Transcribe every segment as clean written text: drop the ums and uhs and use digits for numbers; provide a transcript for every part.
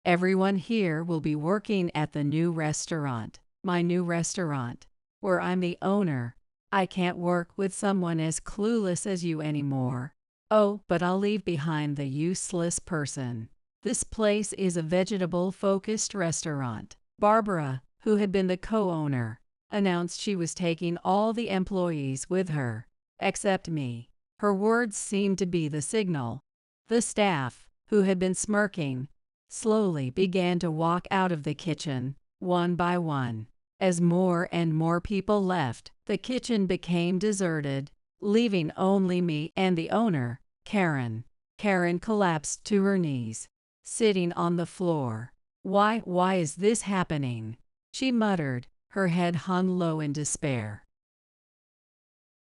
Everyone here will be working at the new restaurant, my new restaurant, where I'm the owner. I can't work with someone as clueless as you anymore. Oh, but I'll leave behind the useless person. This place is a vegetable-focused restaurant. Barbara, who had been the co-owner, announced she was taking all the employees with her, except me. Her words seemed to be the signal. The staff, who had been smirking, slowly began to walk out of the kitchen, one by one. As more and more people left, the kitchen became deserted, leaving only me and the owner, Karen. Karen collapsed to her knees, sitting on the floor. Why is this happening? She muttered, her head hung low in despair.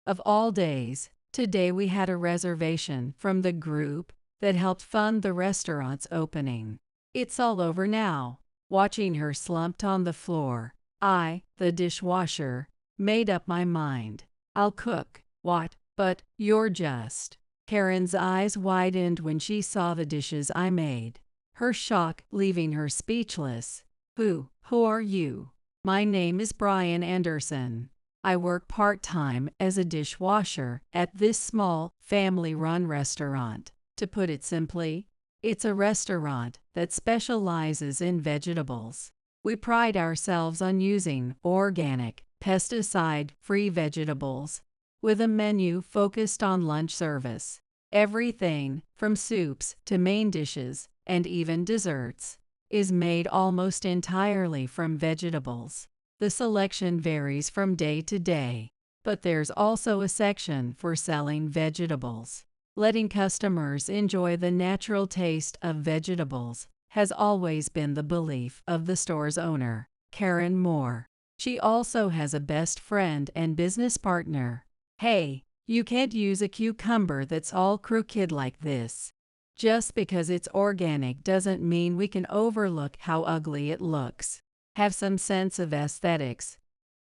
Of all days, today we had a reservation from the group that helped fund the restaurant's opening. It's all over now. Watching her slumped on the floor, I, the dishwasher, made up my mind. I'll cook. What? But you're just... Karen's eyes widened when she saw the dishes I made, her shock leaving her speechless. Who are you? My name is Brian Anderson. I work part-time as a dishwasher at this small, family-run restaurant. To put it simply, it's a restaurant that specializes in vegetables. We pride ourselves on using organic, pesticide-free vegetables, with a menu focused on lunch service. Everything, from soups to main dishes, and even desserts, is made almost entirely from vegetables. The selection varies from day to day, but there's also a section for selling vegetables. Letting customers enjoy the natural taste of vegetables has always been the belief of the store's owner, Karen Moore. She also has a best friend and business partner. Hey, you can't use a cucumber that's all crooked like this. Just because it's organic doesn't mean we can overlook how ugly it looks. Have some sense of aesthetics.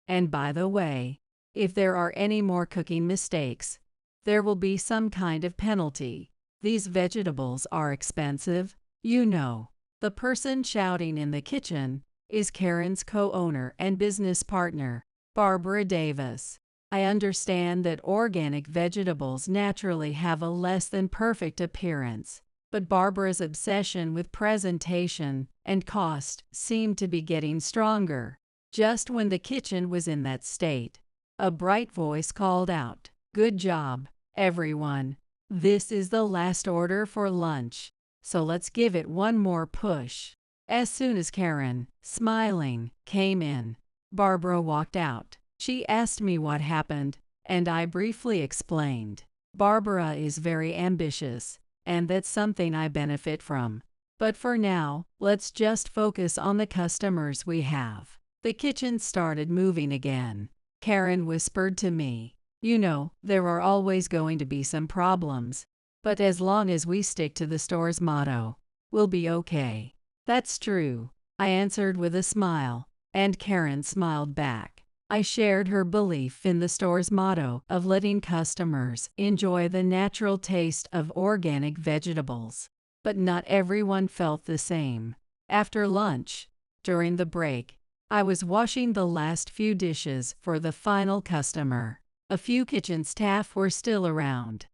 And by the way, if there are any more cooking mistakes, there will be some kind of penalty. These vegetables are expensive, you know. The person shouting in the kitchen is Karen's co-owner and business partner, Barbara Davis. I understand that organic vegetables naturally have a less than perfect appearance, but Barbara's obsession with presentation and cost seemed to be getting stronger. Just when the kitchen was in that state, a bright voice called out, "Good job, everyone. This is the last order for lunch, so let's give it one more push." As soon as Karen, smiling, came in, Barbara walked out. She asked me what happened, and I briefly explained. Barbara is very ambitious, and that's something I benefit from. But for now, let's just focus on the customers we have. The kitchen started moving again. Karen whispered to me, "You know, there are always going to be some problems, but as long as we stick to the store's motto, we'll be okay." "That's true," I answered with a smile, and Karen smiled back. I shared her belief in the store's motto of letting customers enjoy the natural taste of organic vegetables. But not everyone felt the same. After lunch, during the break, I was washing the last few dishes for the final customer. A few kitchen staff were still around.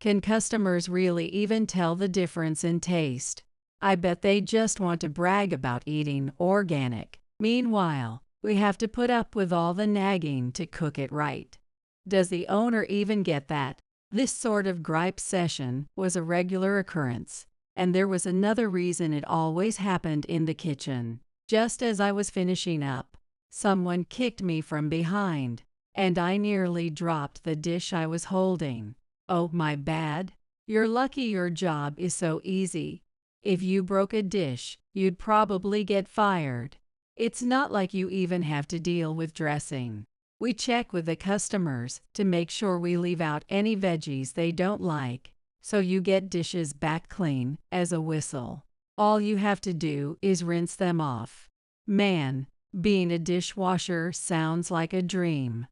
Can customers really even tell the difference in taste? I bet they just want to brag about eating organic. Meanwhile, we have to put up with all the nagging to cook it right. Does the owner even get that? This sort of gripe session was a regular occurrence, and there was another reason it always happened in the kitchen. Just as I was finishing up, someone kicked me from behind, and I nearly dropped the dish I was holding. Oh, my bad. You're lucky your job is so easy. If you broke a dish, you'd probably get fired. It's not like you even have to deal with dressing. We check with the customers to make sure we leave out any veggies they don't like, so you get dishes back clean as a whistle. All you have to do is rinse them off. Man, being a dishwasher sounds like a dream.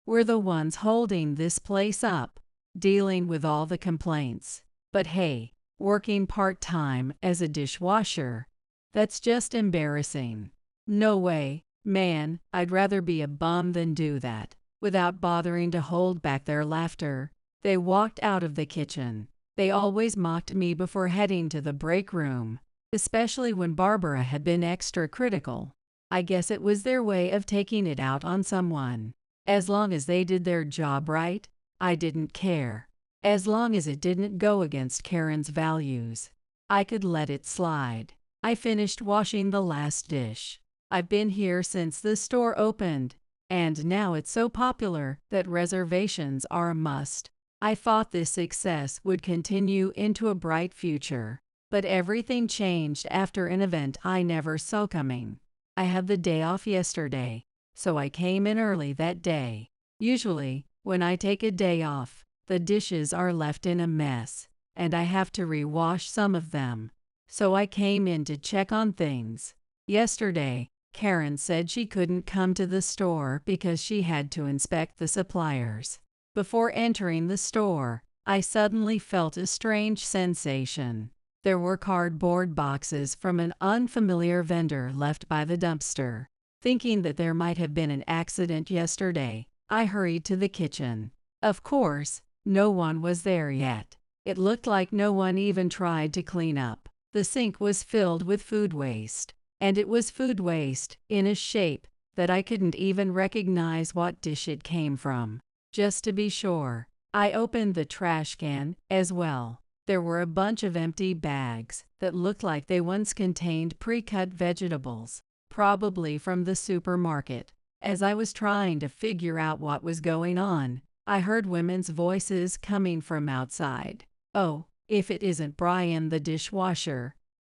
We're the ones holding this place up, dealing with all the complaints. But hey, working part-time as a dishwasher That's just embarrassing. No way, man, I'd rather be a bum than do that. Without bothering to hold back their laughter, they walked out of the kitchen. They always mocked me before heading to the break room, especially when Barbara had been extra critical. I guess it was their way of taking it out on someone. As long as they did their job right, I didn't care. As long as it didn't go against Karen's values, I could let it slide. I finished washing the last dish. I've been here since the store opened, and now it's so popular that reservations are a must. I thought this success would continue into a bright future, but everything changed after an event I never saw coming. I had the day off yesterday, so I came in early that day. Usually, when I take a day off, the dishes are left in a mess, and I have to rewash some of them. So I came in to check on things. Yesterday, Karen said she couldn't come to the store because she had to inspect the suppliers. Before entering the store, I suddenly felt a strange sensation. There were cardboard boxes from an unfamiliar vendor left by the dumpster. Thinking that there might have been an accident yesterday, I hurried to the kitchen. Of course, no one was there yet. It looked like no one even tried to clean up. The sink was filled with food waste, and it was food waste in a shape that I couldn't even recognize what dish it came from. Just to be sure, I opened the trash can as well. There were a bunch of empty bags that looked like they once contained pre-cut vegetables, probably from the supermarket. As I was trying to figure out what was going on, I heard women's voices coming from outside. Oh, if it isn't Brian the dishwasher.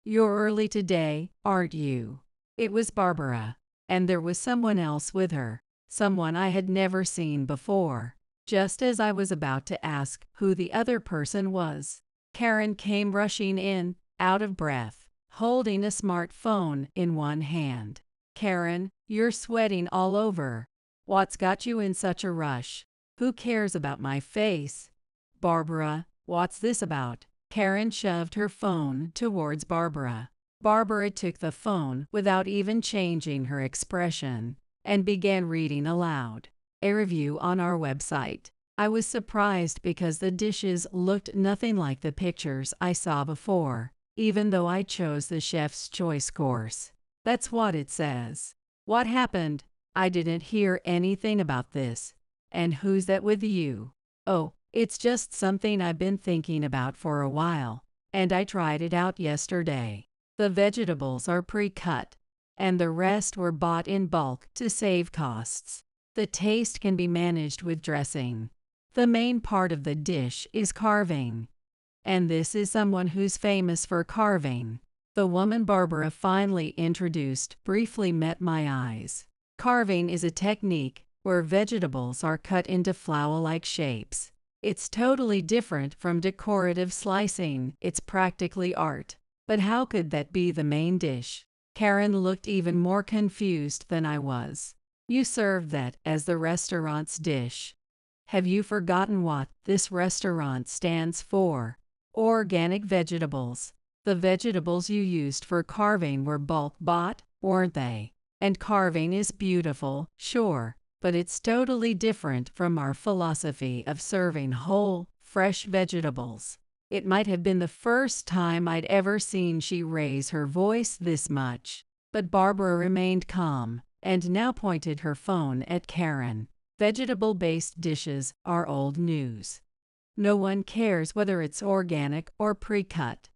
You're early today, aren't you? It was Barbara, and there was someone else with her, someone I had never seen before. Just as I was about to ask who the other person was, Karen came rushing in, out of breath, holding a smartphone in one hand. Karen, you're sweating all over. What's got you in such a rush? Who cares about my face? Barbara, what's this about? Karen shoved her phone towards Barbara. Barbara took the phone without even changing her expression and began reading aloud. A review on our website. I was surprised because the dishes looked nothing like the pictures I saw before, even though I chose the chef's choice course. That's what it says. What happened? I didn't hear anything about this. And who's that with you? Oh, it's just something I've been thinking about for a while, and I tried it out yesterday. The vegetables are pre-cut, and the rest were bought in bulk to save costs. The taste can be managed with dressing. The main part of the dish is carving. And this is someone who's famous for carving. The woman Barbara finally introduced briefly met my eyes. Carving is a technique where vegetables are cut into flower-like shapes. It's totally different from decorative slicing. It's practically art. But how could that be the main dish? Karen looked even more confused than I was. You serve that as the restaurant's dish. Have you forgotten what this restaurant stands for? Organic vegetables. The vegetables you used for carving were bulk bought, weren't they? And carving is beautiful, sure, but it's totally different from our philosophy of serving whole, fresh vegetables. It might have been the first time I'd ever seen she raise her voice this much, but Barbara remained calm and now pointed her phone at Karen. Vegetable-based dishes are old news. No one cares whether it's organic or pre-cut.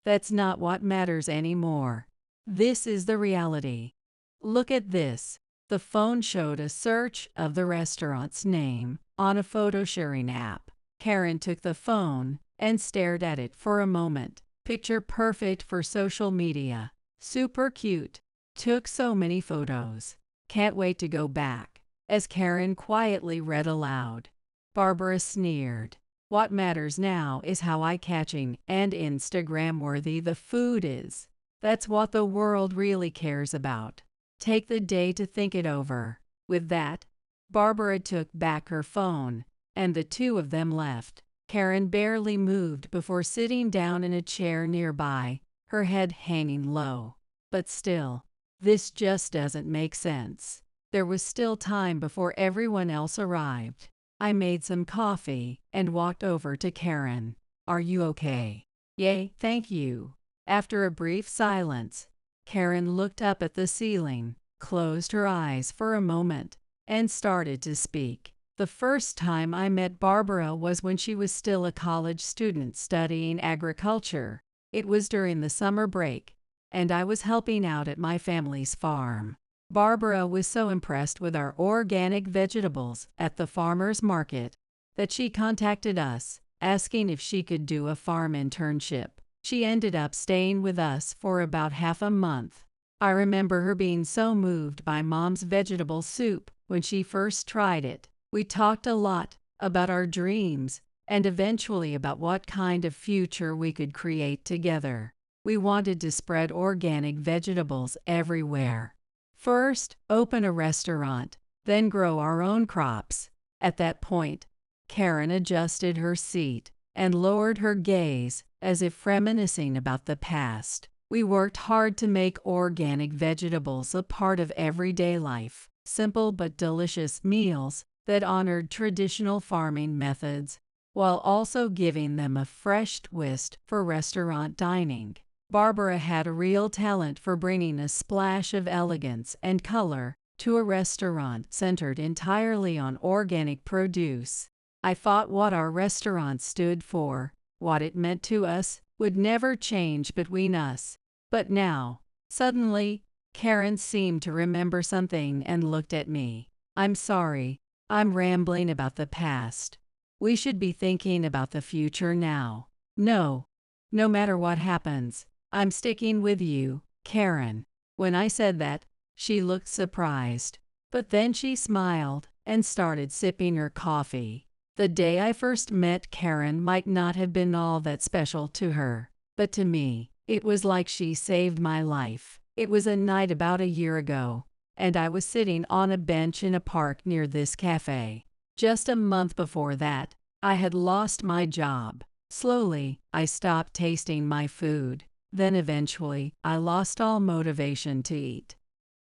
That's not what matters anymore. This is the reality. Look at this. The phone showed a search of the restaurant's name on a photo-sharing app. Karen took the phone and stared at it for a moment. Picture perfect for social media. Super cute. Took so many photos. Can't wait to go back. As Karen quietly read aloud, Barbara sneered. What matters now is how eye-catching and Instagram-worthy the food is. That's what the world really cares about. Take the day to think it over. With that, Barbara took back her phone, and the two of them left. Karen barely moved before sitting down in a chair nearby, her head hanging low. But still, this just doesn't make sense. There was still time before everyone else arrived. I made some coffee and walked over to Karen. Are you okay? Yay, thank you. After a brief silence, Karen looked up at the ceiling, closed her eyes for a moment, and started to speak. The first time I met Barbara was when she was still a college student studying agriculture. It was during the summer break, and I was helping out at my family's farm. Barbara was so impressed with our organic vegetables at the farmer's market that she contacted us, asking if she could do a farm internship. She ended up staying with us for about half a month. I remember her being so moved by Mom's vegetable soup when she first tried it. We talked a lot about our dreams and eventually about what kind of future we could create together. We wanted to spread organic vegetables everywhere. First, open a restaurant, then grow our own crops. At that point, Karen adjusted her seat and lowered her gaze as if reminiscing about the past. We worked hard to make organic vegetables a part of everyday life, simple but delicious meals that honored traditional farming methods, while also giving them a fresh twist for restaurant dining. Barbara had a real talent for bringing a splash of elegance and color to a restaurant centered entirely on organic produce. I thought what our restaurant stood for, what it meant to us, would never change between us. But now, suddenly, Karen seemed to remember something and looked at me. I'm sorry, I'm rambling about the past. We should be thinking about the future now. No matter what happens, I'm sticking with you, Karen. When I said that, she looked surprised. But then she smiled and started sipping her coffee. The day I first met Karen might not have been all that special to her, but to me, it was like she saved my life. It was a night about a year ago, and I was sitting on a bench in a park near this cafe. Just a month before that, I had lost my job. Slowly, I stopped tasting my food. Then eventually, I lost all motivation to eat.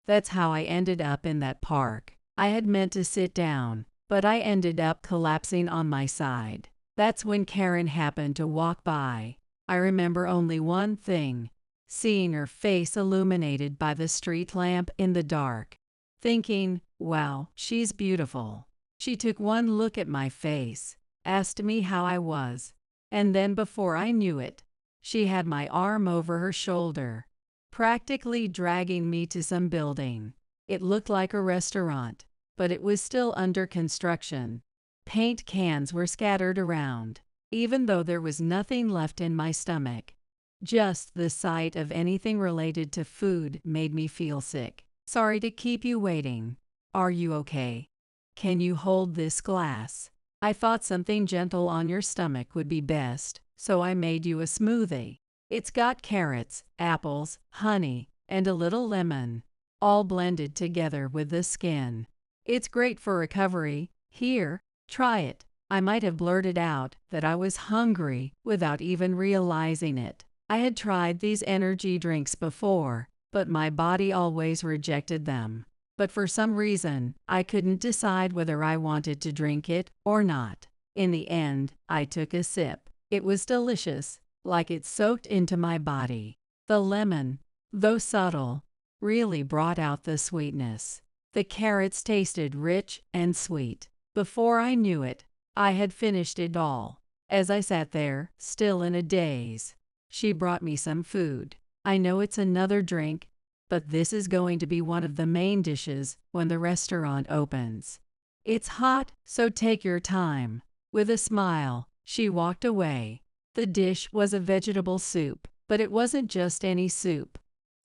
That's how I ended up in that park. I had meant to sit down, but I ended up collapsing on my side. That's when Karen happened to walk by. I remember only one thing, seeing her face illuminated by the street lamp in the dark, thinking, wow, she's beautiful. She took one look at my face, asked me how I was, and then before I knew it, she had my arm over her shoulder, practically dragging me to some building. It looked like a restaurant, but it was still under construction. Paint cans were scattered around, even though there was nothing left in my stomach. Just the sight of anything related to food made me feel sick. Sorry to keep you waiting. Are you okay? Can you hold this glass? I thought something gentle on your stomach would be best, so I made you a smoothie. It's got carrots, apples, honey, and a little lemon, all blended together with the skin. It's great for recovery. Here, try it. I might have blurted out that I was hungry without even realizing it. I had tried these energy drinks before, but my body always rejected them. But for some reason, I couldn't decide whether I wanted to drink it or not. In the end, I took a sip. It was delicious, like it soaked into my body. The lemon, though subtle, really brought out the sweetness. The carrots tasted rich and sweet. Before I knew it, I had finished it all. As I sat there, still in a daze, she brought me some food. I know it's another drink, but this is going to be one of the main dishes when the restaurant opens. It's hot, so take your time. With a smile, she walked away. The dish was a vegetable soup, but it wasn't just any soup.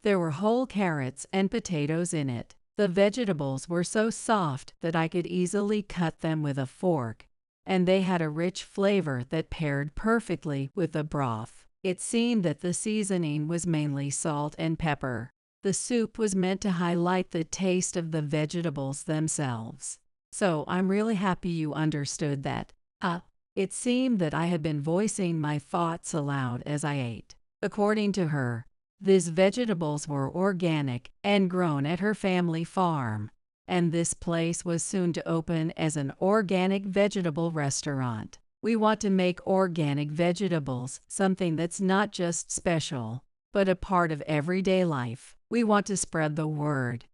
There were whole carrots and potatoes in it. The vegetables were so soft that I could easily cut them with a fork, and they had a rich flavor that paired perfectly with the broth. It seemed that the seasoning was mainly salt and pepper. The soup was meant to highlight the taste of the vegetables themselves. So I'm really happy you understood that. It seemed that I had been voicing my thoughts aloud as I ate. According to her, These vegetables were organic and grown at her family farm, and this place was soon to open as an organic vegetable restaurant. We want to make organic vegetables something that's not just special, but a part of everyday life. We want to spread the word,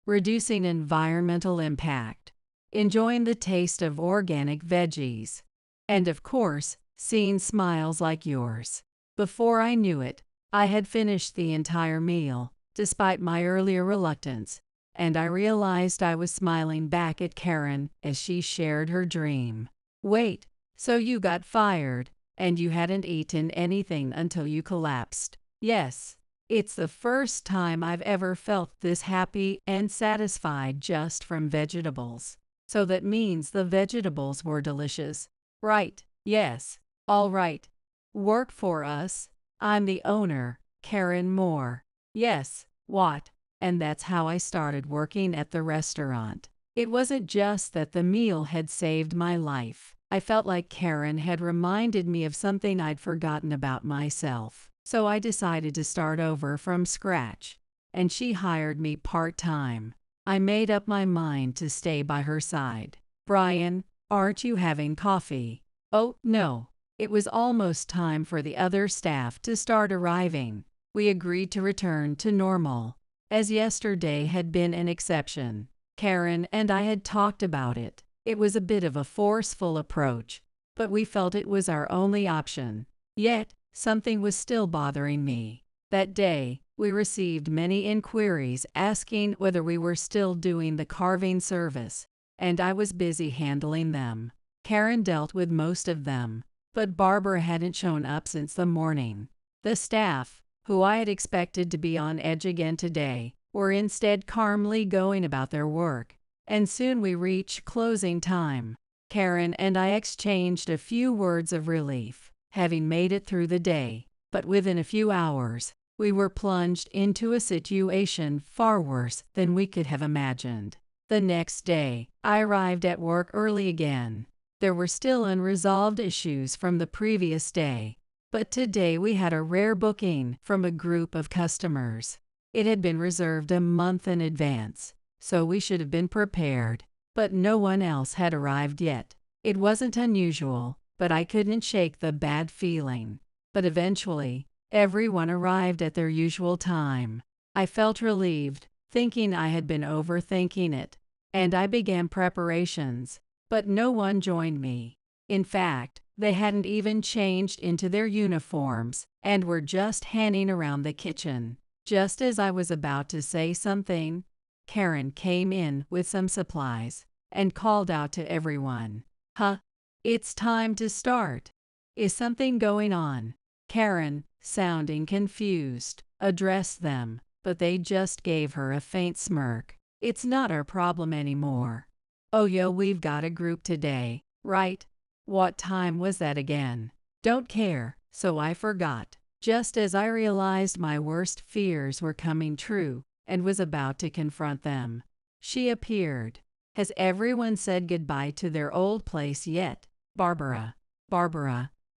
reducing environmental impact, enjoying the taste of organic veggies, and of course, seeing smiles like yours. Before I knew it, I had finished the entire meal, despite my earlier reluctance, and I realized I was smiling back at Karen as she shared her dream. Wait, so you got fired, and you hadn't eaten anything until you collapsed? Yes. It's the first time I've ever felt this happy and satisfied just from vegetables. So that means the vegetables were delicious. Right, yes. All right. Work for us. I'm the owner, Karen Moore. Yes, what? And that's how I started working at the restaurant. It wasn't just that the meal had saved my life. I felt like Karen had reminded me of something I'd forgotten about myself. So I decided to start over from scratch, and she hired me part-time. I made up my mind to stay by her side. Brian, aren't you having coffee? Oh, no. It was almost time for the other staff to start arriving. We agreed to return to normal, as yesterday had been an exception. Karen and I had talked about it. It was a bit of a forceful approach, but we felt it was our only option. Yet, something was still bothering me. That day, we received many inquiries asking whether we were still doing the carving service, and I was busy handling them. Karen dealt with most of them, but Barbara hadn't shown up since the morning. The staff, who I had expected to be on edge again today, were instead calmly going about their work, and soon we reached closing time. Karen and I exchanged a few words of relief, having made it through the day, but within a few hours, we were plunged into a situation far worse than we could have imagined. The next day, I arrived at work early again. There were still unresolved issues from the previous day, but today we had a rare booking from a group of customers. It had been reserved a month in advance, so we should have been prepared, but no one else had arrived yet. It wasn't unusual, but I couldn't shake the bad feeling. But eventually, everyone arrived at their usual time. I felt relieved, thinking I had been overthinking it, and I began preparations, but no one joined me. In fact, they hadn't even changed into their uniforms and were just hanging around the kitchen. Just as I was about to say something, Karen came in with some supplies and called out to everyone, "Huh, it's time to start. Is something going on?" Karen, sounding confused, addressed them, but they just gave her a faint smirk. "It's not our problem anymore." "Oh yo, we've got a group today, right? What time was that again?" "Don't care, so I forgot." Just as I realized my worst fears were coming true and was about to confront them, she appeared. "Has everyone said goodbye to their old place yet?" Barbara,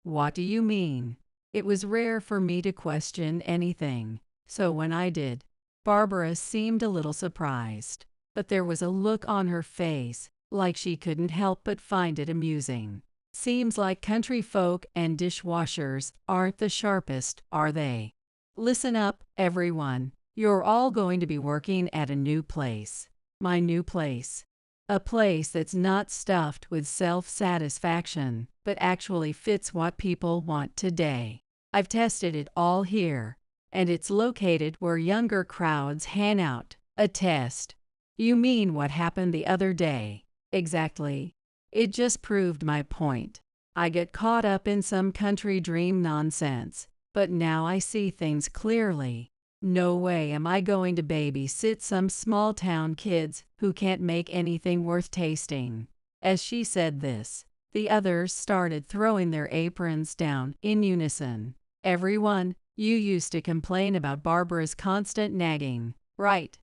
what do you mean?" It was rare for me to question anything, so when I did, Barbara seemed a little surprised, but there was a look on her face, like she couldn't help but find it amusing. "Seems like country folk and dishwashers aren't the sharpest, are they? Listen up, everyone. You're all going to be working at a new place. My new place. A place that's not stuffed with self-satisfaction, but actually fits what people want today. I've tested it all here, and it's located where younger crowds hang out." "A test? You mean what happened the other day?" "Exactly. It just proved my point. I get caught up in some country dream nonsense, but now I see things clearly. No way am I going to babysit some small-town kids who can't make anything worth tasting." As she said this, the others started throwing their aprons down in unison. "Everyone, you used to complain about Barbara's constant nagging, right?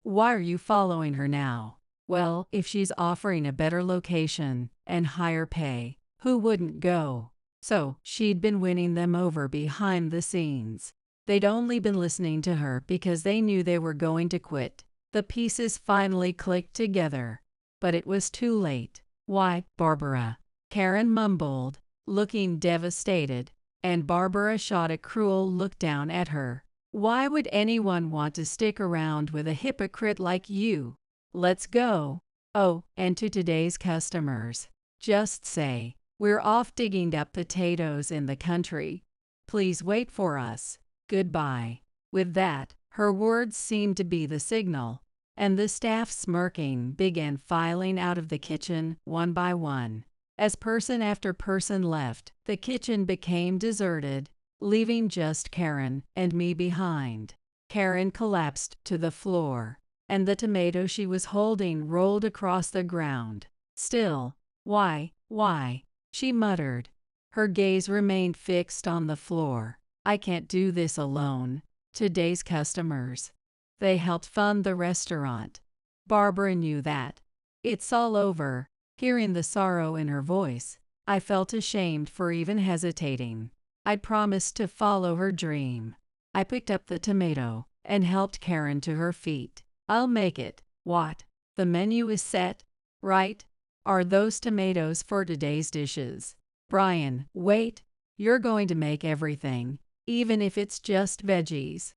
Why are you following her now?" "Well, if she's offering a better location and higher pay, who wouldn't go?" So she'd been winning them over behind the scenes. They'd only been listening to her because they knew they were going to quit. The pieces finally clicked together. But it was too late. "Why, Barbara?" Karen mumbled, looking devastated, and Barbara shot a cruel look down at her. "Why would anyone want to stick around with a hypocrite like you? Let's go." Oh, and to today's customers, just say, "We're off digging up potatoes in the country. Please wait for us. Goodbye." With that, her words seemed to be the signal, and the staff, smirking, began filing out of the kitchen one by one. As person after person left, the kitchen became deserted, leaving just Karen and me behind. Karen collapsed to the floor, and the tomato she was holding rolled across the ground. "Still, why?" she muttered. Her gaze remained fixed on the floor. "I can't do this alone. Today's customers, they helped fund the restaurant." Barbara knew that. "It's all over." Hearing the sorrow in her voice, I felt ashamed for even hesitating. I'd promised to follow her dream. I picked up the tomato and helped Karen to her feet. "I'll make it." "What? The menu is set, right? Are those tomatoes for today's dishes?" "Brian, wait. You're going to make everything, even if it's just veggies."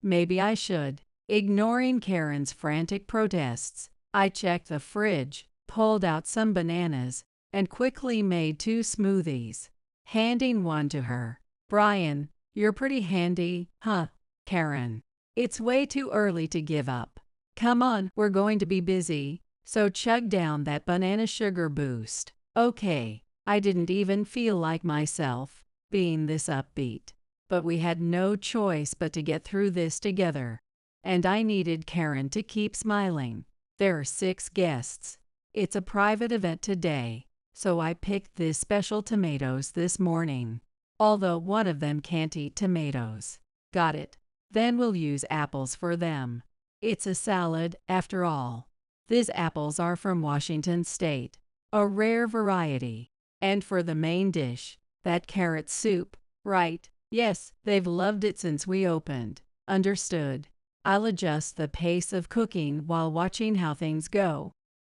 Maybe I should. Ignoring Karen's frantic protests, I checked the fridge, pulled out some bananas, and quickly made 2 smoothies, handing one to her. "Brian, you're pretty handy, huh?" "Karen, it's way too early to give up. Come on, we're going to be busy, so chug down that banana sugar boost." Okay, I didn't even feel like myself, being this upbeat. But we had no choice but to get through this together. And I needed Karen to keep smiling. "There are 6 guests. It's a private event today, so I picked these special tomatoes this morning. Although one of them can't eat tomatoes." "Got it. Then we'll use apples for them. It's a salad, after all. These apples are from Washington State, a rare variety. And for the main dish, that carrot soup, right? Yes, they've loved it since we opened." "Understood. I'll adjust the pace of cooking while watching how things go.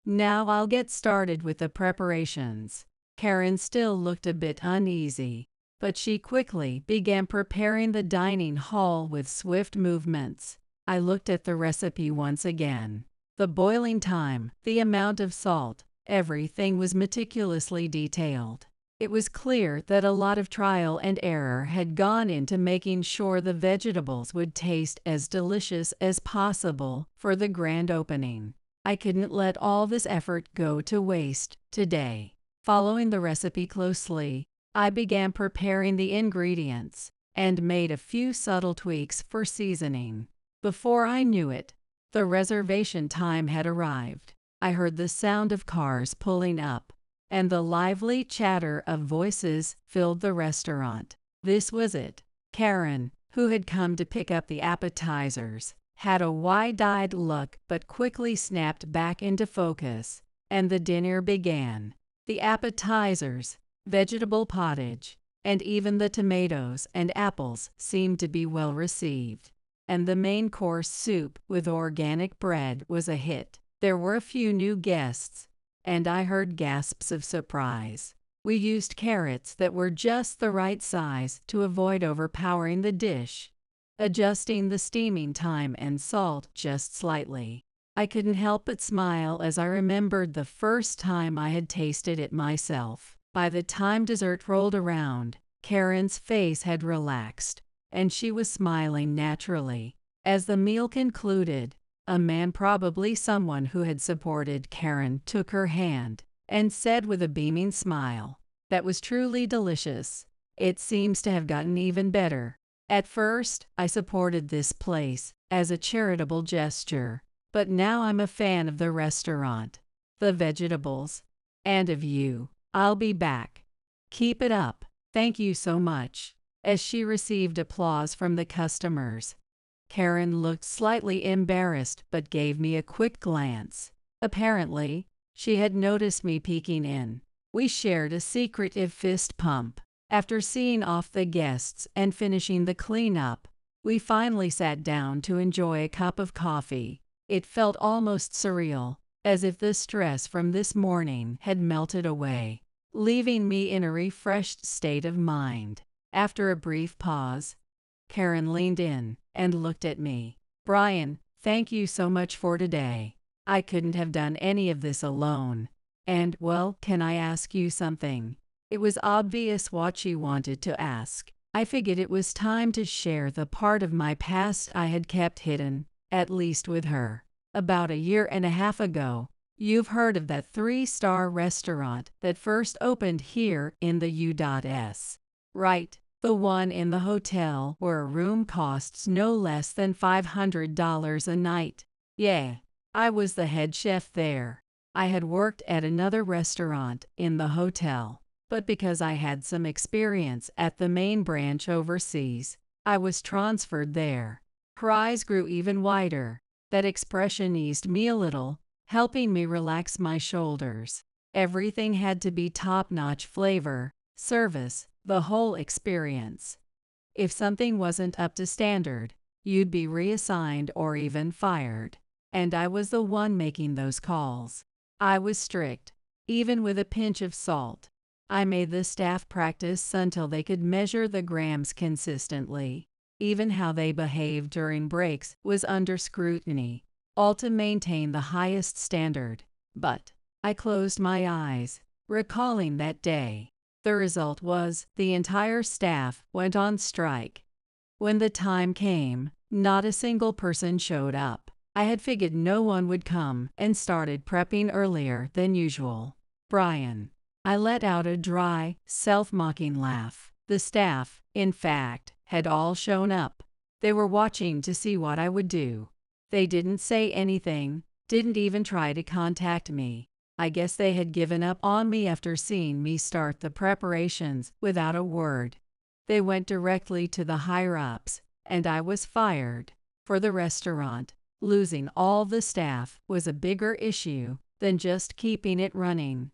Now I'll get started with the preparations." Karen still looked a bit uneasy, but she quickly began preparing the dining hall with swift movements. I looked at the recipe once again. The boiling time, the amount of salt, everything was meticulously detailed. It was clear that a lot of trial and error had gone into making sure the vegetables would taste as delicious as possible for the grand opening. I couldn't let all this effort go to waste today. Following the recipe closely, I began preparing the ingredients and made a few subtle tweaks for seasoning. Before I knew it, the reservation time had arrived. I heard the sound of cars pulling up, and the lively chatter of voices filled the restaurant. This was it. Karen, who had come to pick up the appetizers, had a wide-eyed look but quickly snapped back into focus, and the dinner began. The appetizers, vegetable pottage, and even the tomatoes and apples seemed to be well received. And the main course soup with organic bread was a hit. There were a few new guests, and I heard gasps of surprise. We used carrots that were just the right size to avoid overpowering the dish, adjusting the steaming time and salt just slightly. I couldn't help but smile as I remembered the first time I had tasted it myself. By the time dessert rolled around, Karen's face had relaxed, and she was smiling naturally. As the meal concluded, a man, probably someone who had supported Karen, took her hand and said with a beaming smile, "That was truly delicious. It seems to have gotten even better." At first, I supported this place as a charitable gesture, but now I'm a fan of the restaurant, the vegetables, and of you. I'll be back. Keep it up. Thank you so much. As she received applause from the customers, Karen looked slightly embarrassed but gave me a quick glance. Apparently, she had noticed me peeking in. We shared a secretive fist pump. After seeing off the guests and finishing the cleanup, We finally sat down to enjoy a cup of coffee. It felt almost surreal, as if the stress from this morning had melted away, leaving me in a refreshed state of mind. After a brief pause, Karen leaned in and looked at me. "Brian, thank you so much for today. I couldn't have done any of this alone. And, well, can I ask you something?" It was obvious what she wanted to ask. I figured it was time to share the part of my past I had kept hidden, at least with her. About a year and a half ago, you've heard of that 3-star restaurant that first opened here in the U.S. Right, the one in the hotel where a room costs no less than $500 a night. Yeah, I was the head chef there. I had worked at another restaurant in the hotel, but because I had some experience at the main branch overseas, I was transferred there. Her eyes grew even wider. That expression eased me a little, helping me relax my shoulders. Everything had to be top-notch flavor, service, the whole experience. If something wasn't up to standard, you'd be reassigned or even fired. And I was the one making those calls. I was strict, even with a pinch of salt. I made the staff practice until they could measure the grams consistently. Even how they behaved during breaks was under scrutiny, all to maintain the highest standard. But I closed my eyes, recalling that day. The result was the entire staff went on strike. When the time came, not a single person showed up. I had figured no one would come and started prepping earlier than usual. "Brian." I let out a dry, self-mocking laugh. The staff, in fact, had all shown up. They were watching to see what I would do. They didn't say anything, didn't even try to contact me. I guess they had given up on me after seeing me start the preparations without a word. They went directly to the higher-ups, and I was fired. For the restaurant, losing all the staff was a bigger issue than just keeping it running.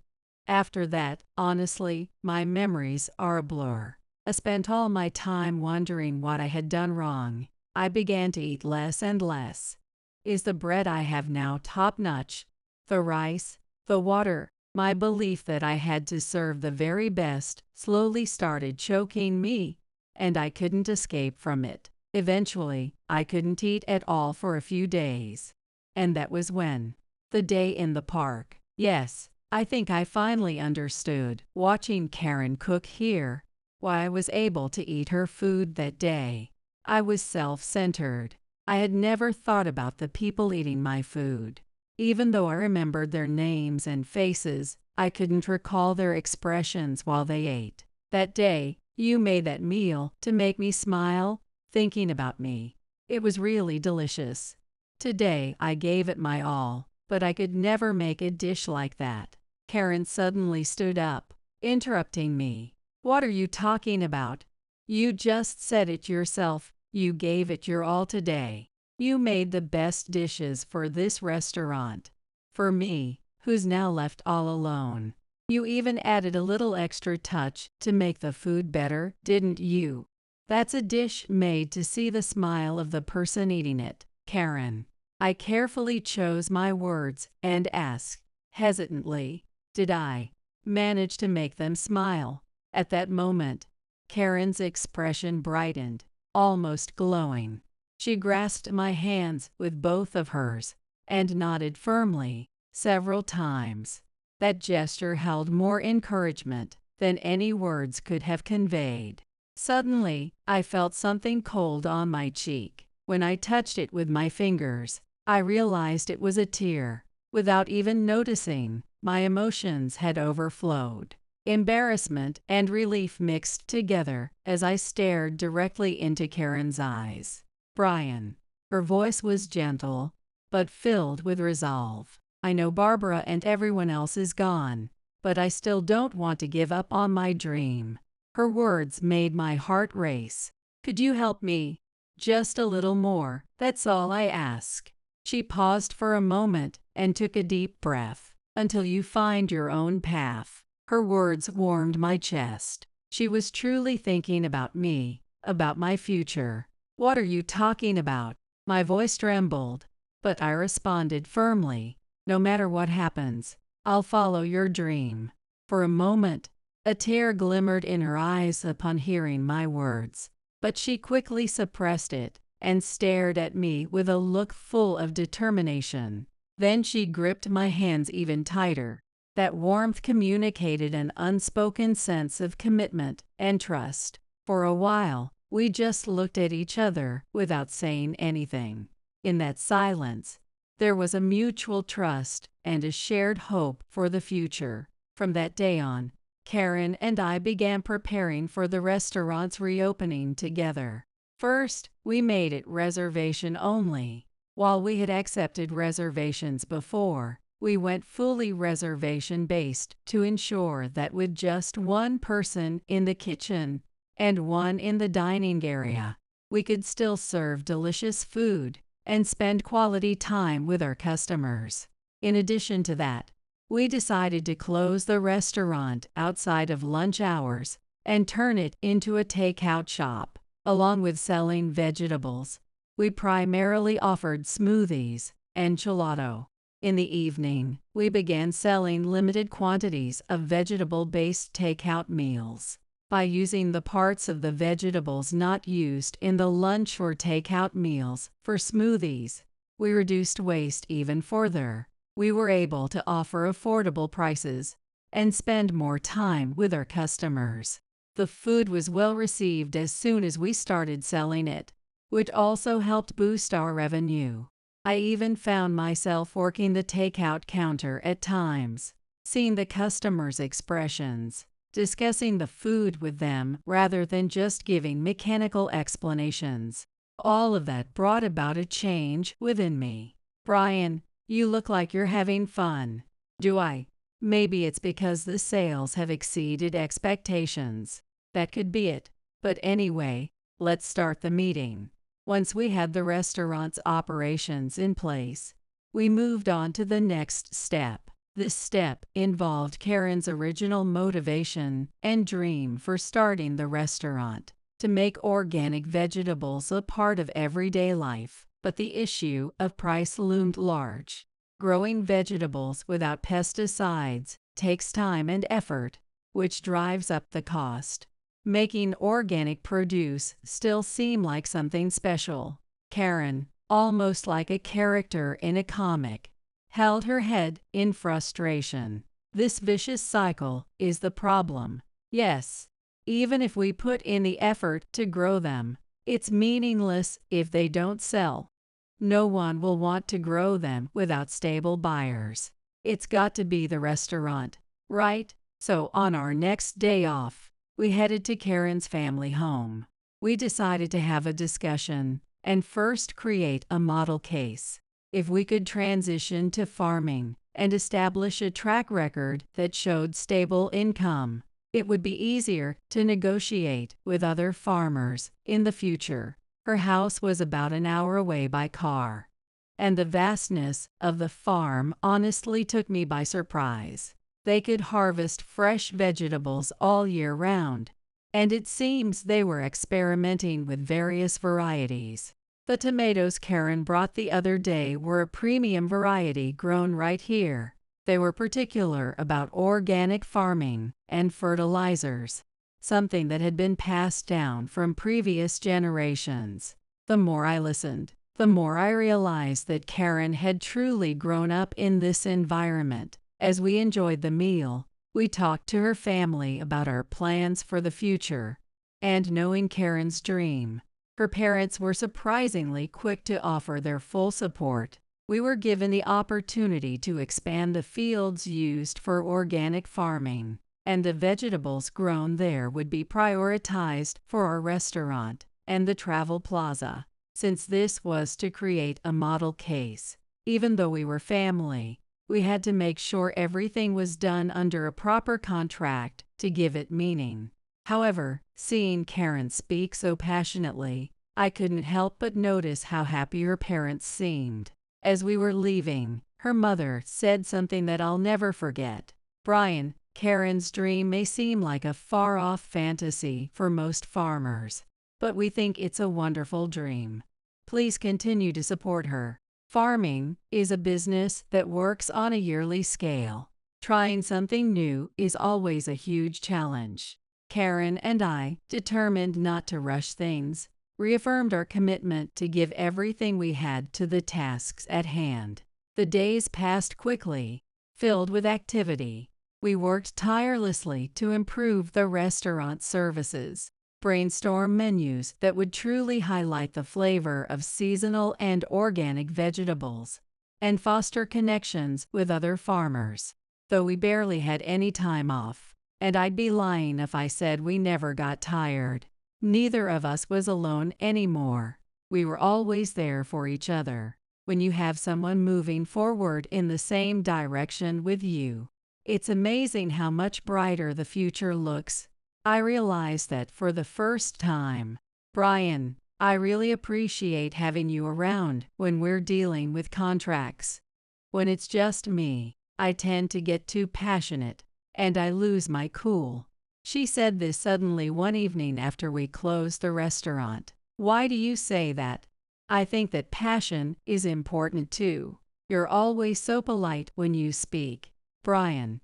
After that, honestly, my memories are a blur. I spent all my time wondering what I had done wrong. I began to eat less and less. Is the bread I have now top-notch? The rice? The water? My belief that I had to serve the very best slowly started choking me, and I couldn't escape from it. Eventually, I couldn't eat at all for a few days. And that was when? The day in the park. Yes, I think I finally understood, watching Karen cook here, why I was able to eat her food that day. I was self-centered. I had never thought about the people eating my food. Even though I remembered their names and faces, I couldn't recall their expressions while they ate. That day, you made that meal to make me smile, thinking about me. It was really delicious. Today, I gave it my all, but I could never make a dish like that. Karen suddenly stood up, interrupting me. "What are you talking about? You just said it yourself. You gave it your all today. You made the best dishes for this restaurant. For me, who's now left all alone. You even added a little extra touch to make the food better, didn't you? That's a dish made to see the smile of the person eating it, Karen." I carefully chose my words and asked, hesitantly, "Did I manage to make them smile?" At that moment, Karen's expression brightened, almost glowing. She grasped my hands with both of hers and nodded firmly, several times. That gesture held more encouragement than any words could have conveyed. Suddenly, I felt something cold on my cheek. When I touched it with my fingers, I realized it was a tear. Without even noticing, my emotions had overflowed. Embarrassment and relief mixed together as I stared directly into Karen's eyes. "Brian." Her voice was gentle, but filled with resolve. "I know Barbara and everyone else is gone, but I still don't want to give up on my dream." Her words made my heart race. "Could you help me? Just a little more, that's all I ask." She paused for a moment and took a deep breath. "Until you find your own path." Her words warmed my chest. She was truly thinking about me, about my future. What are you talking about? My voice trembled, but I responded firmly. No matter what happens, I'll follow your dream. For a moment, a tear glimmered in her eyes upon hearing my words, but she quickly suppressed it and stared at me with a look full of determination. Then she gripped my hands even tighter. That warmth communicated an unspoken sense of commitment and trust. For a while, we just looked at each other without saying anything. In that silence, there was a mutual trust and a shared hope for the future. From that day on, Karen and I began preparing for the restaurant's reopening together. First, we made it reservation only. While we had accepted reservations before, we went fully reservation-based to ensure that with just one person in the kitchen and one in the dining area, we could still serve delicious food and spend quality time with our customers. In addition to that, we decided to close the restaurant outside of lunch hours and turn it into a takeout shop. Along with selling vegetables, we primarily offered smoothies and gelato. In the evening, we began selling limited quantities of vegetable-based takeout meals. By using the parts of the vegetables not used in the lunch or takeout meals for smoothies, we reduced waste even further. We were able to offer affordable prices and spend more time with our customers. The food was well received as soon as we started selling it, which also helped boost our revenue. I even found myself working the takeout counter at times, seeing the customers' expressions, discussing the food with them rather than just giving mechanical explanations. All of that brought about a change within me. Brian, you look like you're having fun. Do I? Maybe it's because the sales have exceeded expectations. That could be it. But anyway, let's start the meeting. Once we had the restaurant's operations in place, we moved on to the next step. This step involved Karen's original motivation and dream for starting the restaurant, to make organic vegetables a part of everyday life. But the issue of price loomed large. Growing vegetables without pesticides takes time and effort, which drives up the cost. Making organic produce still seemed like something special. Karen, almost like a character in a comic, held her head in frustration. This vicious cycle is the problem. Yes, even if we put in the effort to grow them, it's meaningless if they don't sell. No one will want to grow them without stable buyers. It's got to be the restaurant, right? So on our next day off, we headed to Karen's family home. We decided to have a discussion and first create a model case. If we could transition to farming and establish a track record that showed stable income, it would be easier to negotiate with other farmers in the future. Her house was about an hour away by car, and the vastness of the farm honestly took me by surprise. They could harvest fresh vegetables all year round, and it seems they were experimenting with various varieties. The tomatoes Karen brought the other day were a premium variety grown right here. They were particular about organic farming and fertilizers, something that had been passed down from previous generations. The more I listened, the more I realized that Karen had truly grown up in this environment. As we enjoyed the meal, we talked to her family about our plans for the future. And knowing Karen's dream, her parents were surprisingly quick to offer their full support. We were given the opportunity to expand the fields used for organic farming, and the vegetables grown there would be prioritized for our restaurant and the travel plaza. Since this was to create a model case, even though we were family, we had to make sure everything was done under a proper contract to give it meaning. However, seeing Karen speak so passionately, I couldn't help but notice how happy her parents seemed. As we were leaving, her mother said something that I'll never forget. Brian, Karen's dream may seem like a far-off fantasy for most farmers, but we think it's a wonderful dream. Please continue to support her. Farming is a business that works on a yearly scale. Trying something new is always a huge challenge. Karen and I, determined not to rush things, reaffirmed our commitment to give everything we had to the tasks at hand. The days passed quickly, filled with activity. We worked tirelessly to improve the restaurant services, brainstorm menus that would truly highlight the flavor of seasonal and organic vegetables, and foster connections with other farmers. Though we barely had any time off, and I'd be lying if I said we never got tired. Neither of us was alone anymore. We were always there for each other. When you have someone moving forward in the same direction with you, it's amazing how much brighter the future looks. I realized that for the first time. Brian, I really appreciate having you around when we're dealing with contracts. When it's just me, I tend to get too passionate, and I lose my cool. She said this suddenly one evening after we closed the restaurant. Why do you say that? I think that passion is important too. You're always so polite when you speak. Brian,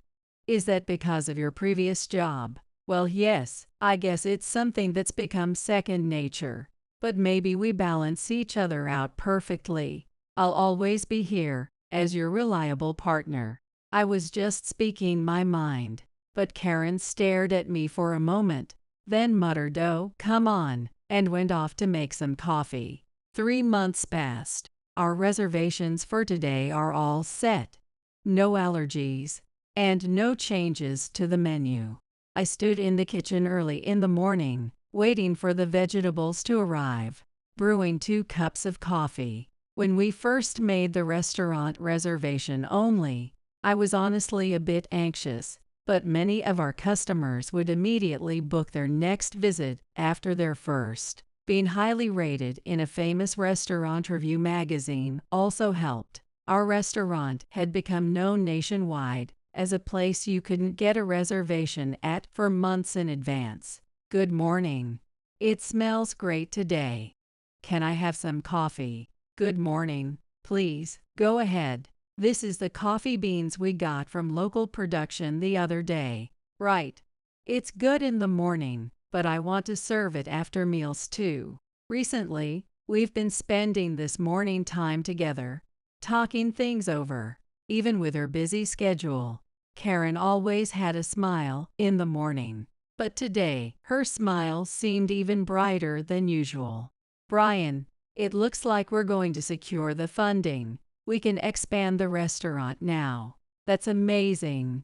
is that because of your previous job? Well, yes, I guess it's something that's become second nature. But maybe we balance each other out perfectly. I'll always be here as your reliable partner. I was just speaking my mind, but Karen stared at me for a moment, then muttered, "Oh, come on," and went off to make some coffee. 3 months passed. Our reservations for today are all set. No allergies, and no changes to the menu. I stood in the kitchen early in the morning, waiting for the vegetables to arrive, brewing 2 cups of coffee. When we first made the restaurant reservation only, I was honestly a bit anxious, but many of our customers would immediately book their next visit after their first. Being highly rated in a famous restaurant review magazine also helped. Our restaurant had become known nationwide as a place you couldn't get a reservation at for months in advance. Good morning. It smells great today. Can I have some coffee? Good morning. Please, go ahead. This is the coffee beans we got from local production the other day. Right. It's good in the morning, but I want to serve it after meals too. Recently, we've been spending this morning time together, talking things over. Even with her busy schedule, Karen always had a smile in the morning. But today, her smile seemed even brighter than usual. Brian, it looks like we're going to secure the funding. We can expand the restaurant now. That's amazing.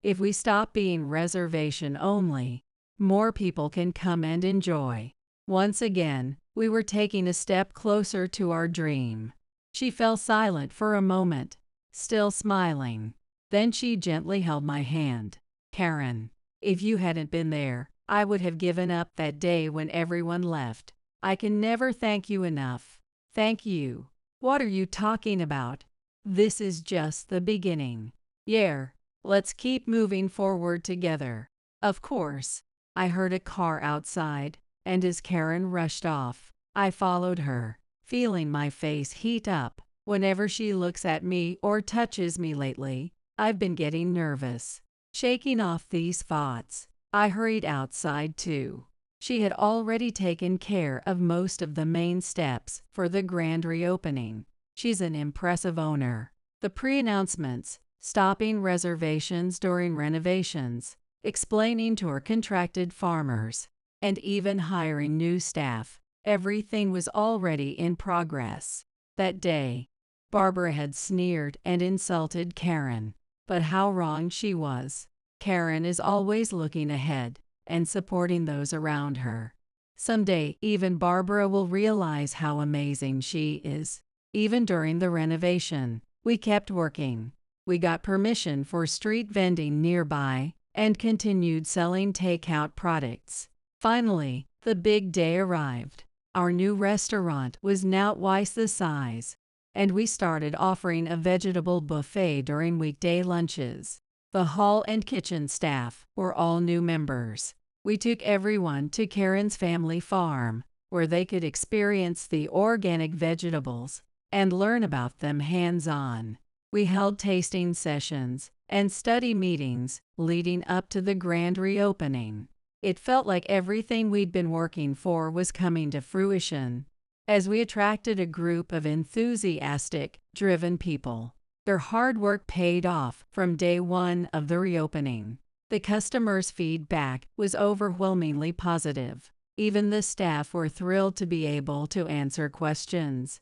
If we stop being reservation only, more people can come and enjoy. Once again, we were taking a step closer to our dream. She fell silent for a moment, still smiling. Then she gently held my hand. Karen, if you hadn't been there, I would have given up that day when everyone left. I can never thank you enough. Thank you. What are you talking about? This is just the beginning. Yeah, let's keep moving forward together. Of course. I heard a car outside, and as Karen rushed off, I followed her, feeling my face heat up. Whenever she looks at me or touches me lately, I've been getting nervous. Shaking off these thoughts, I hurried outside too. She had already taken care of most of the main steps for the grand reopening. She's an impressive owner. The pre-announcements, stopping reservations during renovations, explaining to her contracted farmers, and even hiring new staff. Everything was already in progress. That day, Barbara had sneered and insulted Karen. But how wrong she was. Karen is always looking ahead and supporting those around her. Someday, even Barbara will realize how amazing she is. Even during the renovation, we kept working. We got permission for street vending nearby and continued selling takeout products. Finally, the big day arrived. Our new restaurant was now twice the size, and we started offering a vegetable buffet during weekday lunches. The hall and kitchen staff were all new members. We took everyone to Karen's family farm, where they could experience the organic vegetables and learn about them hands-on. We held tasting sessions and study meetings leading up to the grand reopening. It felt like everything we'd been working for was coming to fruition, as we attracted a group of enthusiastic, driven people. Their hard work paid off from day one of the reopening. The customers' feedback was overwhelmingly positive. Even the staff were thrilled to be able to answer questions.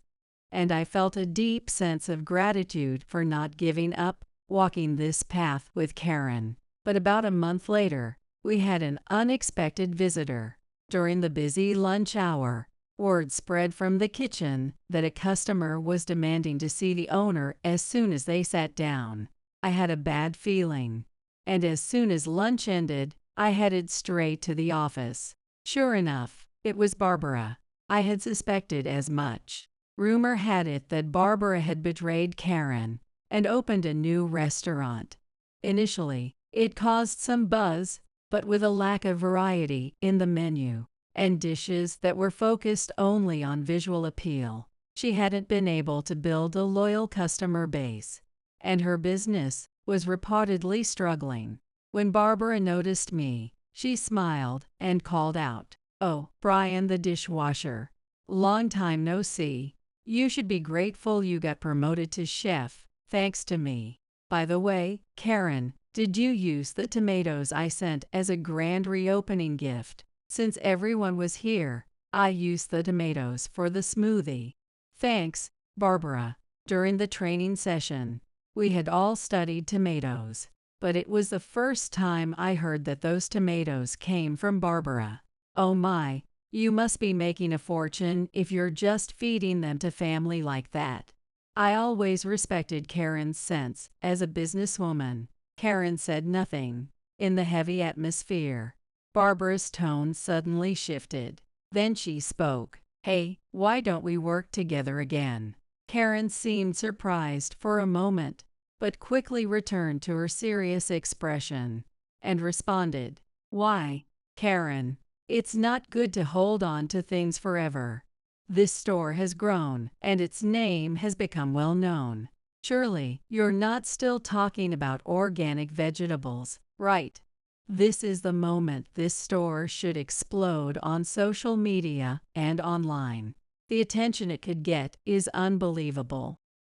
And I felt a deep sense of gratitude for not giving up walking this path with Karen. But about a month later, we had an unexpected visitor. During the busy lunch hour, word spread from the kitchen that a customer was demanding to see the owner as soon as they sat down. I had a bad feeling, and as soon as lunch ended, I headed straight to the office. Sure enough, it was Barbara. I had suspected as much. Rumor had it that Barbara had betrayed Karen and opened a new restaurant. Initially, it caused some buzz, but with a lack of variety in the menu and dishes that were focused only on visual appeal, she hadn't been able to build a loyal customer base, and her business was reportedly struggling. When Barbara noticed me, she smiled and called out, "Oh, Brian the dishwasher. Long time no see. You should be grateful you got promoted to chef, thanks to me. By the way, Karen, did you use the tomatoes I sent as a grand reopening gift? Since everyone was here, I used the tomatoes for the smoothie." Thanks, Barbara. During the training session, we had all studied tomatoes, but it was the first time I heard that those tomatoes came from Barbara. Oh my, you must be making a fortune if you're just feeding them to family like that. I always respected Karen's sense as a businesswoman. Karen said nothing. In the heavy atmosphere, Barbara's tone suddenly shifted. Then she spoke. "Hey, why don't we work together again?" Karen seemed surprised for a moment, but quickly returned to her serious expression and responded, "Why, Karen, it's not good to hold on to things forever. This store has grown, and its name has become well known. Surely, you're not still talking about organic vegetables, right? This is the moment this store should explode on social media and online. The attention it could get is unbelievable.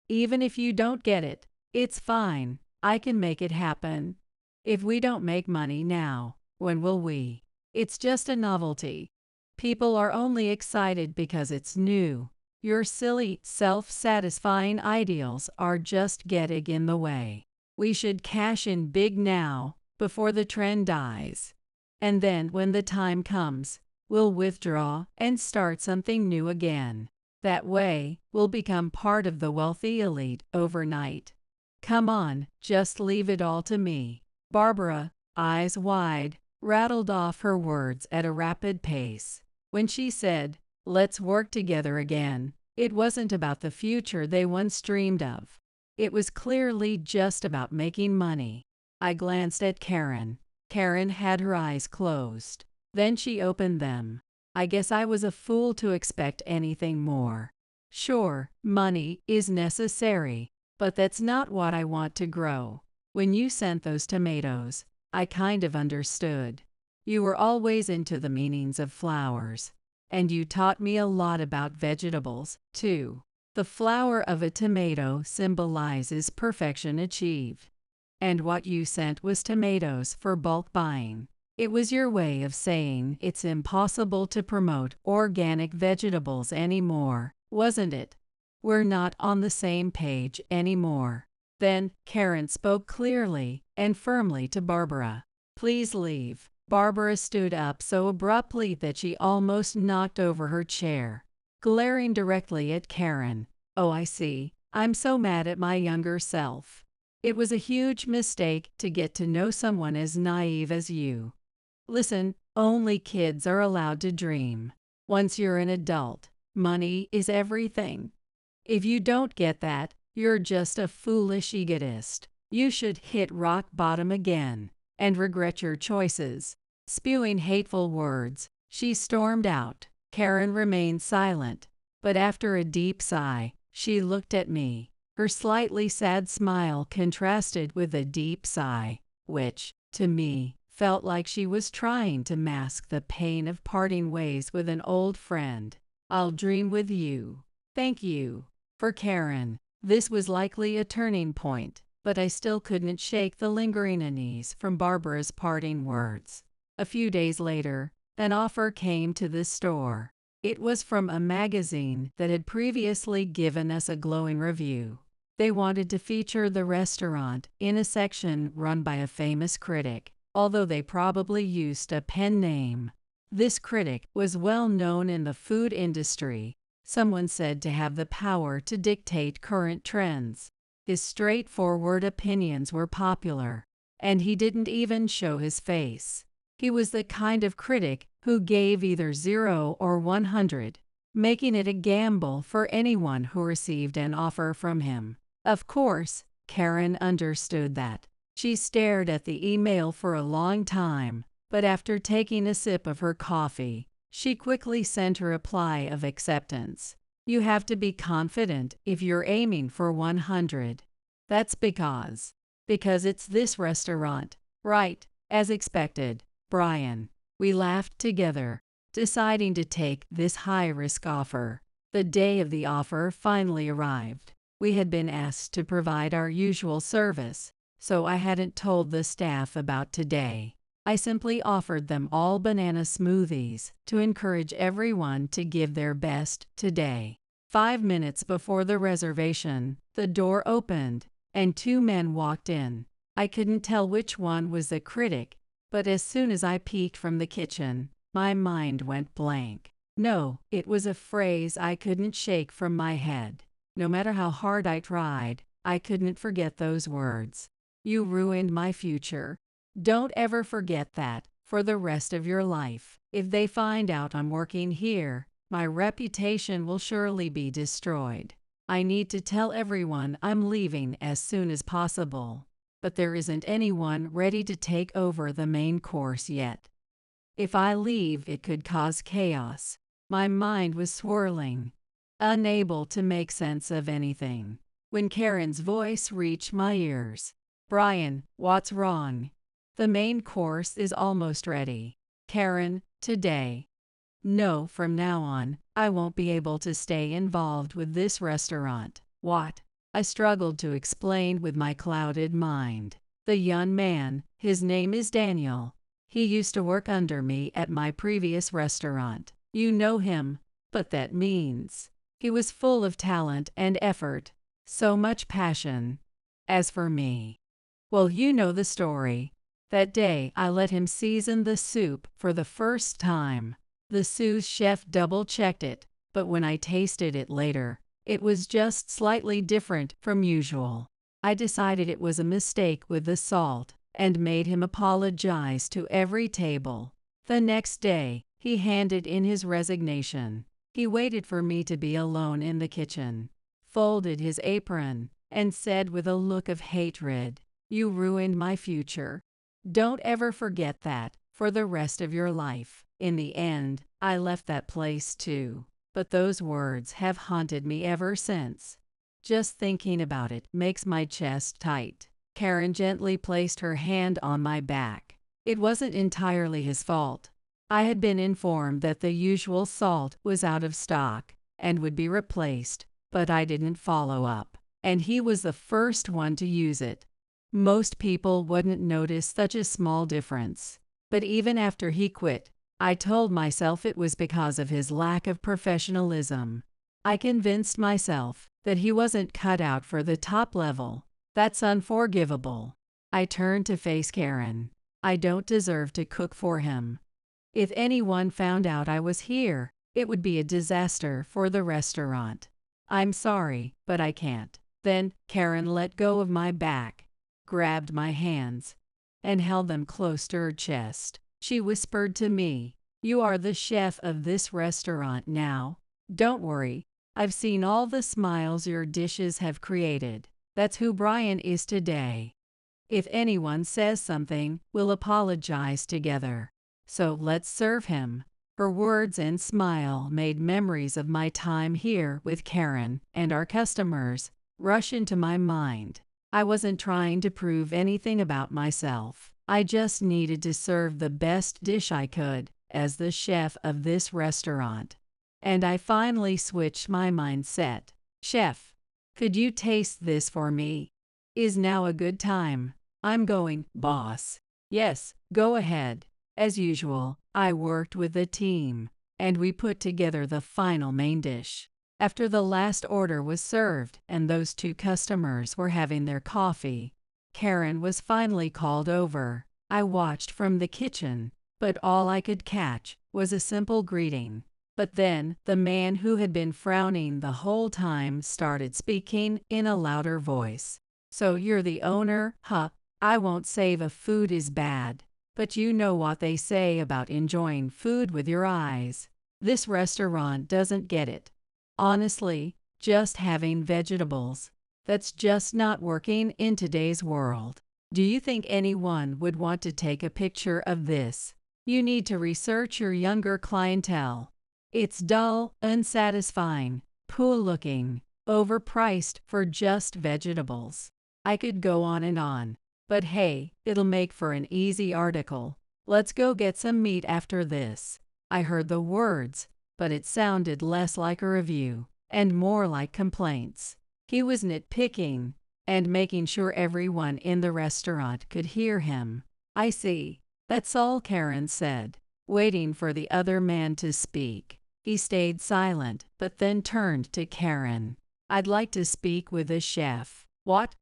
Even if you don't get it, it's fine. I can make it happen. If we don't make money now, when will we? It's just a novelty. People are only excited because it's new. Your silly, self-satisfying ideals are just getting in the way. We should cash in big now, before the trend dies. And then when the time comes, we'll withdraw and start something new again. That way, we'll become part of the wealthy elite overnight. Come on, just leave it all to me." Barbara, eyes wide, rattled off her words at a rapid pace. When she said, "Let's work together again," it wasn't about the future they once dreamed of. It was clearly just about making money. I glanced at Karen. Karen had her eyes closed. Then she opened them. I guess I was a fool to expect anything more. Sure, money is necessary, but that's not what I want to grow. When you sent those tomatoes, I kind of understood. You were always into the meanings of flowers, and you taught me a lot about vegetables, too. The flower of a tomato symbolizes perfection achieved. And what you sent was tomatoes for bulk buying. It was your way of saying it's impossible to promote organic vegetables anymore, wasn't it? We're not on the same page anymore. Then, Karen spoke clearly and firmly to Barbara. "Please leave." Barbara stood up so abruptly that she almost knocked over her chair, glaring directly at Karen. "Oh, I see. I'm so mad at my younger self. It was a huge mistake to get to know someone as naive as you. Listen, only kids are allowed to dream. Once you're an adult, money is everything. If you don't get that, you're just a foolish egotist. You should hit rock bottom again and regret your choices." Spewing hateful words, she stormed out. Karen remained silent, but after a deep sigh, she looked at me. Her slightly sad smile contrasted with a deep sigh, which, to me, felt like she was trying to mask the pain of parting ways with an old friend. "I'll dream with you." Thank you. For Karen, this was likely a turning point, but I still couldn't shake the lingering unease from Barbara's parting words. A few days later, an offer came to the store. It was from a magazine that had previously given us a glowing review. They wanted to feature the restaurant in a section run by a famous critic, although they probably used a pen name. This critic was well known in the food industry, someone said to have the power to dictate current trends. His straightforward opinions were popular, and he didn't even show his face. He was the kind of critic who gave either 0 or 100, making it a gamble for anyone who received an offer from him. Of course, Karen understood that. She stared at the email for a long time, but after taking a sip of her coffee, she quickly sent a reply of acceptance. "You have to be confident if you're aiming for 100. That's because it's this restaurant, right?" As expected, Brian. We laughed together, deciding to take this high-risk offer. The day of the offer finally arrived. We had been asked to provide our usual service, so I hadn't told the staff about today. I simply offered them all banana smoothies to encourage everyone to give their best today. 5 minutes before the reservation, the door opened, and 2 men walked in. I couldn't tell which one was the critic, but as soon as I peeked from the kitchen, my mind went blank. No, it was a phrase I couldn't shake from my head. No matter how hard I tried, I couldn't forget those words. "You ruined my future. Don't ever forget that for the rest of your life. If they find out I'm working here, my reputation will surely be destroyed. I need to tell everyone I'm leaving as soon as possible, but there isn't anyone ready to take over the main course yet. If I leave, it could cause chaos." My mind was swirling, unable to make sense of anything, when Karen's voice reached my ears. "Brian, what's wrong?" "The main course is almost ready." "Karen, today." "No, from now on, I won't be able to stay involved with this restaurant." "What?" I struggled to explain with my clouded mind. "The young man, his name is Daniel. He used to work under me at my previous restaurant. You know him, but that means he was full of talent and effort, so much passion. As for me, well, you know the story. That day I let him season the soup for the first time. The sous chef double-checked it, but when I tasted it later, it was just slightly different from usual. I decided it was a mistake with the salt and made him apologize to every table. The next day, he handed in his resignation. He waited for me to be alone in the kitchen, folded his apron, and said with a look of hatred, "You ruined my future. Don't ever forget that for the rest of your life." In the end, I left that place too, but those words have haunted me ever since. Just thinking about it makes my chest tight. Karen gently placed her hand on my back. It wasn't entirely his fault. I had been informed that the usual salt was out of stock and would be replaced, but I didn't follow up, and he was the first one to use it. Most people wouldn't notice such a small difference, but even after he quit, I told myself it was because of his lack of professionalism. I convinced myself that he wasn't cut out for the top level. That's unforgivable. I turned to face Karen. I don't deserve to cook for him. If anyone found out I was here, it would be a disaster for the restaurant. I'm sorry, but I can't. Then Karen let go of my back, grabbed my hands, and held them close to her chest. She whispered to me, "You are the chef of this restaurant now. Don't worry, I've seen all the smiles your dishes have created. That's who Brian is today. If anyone says something, we'll apologize together. So let's serve him." Her words and smile made memories of my time here with Karen and our customers rush into my mind. I wasn't trying to prove anything about myself. I just needed to serve the best dish I could as the chef of this restaurant. And I finally switched my mindset. Chef, could you taste this for me? Is now a good time? I'm going, boss. Yes, go ahead. As usual, I worked with the team, and we put together the final main dish. After the last order was served and those two customers were having their coffee, Karen was finally called over. I watched from the kitchen, but all I could catch was a simple greeting. But then, the man who had been frowning the whole time started speaking in a louder voice. So you're the owner, huh? I won't say the food is bad, but you know what they say about enjoying food with your eyes. This restaurant doesn't get it. Honestly, just having vegetables. That's just not working in today's world. Do you think anyone would want to take a picture of this? You need to research your younger clientele. It's dull, unsatisfying, poor-looking, overpriced for just vegetables. I could go on, but hey, it'll make for an easy article. Let's go get some meat after this. I heard the words, but it sounded less like a review and more like complaints. He was nitpicking and making sure everyone in the restaurant could hear him. I see. That's all, Karen said, waiting for the other man to speak. He stayed silent, but then turned to Karen. I'd like to speak with the chef. What?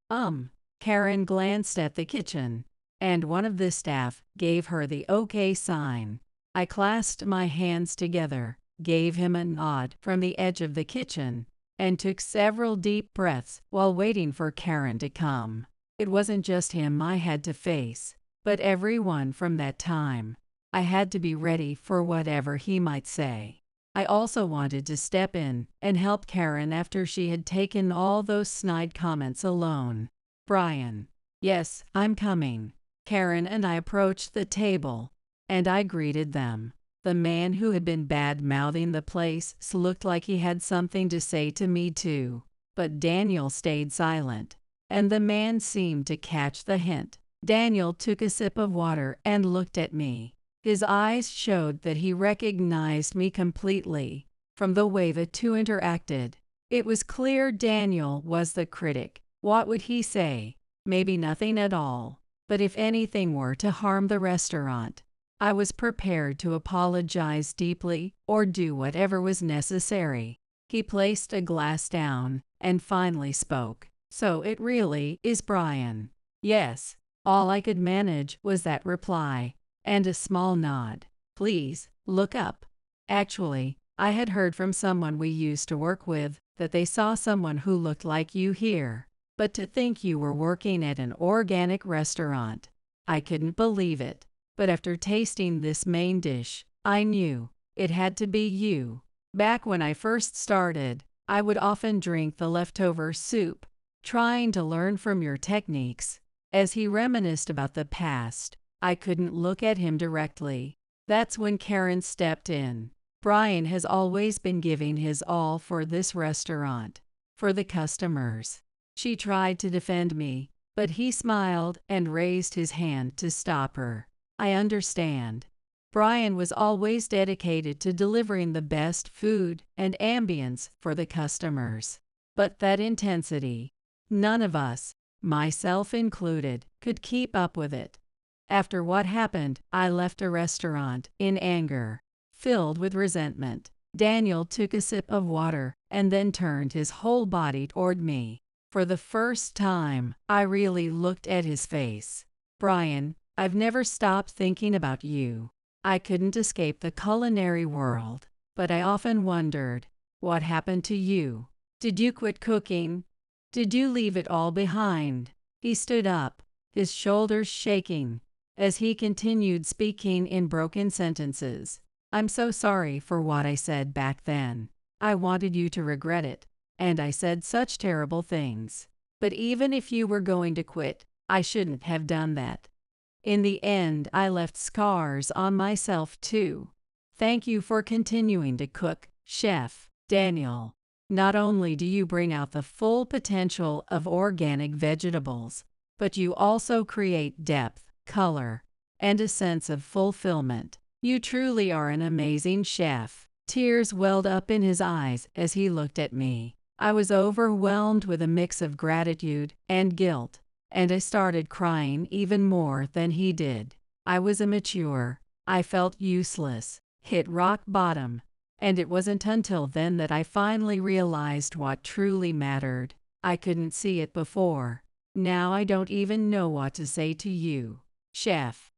Karen glanced at the kitchen, and one of the staff gave her the okay sign. I clasped my hands together, gave him a nod from the edge of the kitchen, and took several deep breaths while waiting for Karen to come. It wasn't just him I had to face, but everyone from that time. I had to be ready for whatever he might say. I also wanted to step in and help Karen after she had taken all those snide comments alone. Brian. Yes, I'm coming. Karen and I approached the table, and I greeted them. The man who had been bad-mouthing the place looked like he had something to say to me too, but Daniel stayed silent, and the man seemed to catch the hint. Daniel took a sip of water and looked at me. His eyes showed that he recognized me completely from the way the two interacted. It was clear Daniel was the critic. What would he say? Maybe nothing at all. But if anything were to harm the restaurant, I was prepared to apologize deeply or do whatever was necessary. He placed a glass down and finally spoke. So it really is Brian. Yes. All I could manage was that reply and a small nod. Please, look up. Actually, I had heard from someone we used to work with that they saw someone who looked like you here. But to think you were working at an organic restaurant, I couldn't believe it. But after tasting this main dish, I knew it had to be you. Back when I first started, I would often drink the leftover soup, trying to learn from your techniques. As he reminisced about the past, I couldn't look at him directly. That's when Karen stepped in. Brian has always been giving his all for this restaurant, for the customers. She tried to defend me, but he smiled and raised his hand to stop her. I understand. Brian was always dedicated to delivering the best food and ambience for the customers. But that intensity, none of us, myself included, could keep up with it. After what happened, I left a restaurant in anger, filled with resentment. Daniel took a sip of water and then turned his whole body toward me. For the first time, I really looked at his face. Brian, I've never stopped thinking about you. I couldn't escape the culinary world, but I often wondered, what happened to you? Did you quit cooking? Did you leave it all behind? He stood up, his shoulders shaking, as he continued speaking in broken sentences. I'm so sorry for what I said back then. I wanted you to regret it, and I said such terrible things. But even if you were going to quit, I shouldn't have done that. In the end, I left scars on myself too. Thank you for continuing to cook, Chef Daniel. Not only do you bring out the full potential of organic vegetables, but you also create depth, color, and a sense of fulfillment. You truly are an amazing chef. Tears welled up in his eyes as he looked at me. I was overwhelmed with a mix of gratitude and guilt, and I started crying even more than he did. I was immature. I felt useless, hit rock bottom. And it wasn't until then that I finally realized what truly mattered. I couldn't see it before. Now I don't even know what to say to you, Chef.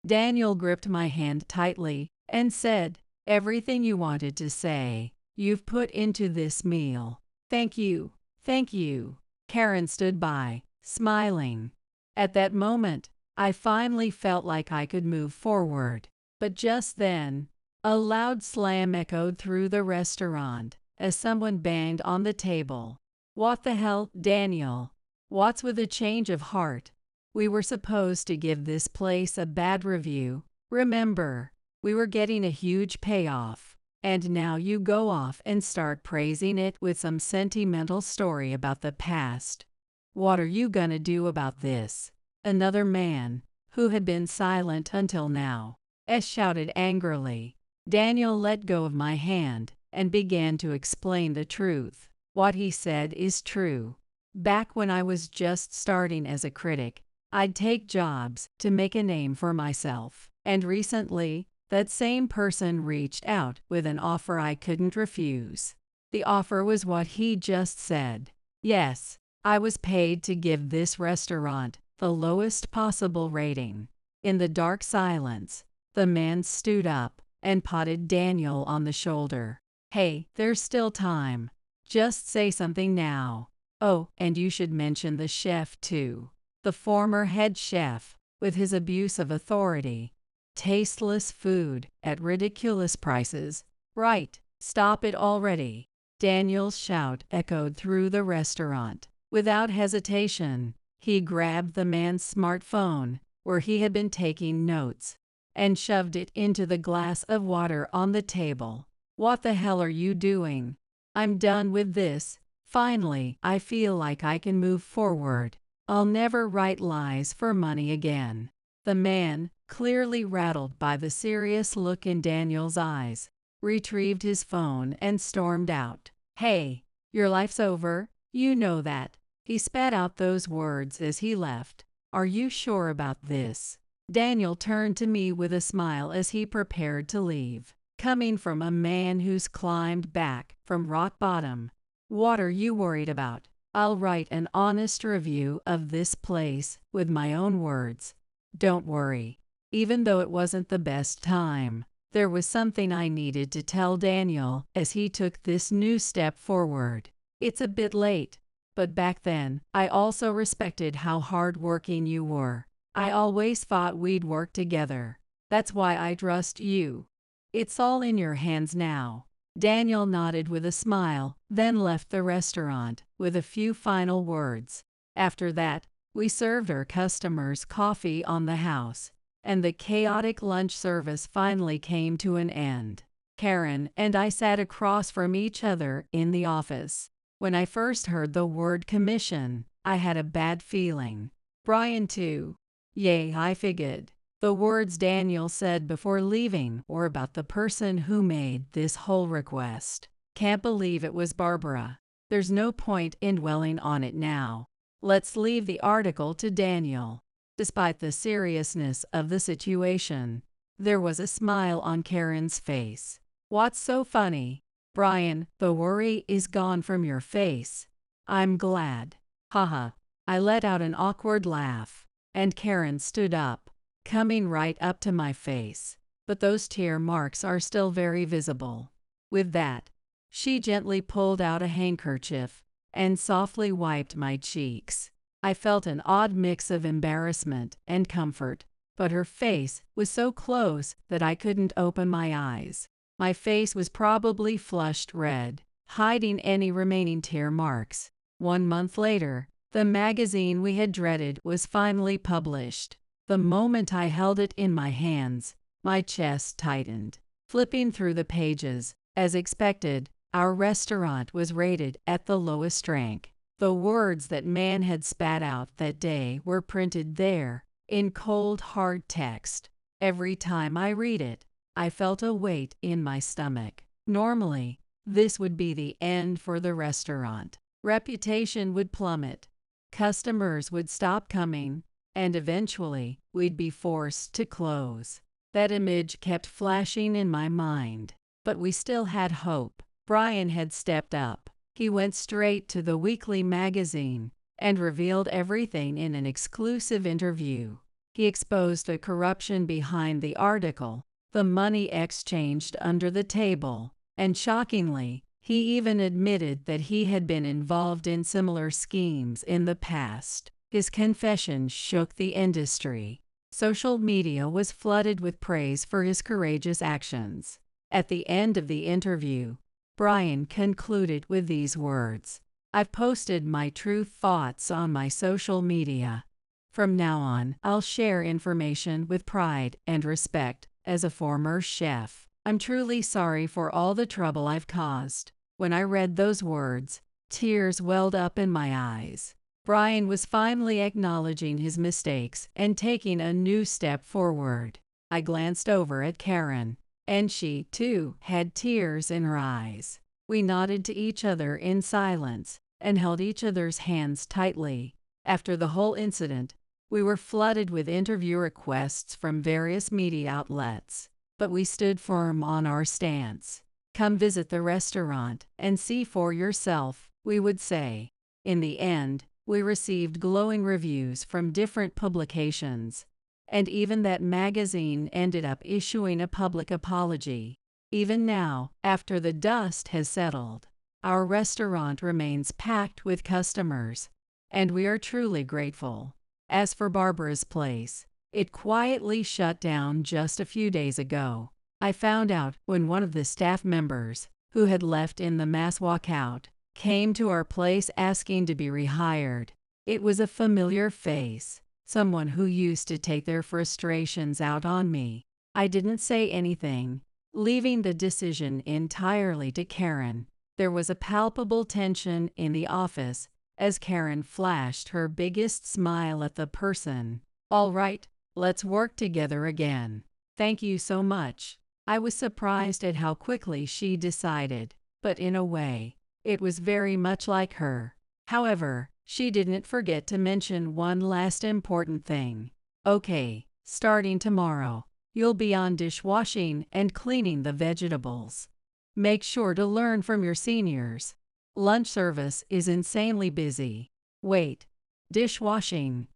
Daniel gripped my hand tightly and said, everything you wanted to say, you've put into this meal. Thank you. Thank you. Karen stood by, smiling. At that moment, I finally felt like I could move forward. But just then, a loud slam echoed through the restaurant as someone banged on the table. What the hell, Daniel? What's with a change of heart? We were supposed to give this place a bad review. Remember, we were getting a huge payoff. And now you go off and start praising it with some sentimental story about the past. What are you gonna do about this? Another man, who had been silent until now, shouted angrily. Daniel let go of my hand and began to explain the truth. What he said is true. Back when I was just starting as a critic, I'd take jobs to make a name for myself. And recently, that same person reached out with an offer I couldn't refuse. The offer was what he just said. Yes, I was paid to give this restaurant the lowest possible rating. In the dark silence, the man stood up and patted Daniel on the shoulder. Hey, there's still time. Just say something now. Oh, and you should mention the chef too. The former head chef, with his abuse of authority. Tasteless food at ridiculous prices. Right, stop it already. Daniel's shout echoed through the restaurant. Without hesitation, he grabbed the man's smartphone, where he had been taking notes, and shoved it into the glass of water on the table. What the hell are you doing? I'm done with this. Finally, I feel like I can move forward. I'll never write lies for money again. The man, clearly rattled by the serious look in Daniel's eyes, retrieved his phone and stormed out. Hey, your life's over, you know that. He spat out those words as he left. Are you sure about this? Daniel turned to me with a smile as he prepared to leave. Coming from a man who's climbed back from rock bottom. What are you worried about? I'll write an honest review of this place with my own words. Don't worry. Even though it wasn't the best time, there was something I needed to tell Daniel as he took this new step forward. It's a bit late, but back then, I also respected how hardworking you were. I always thought we'd work together. That's why I trust you. It's all in your hands now. Daniel nodded with a smile, then left the restaurant with a few final words. After that, we served our customers coffee on the house, and the chaotic lunch service finally came to an end. Karen and I sat across from each other in the office. When I first heard the word commission, I had a bad feeling. Brian too. Yay, I figured. The words Daniel said before leaving were about the person who made this whole request. Can't believe it was Barbara. There's no point in dwelling on it now. Let's leave the article to Daniel. Despite the seriousness of the situation, there was a smile on Karen's face. What's so funny? Brian, the worry is gone from your face. I'm glad. Haha. I let out an awkward laugh, and Karen stood up, coming right up to my face. But those tear marks are still very visible. With that, she gently pulled out a handkerchief and softly wiped my cheeks. I felt an odd mix of embarrassment and comfort, but her face was so close that I couldn't open my eyes. My face was probably flushed red, hiding any remaining tear marks. 1 month later, the magazine we had dreaded was finally published. The moment I held it in my hands, my chest tightened. Flipping through the pages, as expected, our restaurant was rated at the lowest rank. The words that man had spat out that day were printed there, in cold hard text. Every time I read it, I felt a weight in my stomach. Normally, this would be the end for the restaurant. Reputation would plummet. Customers would stop coming, and eventually, we'd be forced to close. That image kept flashing in my mind. But we still had hope. Brian had stepped up. He went straight to the weekly magazine and revealed everything in an exclusive interview. He exposed the corruption behind the article, the money exchanged under the table, and shockingly, he even admitted that he had been involved in similar schemes in the past. His confession shook the industry. Social media was flooded with praise for his courageous actions. At the end of the interview, Brian concluded with these words: "I've posted my true thoughts on my social media. From now on, I'll share information with pride and respect. As a former chef, I'm truly sorry for all the trouble I've caused." When I read those words, tears welled up in my eyes. Brian was finally acknowledging his mistakes and taking a new step forward. I glanced over at Karen, and she, too, had tears in her eyes. We nodded to each other in silence and held each other's hands tightly. After the whole incident, we were flooded with interview requests from various media outlets, but we stood firm on our stance. "Come visit the restaurant and see for yourself," we would say. In the end, we received glowing reviews from different publications, and even that magazine ended up issuing a public apology. Even now, after the dust has settled, our restaurant remains packed with customers, and we are truly grateful. As for Barbara's place, it quietly shut down just a few days ago. I found out when one of the staff members, who had left in the mass walkout, came to our place asking to be rehired. It was a familiar face, someone who used to take their frustrations out on me. I didn't say anything, leaving the decision entirely to Karen. There was a palpable tension in the office as Karen flashed her biggest smile at the person. "All right, let's work together again. Thank you so much." I was surprised at how quickly she decided, but in a way, it was very much like her. However, she didn't forget to mention one last important thing. "Okay, starting tomorrow, you'll be on dishwashing and cleaning the vegetables. Make sure to learn from your seniors. Lunch service is insanely busy." "Wait, dishwashing?"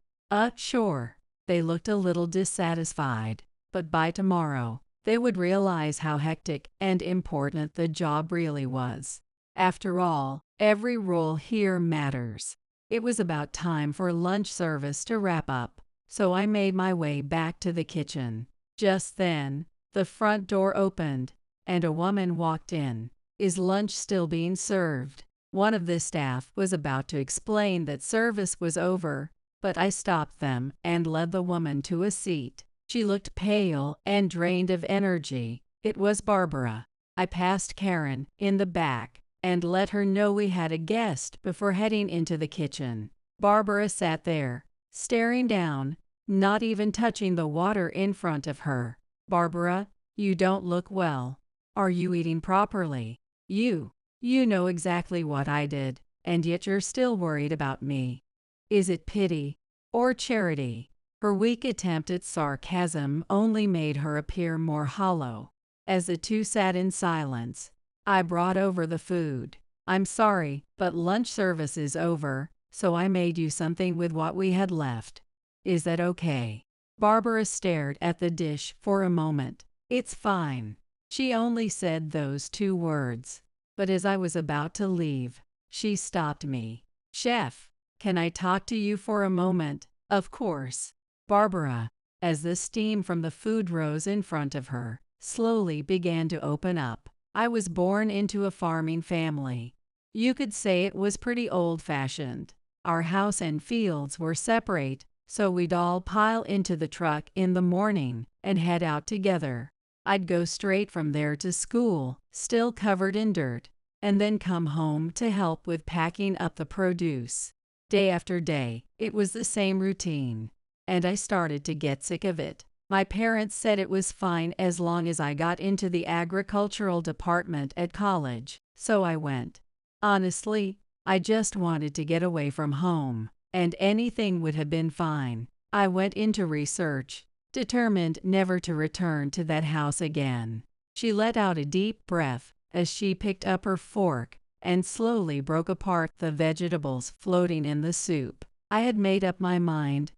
Sure." They looked a little dissatisfied, but by tomorrow, they would realize how hectic and important the job really was. After all, every role here matters. It was about time for lunch service to wrap up, so I made my way back to the kitchen. Just then, the front door opened, and a woman walked in. "Is lunch still being served?" One of the staff was about to explain that service was over, but I stopped them and led the woman to a seat. She looked pale and drained of energy. It was Barbara. I passed Karen in the back and let her know we had a guest before heading into the kitchen. Barbara sat there, staring down, not even touching the water in front of her. "Barbara, you don't look well. Are you eating properly? You know exactly what I did, and yet you're still worried about me. Is it pity or charity?" Her weak attempt at sarcasm only made her appear more hollow. As the two sat in silence, I brought over the food. "I'm sorry, but lunch service is over, so I made you something with what we had left. Is that okay?" Barbara stared at the dish for a moment. "It's fine." She only said those two words, but as I was about to leave, she stopped me. "Chef, can I talk to you for a moment?" "Of course." Barbara, as the steam from the food rose in front of her, slowly began to open up. "I was born into a farming family. You could say it was pretty old-fashioned. Our house and fields were separate, so we'd all pile into the truck in the morning and head out together. I'd go straight from there to school, still covered in dirt, and then come home to help with packing up the produce. Day after day, it was the same routine, and I started to get sick of it. My parents said it was fine as long as I got into the agricultural department at college, so I went. Honestly, I just wanted to get away from home, and anything would have been fine. I went into research, determined never to return to that house again. She let out a deep breath as she picked up her fork and slowly broke apart the vegetables floating in the soup. I had made up my mind,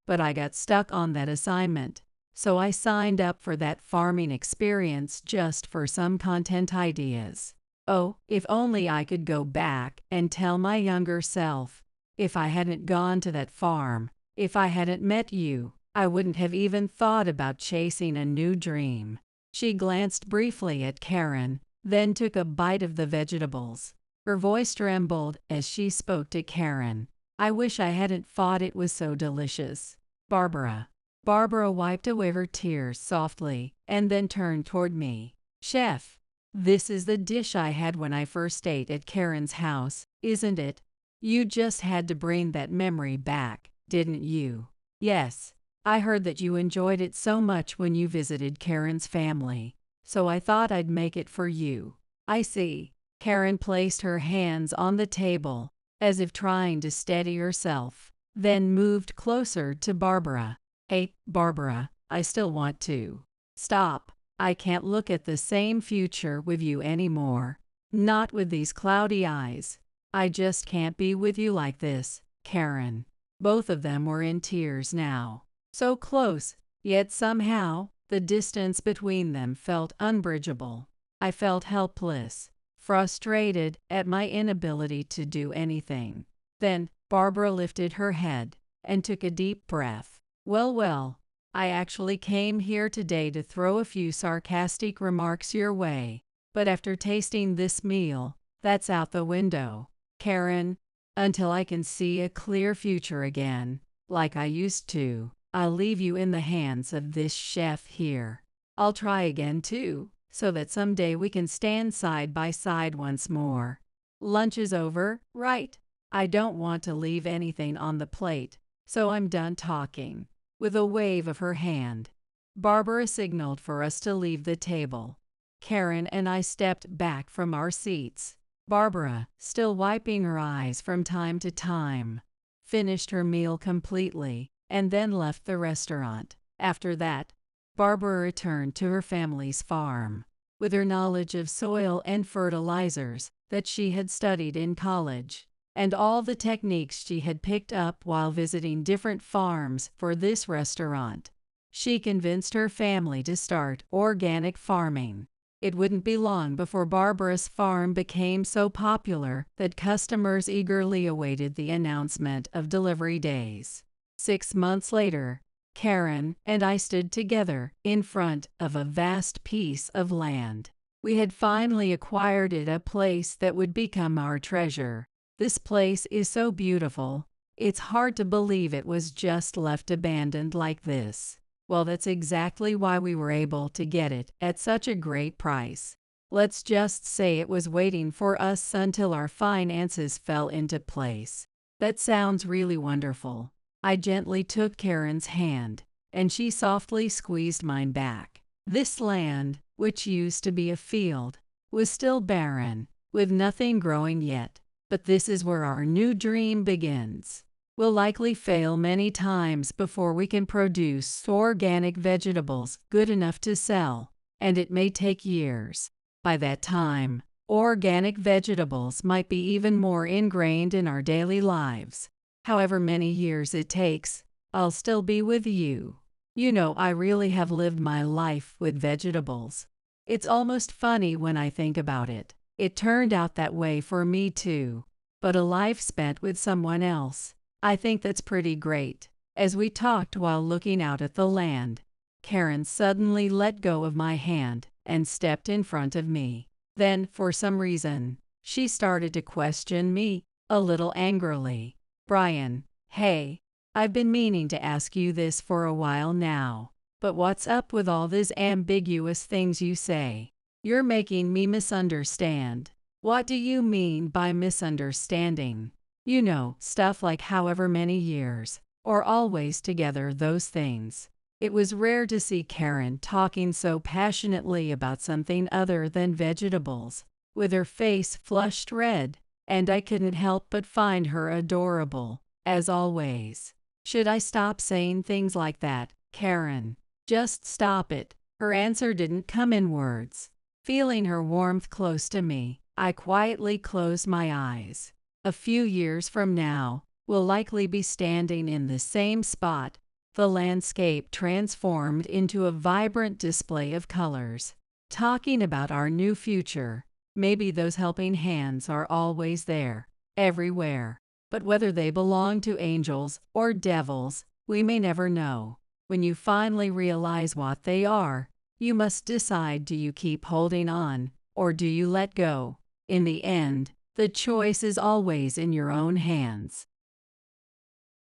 but I got stuck on that assignment. So I signed up for that farming experience just for some content ideas. Oh, if only I could go back and tell my younger self. If I hadn't gone to that farm, if I hadn't met you, I wouldn't have even thought about chasing a new dream. She glanced briefly at Karen, then took a bite of the vegetables. Her voice trembled as she spoke to Karen. I wish I hadn't thought it was so delicious. Barbara. Barbara wiped away her tears softly and then turned toward me. Chef, this is the dish I had when I first ate at Karen's house, isn't it? You just had to bring that memory back, didn't you? Yes. I heard that you enjoyed it so much when you visited Karen's family, so I thought I'd make it for you. I see. Karen placed her hands on the table, as if trying to steady herself, then moved closer to Barbara. Hey, Barbara, I still want to. Stop. I can't look at the same future with you anymore. Not with these cloudy eyes. I just can't be with you like this, Karen. Both of them were in tears now. So close, yet somehow, the distance between them felt unbridgeable. I felt helpless, frustrated at my inability to do anything. Then, Barbara lifted her head and took a deep breath. Well, I actually came here today to throw a few sarcastic remarks your way, but after tasting this meal, that's out the window, Karen. Until I can see a clear future again, like I used to. I'll leave you in the hands of this chef here. I'll try again too, so that someday we can stand side by side once more. Lunch is over, right? I don't want to leave anything on the plate, so I'm done talking. With a wave of her hand, Barbara signaled for us to leave the table. Karen and I stepped back from our seats. Barbara, still wiping her eyes from time to time, finished her meal completely and then left the restaurant. After that, Barbara returned to her family's farm. With her knowledge of soil and fertilizers that she had studied in college, and all the techniques she had picked up while visiting different farms for this restaurant, she convinced her family to start organic farming. It wouldn't be long before Barbara's farm became so popular that customers eagerly awaited the announcement of delivery days. 6 months later, Karen and I stood together in front of a vast piece of land. We had finally acquired it, a place that would become our treasure. This place is so beautiful, it's hard to believe it was just left abandoned like this. Well, that's exactly why we were able to get it at such a great price. Let's just say it was waiting for us until our finances fell into place. That sounds really wonderful. I gently took Karen's hand, and she softly squeezed mine back. This land, which used to be a field, was still barren, with nothing growing yet. But this is where our new dream begins. We'll likely fail many times before we can produce organic vegetables good enough to sell, and it may take years. By that time, organic vegetables might be even more ingrained in our daily lives. However many years it takes, I'll still be with you. I really have lived my life with vegetables. It's almost funny when I think about it. It turned out that way for me too. But a life spent with someone else. I think that's pretty great. As we talked while looking out at the land, Karen suddenly let go of my hand and stepped in front of me. Then, for some reason, she started to question me, a little angrily. Brian, hey, I've been meaning to ask you this for a while now. But what's up with all these ambiguous things you say? You're making me misunderstand. What do you mean by misunderstanding? You know, stuff like however many years, or always together, those things. It was rare to see Karen talking so passionately about something other than vegetables, with her face flushed red, and I couldn't help but find her adorable, as always. Should I stop saying things like that, Karen? Just stop it. Her answer didn't come in words. Feeling her warmth close to me, I quietly closed my eyes. A few years from now, we'll likely be standing in the same spot, the landscape transformed into a vibrant display of colors, talking about our new future. Maybe those helping hands are always there, everywhere. But whether they belong to angels or devils, we may never know. When you finally realize what they are, you must decide, do you keep holding on, or do you let go? In the end, the choice is always in your own hands.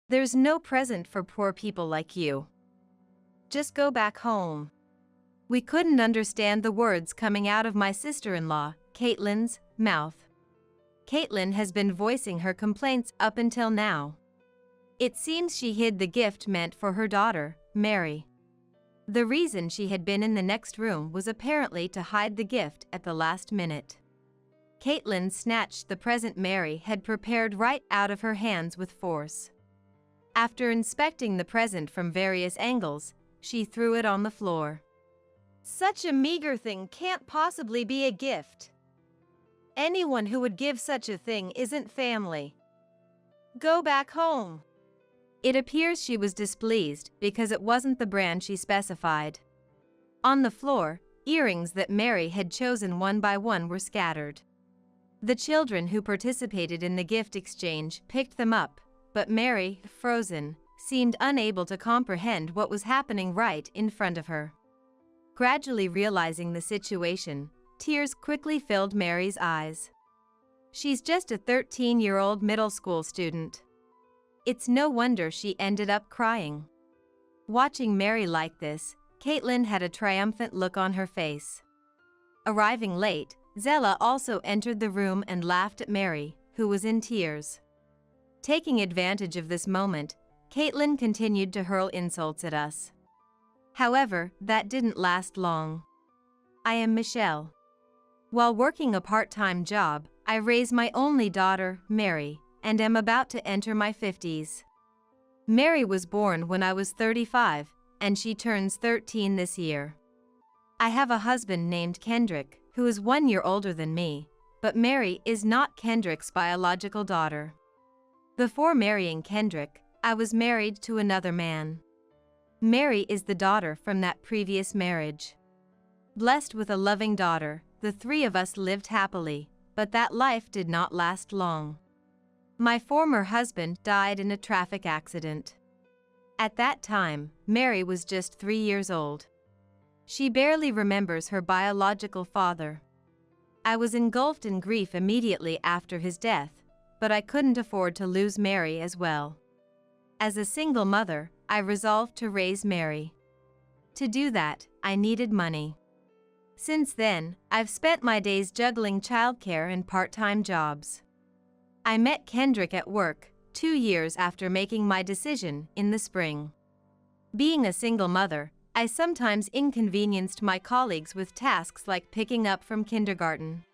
There's no present for poor people like you. Just go back home. We couldn't understand the words coming out of my sister-in-law, Caitlin's, mouth. Caitlin has been voicing her complaints up until now. It seems she hid the gift meant for her daughter, Mary. The reason she had been in the next room was apparently to hide the gift at the last minute. Caitlin snatched the present Mary had prepared right out of her hands with force. After inspecting the present from various angles, she threw it on the floor. Such a meager thing can't possibly be a gift. Anyone who would give such a thing isn't family. Go back home. It appears she was displeased because it wasn't the brand she specified. On the floor, earrings that Mary had chosen one by one were scattered. The children who participated in the gift exchange picked them up, but Mary, frozen, seemed unable to comprehend what was happening right in front of her. Gradually realizing the situation, tears quickly filled Mary's eyes. She's just a 13-year-old middle school student. It's no wonder she ended up crying. Watching Mary like this, Caitlin had a triumphant look on her face. Arriving late, Zella also entered the room and laughed at Mary, who was in tears. Taking advantage of this moment, Caitlin continued to hurl insults at us. However, that didn't last long. I am Michelle. While working a part-time job, I raise my only daughter, Mary, and am about to enter my 50s. Mary was born when I was 35, and she turns 13 this year. I have a husband named Kendrick, who is 1 year older than me, but Mary is not Kendrick's biological daughter. Before marrying Kendrick, I was married to another man. Mary is the daughter from that previous marriage. Blessed with a loving daughter, the three of us lived happily, but that life did not last long. My former husband died in a traffic accident. At that time, Mary was just 3 years old. She barely remembers her biological father. I was engulfed in grief immediately after his death, but I couldn't afford to lose Mary as well. As a single mother, I resolved to raise Mary. To do that, I needed money. Since then, I've spent my days juggling childcare and part-time jobs. I met Kendrick at work, 2 years after making my decision in the spring. Being a single mother, I sometimes inconvenienced my colleagues with tasks like picking up from kindergarten.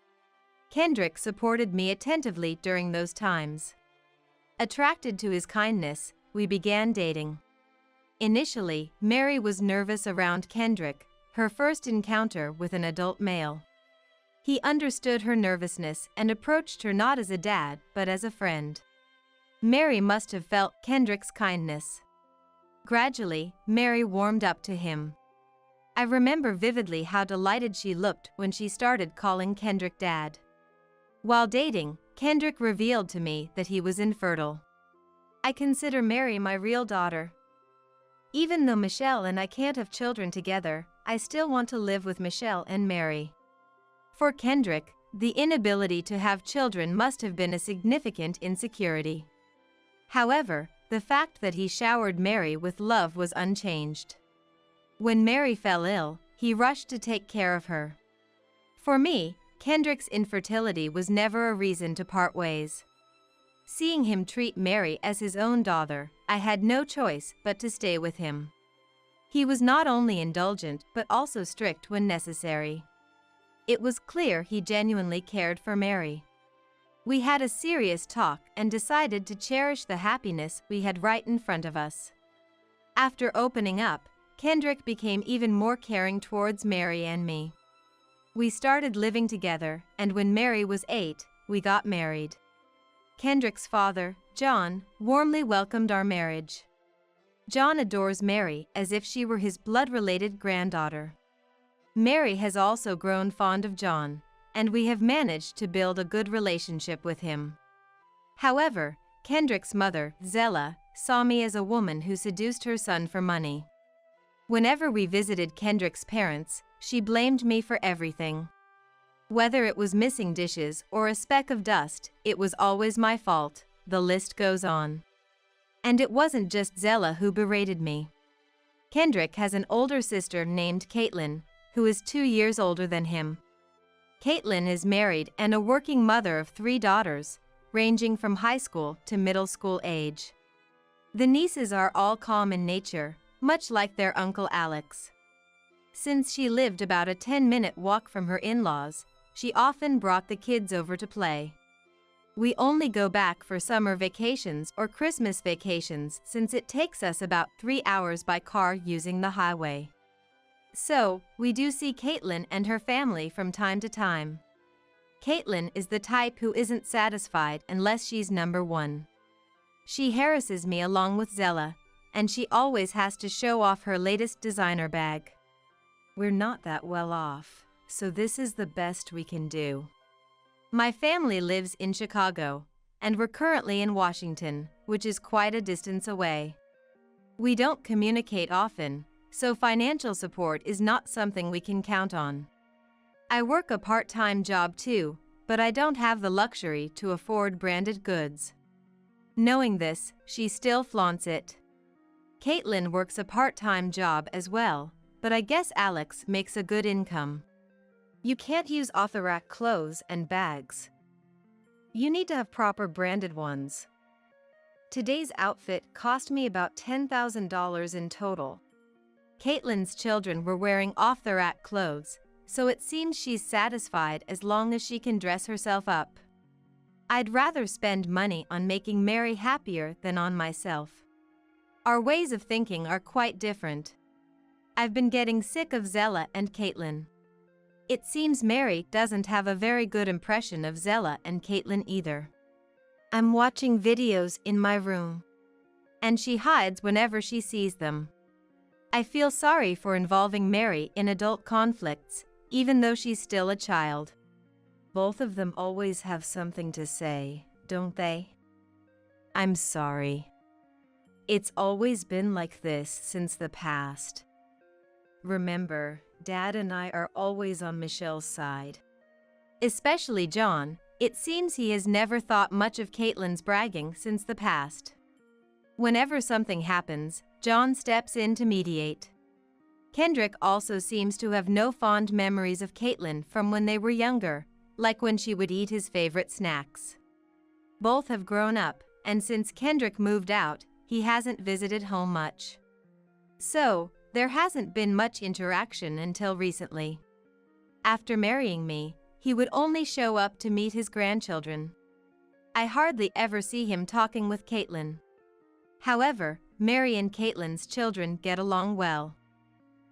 Kendrick supported me attentively during those times. Attracted to his kindness, we began dating. Initially, Mary was nervous around Kendrick, her first encounter with an adult male. He understood her nervousness and approached her not as a dad, but as a friend. Mary must have felt Kendrick's kindness. Gradually, Mary warmed up to him. I remember vividly how delighted she looked when she started calling Kendrick Dad. While dating, Kendrick revealed to me that he was infertile. I consider Mary my real daughter. Even though Michelle and I can't have children together, I still want to live with Michelle and Mary. For Kendrick, the inability to have children must have been a significant insecurity. However, the fact that he showered Mary with love was unchanged. When Mary fell ill, he rushed to take care of her. For me, Kendrick's infertility was never a reason to part ways. Seeing him treat Mary as his own daughter, I had no choice but to stay with him. He was not only indulgent but also strict when necessary. It was clear he genuinely cared for Mary. We had a serious talk and decided to cherish the happiness we had right in front of us. After opening up, Kendrick became even more caring towards Mary and me. We started living together, and when Mary was 8, we got married. Kendrick's father, John, warmly welcomed our marriage. John adores Mary as if she were his blood-related granddaughter. Mary has also grown fond of John, and we have managed to build a good relationship with him. However, Kendrick's mother, Zella, saw me as a woman who seduced her son for money. Whenever we visited Kendrick's parents, she blamed me for everything. Whether it was missing dishes or a speck of dust, it was always my fault. The list goes on. And it wasn't just Zella who berated me. Kendrick has an older sister named Caitlin, who is 2 years older than him. Caitlin is married and a working mother of 3 daughters, ranging from high school to middle school age. The nieces are all calm in nature, much like their uncle Alex. Since she lived about a 10-minute walk from her in-laws, she often brought the kids over to play. We only go back for summer vacations or Christmas vacations since it takes us about 3 hours by car using the highway. So, we do see Caitlin and her family from time to time. Caitlin is the type who isn't satisfied unless she's number one. She harasses me along with Zella, and she always has to show off her latest designer bag. We're not that well off, so this is the best we can do. My family lives in Chicago, and we're currently in Washington, which is quite a distance away. We don't communicate often, so financial support is not something we can count on. I work a part-time job too, but I don't have the luxury to afford branded goods. Knowing this, she still flaunts it. Caitlin works a part-time job as well, but I guess Alex makes a good income. You can't use off-the-rack clothes and bags. You need to have proper branded ones. Today's outfit cost me about $10,000 in total. Caitlin's children were wearing off-the-rack clothes, so it seems she's satisfied as long as she can dress herself up. I'd rather spend money on making Mary happier than on myself. Our ways of thinking are quite different. I've been getting sick of Zella and Caitlin. It seems Mary doesn't have a very good impression of Zella and Caitlin either. I'm watching videos in my room, and she hides whenever she sees them. I feel sorry for involving Mary in adult conflicts, even though she's still a child. Both of them always have something to say, don't they? I'm sorry. It's always been like this since the past. Remember, Dad and I are always on Michelle's side. Especially John, it seems he has never thought much of Caitlin's bragging since the past. Whenever something happens, John steps in to mediate. Kendrick also seems to have no fond memories of Caitlin from when they were younger, like when she would eat his favorite snacks. Both have grown up, and since Kendrick moved out, he hasn't visited home much. So, there hasn't been much interaction until recently. After marrying me, he would only show up to meet his grandchildren. I hardly ever see him talking with Caitlin. However, Mary and Caitlin's children get along well.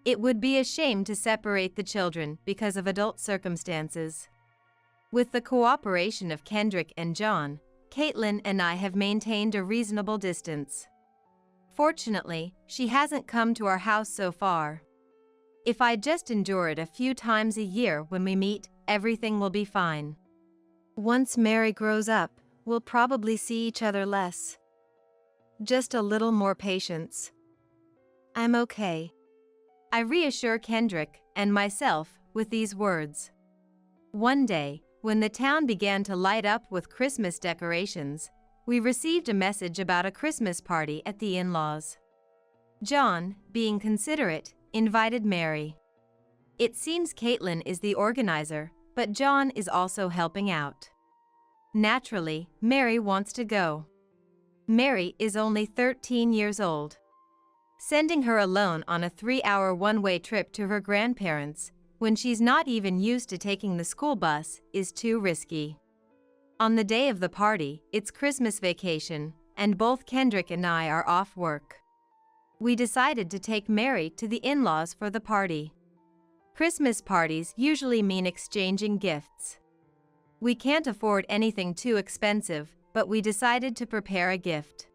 It would be a shame to separate the children because of adult circumstances. With the cooperation of Kendrick and John, Caitlin and I have maintained a reasonable distance. Fortunately, she hasn't come to our house so far. If I just endure it a few times a year when we meet, everything will be fine. Once Mary grows up, we'll probably see each other less. Just a little more patience. I'm okay. I reassure Kendrick and myself with these words. One day, when the town began to light up with Christmas decorations, we received a message about a Christmas party at the in-laws. John, being considerate, invited Mary. It seems Caitlin is the organizer, but John is also helping out. Naturally, Mary wants to go. Mary is only 13 years old. Sending her alone on a 3-hour one-way trip to her grandparents, when she's not even used to taking the school bus, is too risky. On the day of the party, it's Christmas vacation, and both Kendrick and I are off work. We decided to take Mary to the in-laws for the party. Christmas parties usually mean exchanging gifts. We can't afford anything too expensive, but we decided to prepare a gift.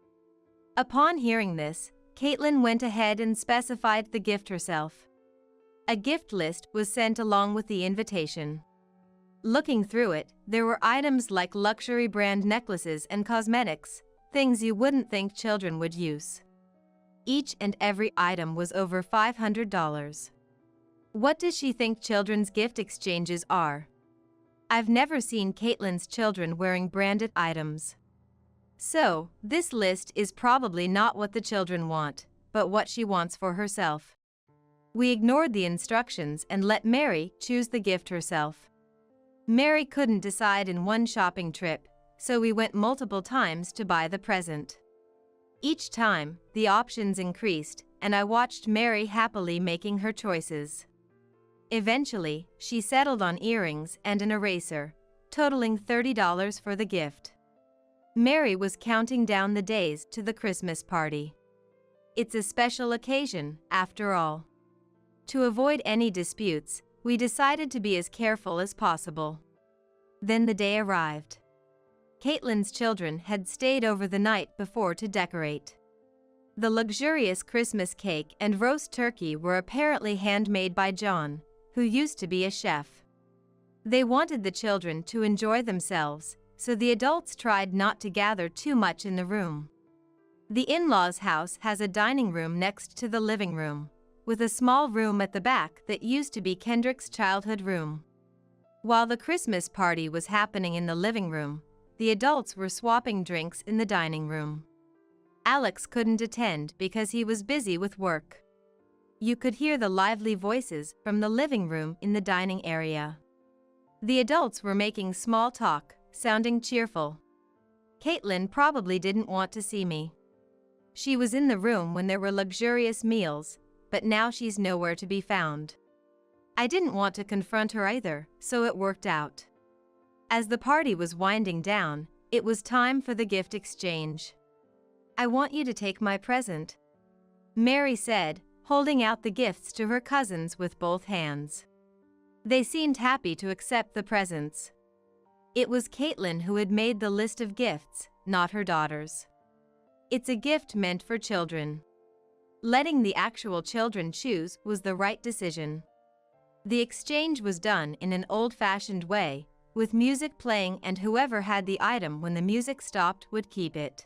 Upon hearing this, Caitlin went ahead and specified the gift herself. A gift list was sent along with the invitation. Looking through it, there were items like luxury brand necklaces and cosmetics, things you wouldn't think children would use. Each and every item was over $500. What does she think children's gift exchanges are? I've never seen Caitlin's children wearing branded items. So, this list is probably not what the children want, but what she wants for herself. We ignored the instructions and let Mary choose the gift herself. Mary couldn't decide in one shopping trip, so we went multiple times to buy the present. Each time, the options increased, and I watched Mary happily making her choices. Eventually, she settled on earrings and an eraser, totaling $30 for the gift. Mary was counting down the days to the Christmas party. It's a special occasion, after all. To avoid any disputes, we decided to be as careful as possible. Then the day arrived. Caitlin's children had stayed over the night before to decorate. The luxurious Christmas cake and roast turkey were apparently handmade by John, who used to be a chef. They wanted the children to enjoy themselves, so the adults tried not to gather too much in the room. The in-laws' house has a dining room next to the living room, with a small room at the back that used to be Kendrick's childhood room. While the Christmas party was happening in the living room, the adults were swapping drinks in the dining room. Alex couldn't attend because he was busy with work. You could hear the lively voices from the living room in the dining area. The adults were making small talk, sounding cheerful. Caitlin probably didn't want to see me. She was in the room when there were luxurious meals, but now she's nowhere to be found. I didn't want to confront her either, so it worked out. As the party was winding down, it was time for the gift exchange. "I want you to take my present," Mary said, holding out the gifts to her cousins with both hands. They seemed happy to accept the presents. It was Caitlin who had made the list of gifts, not her daughters. It's a gift meant for children. Letting the actual children choose was the right decision. The exchange was done in an old-fashioned way, with music playing, and whoever had the item when the music stopped would keep it.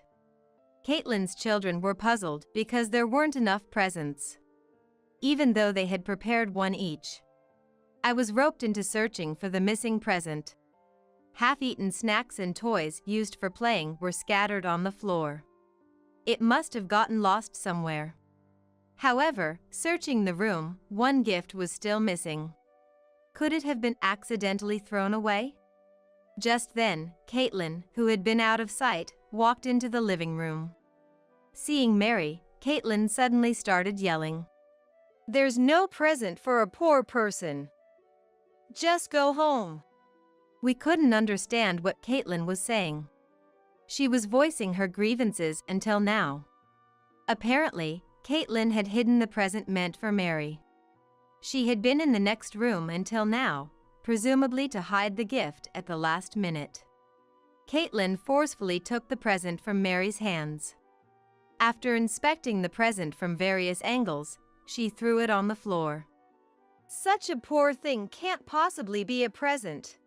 Caitlin's children were puzzled because there weren't enough presents, even though they had prepared one each. I was roped into searching for the missing present. Half-eaten snacks and toys used for playing were scattered on the floor. It must have gotten lost somewhere. However, searching the room, one gift was still missing. Could it have been accidentally thrown away? Just then, Caitlin, who had been out of sight, walked into the living room. Seeing Mary, Caitlin suddenly started yelling, "There's no present for a poor person. Just go home." We couldn't understand what Caitlin was saying. She was voicing her grievances until now. Apparently, Caitlin had hidden the present meant for Mary. She had been in the next room until now, presumably to hide the gift at the last minute. Caitlin forcefully took the present from Mary's hands. After inspecting the present from various angles, she threw it on the floor. "Such a poor thing can't possibly be a present.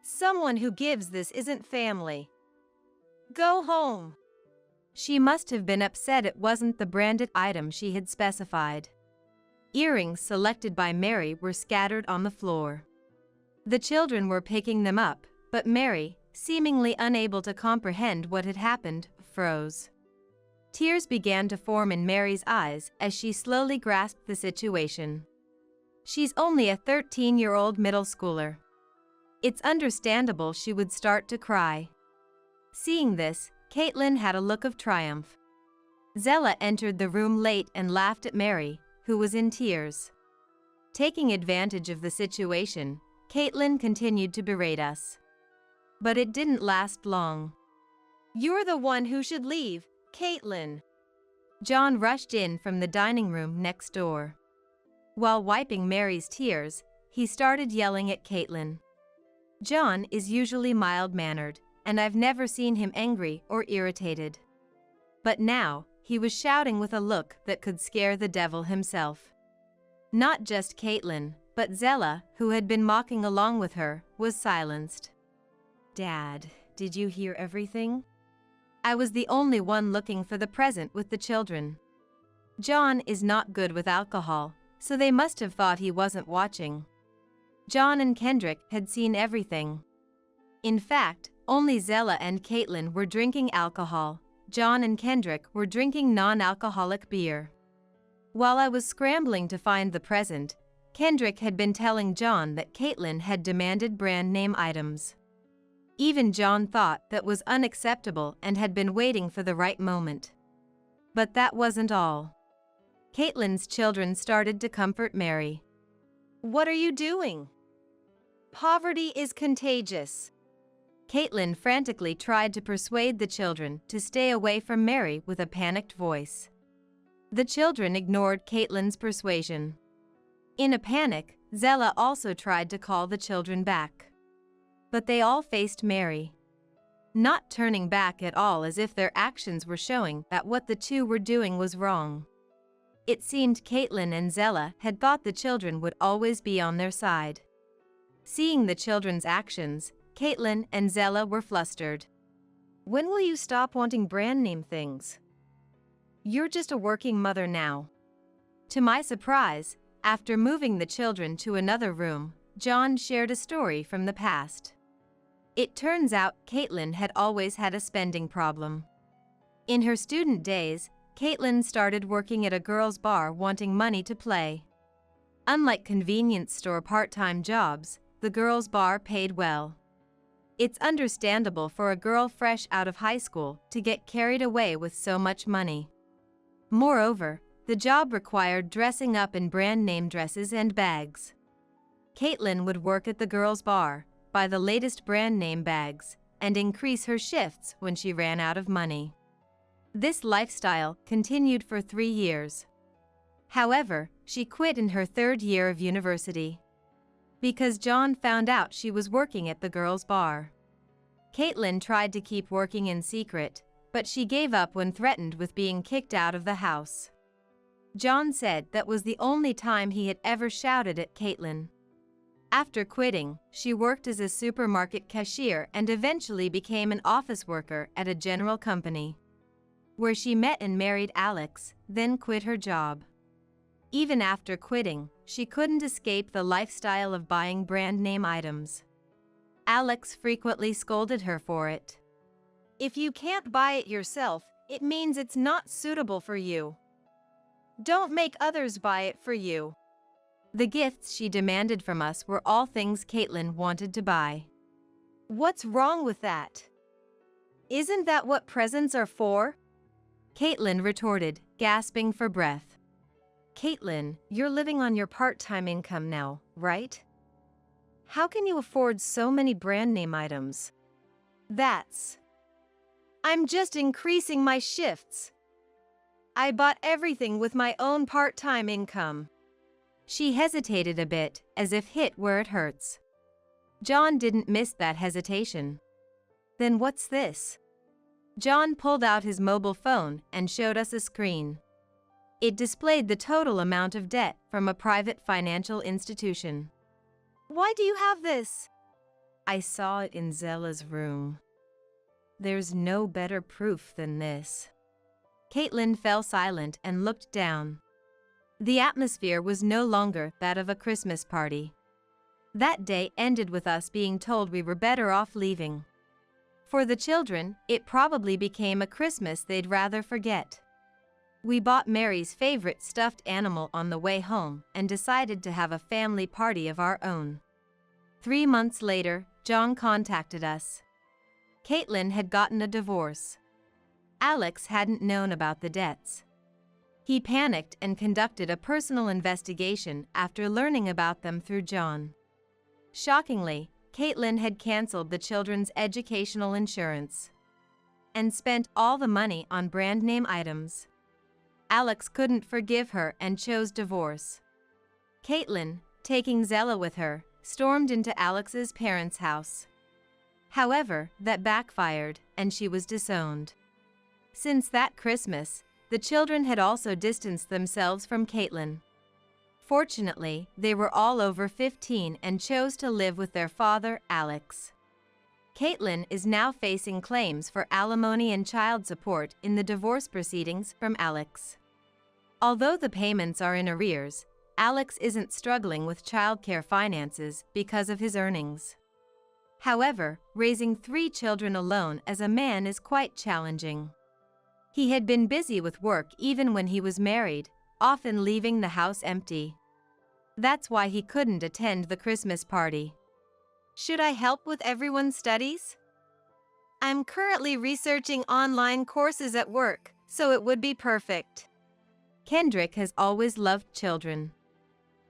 Someone who gives this isn't family. Go home." She must have been upset it wasn't the branded item she had specified. Earrings selected by Mary were scattered on the floor. The children were picking them up, but Mary, seemingly unable to comprehend what had happened, froze. Tears began to form in Mary's eyes as she slowly grasped the situation. She's only a 13-year-old middle schooler. It's understandable she would start to cry. Seeing this, Caitlin had a look of triumph. Zella entered the room late and laughed at Mary, who was in tears. Taking advantage of the situation, Caitlin continued to berate us. But it didn't last long. "You're the one who should leave, Caitlin." John rushed in from the dining room next door. While wiping Mary's tears, he started yelling at Caitlin. John is usually mild-mannered, and I've never seen him angry or irritated. But now, he was shouting with a look that could scare the devil himself. Not just Caitlin, but Zella, who had been mocking along with her, was silenced. "Dad, did you hear everything?" I was the only one looking for the present with the children. John is not good with alcohol, so they must have thought he wasn't watching. John and Kendrick had seen everything. In fact, only Zella and Caitlin were drinking alcohol. John and Kendrick were drinking non-alcoholic beer. While I was scrambling to find the present, Kendrick had been telling John that Caitlin had demanded brand name items. Even John thought that was unacceptable and had been waiting for the right moment. But that wasn't all. Caitlin's children started to comfort Mary. "What are you doing? Poverty is contagious." Caitlin frantically tried to persuade the children to stay away from Mary with a panicked voice. The children ignored Caitlin's persuasion. In a panic, Zella also tried to call the children back. But they all faced Mary, not turning back at all, as if their actions were showing that what the two were doing was wrong. It seemed Caitlin and Zella had thought the children would always be on their side. Seeing the children's actions, Caitlin and Zella were flustered. "When will you stop wanting brand name things? You're just a working mother now." To my surprise, after moving the children to another room, John shared a story from the past. It turns out Caitlin had always had a spending problem. In her student days, Caitlin started working at a girls' bar wanting money to play. Unlike convenience store part-time jobs, the girls' bar paid well. It's understandable for a girl fresh out of high school to get carried away with so much money. Moreover, the job required dressing up in brand name dresses and bags. Caitlin would work at the girls' bar, buy the latest brand name bags, and increase her shifts when she ran out of money. This lifestyle continued for 3 years. However, she quit in her 3rd year of university because John found out she was working at the girls' bar. Caitlin tried to keep working in secret, but she gave up when threatened with being kicked out of the house. John said that was the only time he had ever shouted at Caitlin. After quitting, she worked as a supermarket cashier and eventually became an office worker at a general company, where she met and married Alex, then quit her job. Even after quitting, she couldn't escape the lifestyle of buying brand name items. Alex frequently scolded her for it. "If you can't buy it yourself, it means it's not suitable for you. Don't make others buy it for you." The gifts she demanded from us were all things Caitlin wanted to buy. "What's wrong with that? Isn't that what presents are for?" Caitlin retorted, gasping for breath. "Caitlin, you're living on your part-time income now, right? How can you afford so many brand name items?" I'm just increasing my shifts. I bought everything with my own part-time income." She hesitated a bit, as if hit where it hurts. John didn't miss that hesitation. "Then what's this?" John pulled out his mobile phone and showed us a screen. It displayed the total amount of debt from a private financial institution. "Why do you have this?" "I saw it in Zella's room. There's no better proof than this." Caitlin fell silent and looked down. The atmosphere was no longer that of a Christmas party. That day ended with us being told we were better off leaving. For the children, it probably became a Christmas they'd rather forget. We bought Mary's favorite stuffed animal on the way home and decided to have a family party of our own. 3 months later, John contacted us. Caitlin had gotten a divorce. Alex hadn't known about the debts. He panicked and conducted a personal investigation after learning about them through John. Shockingly, Caitlin had canceled the children's educational insurance and spent all the money on brand name items. Alex couldn't forgive her and chose divorce. Caitlin, taking Zella with her, stormed into Alex's parents' house. However, that backfired, and she was disowned. Since that Christmas, the children had also distanced themselves from Caitlin. Fortunately, they were all over 15 and chose to live with their father, Alex. Caitlin is now facing claims for alimony and child support in the divorce proceedings from Alex. Although the payments are in arrears, Alex isn't struggling with childcare finances because of his earnings. However, raising 3 children alone as a man is quite challenging. He had been busy with work even when he was married, often leaving the house empty. That's why he couldn't attend the Christmas party. Should I help with everyone's studies? I'm currently researching online courses at work, so it would be perfect. Kendrick has always loved children.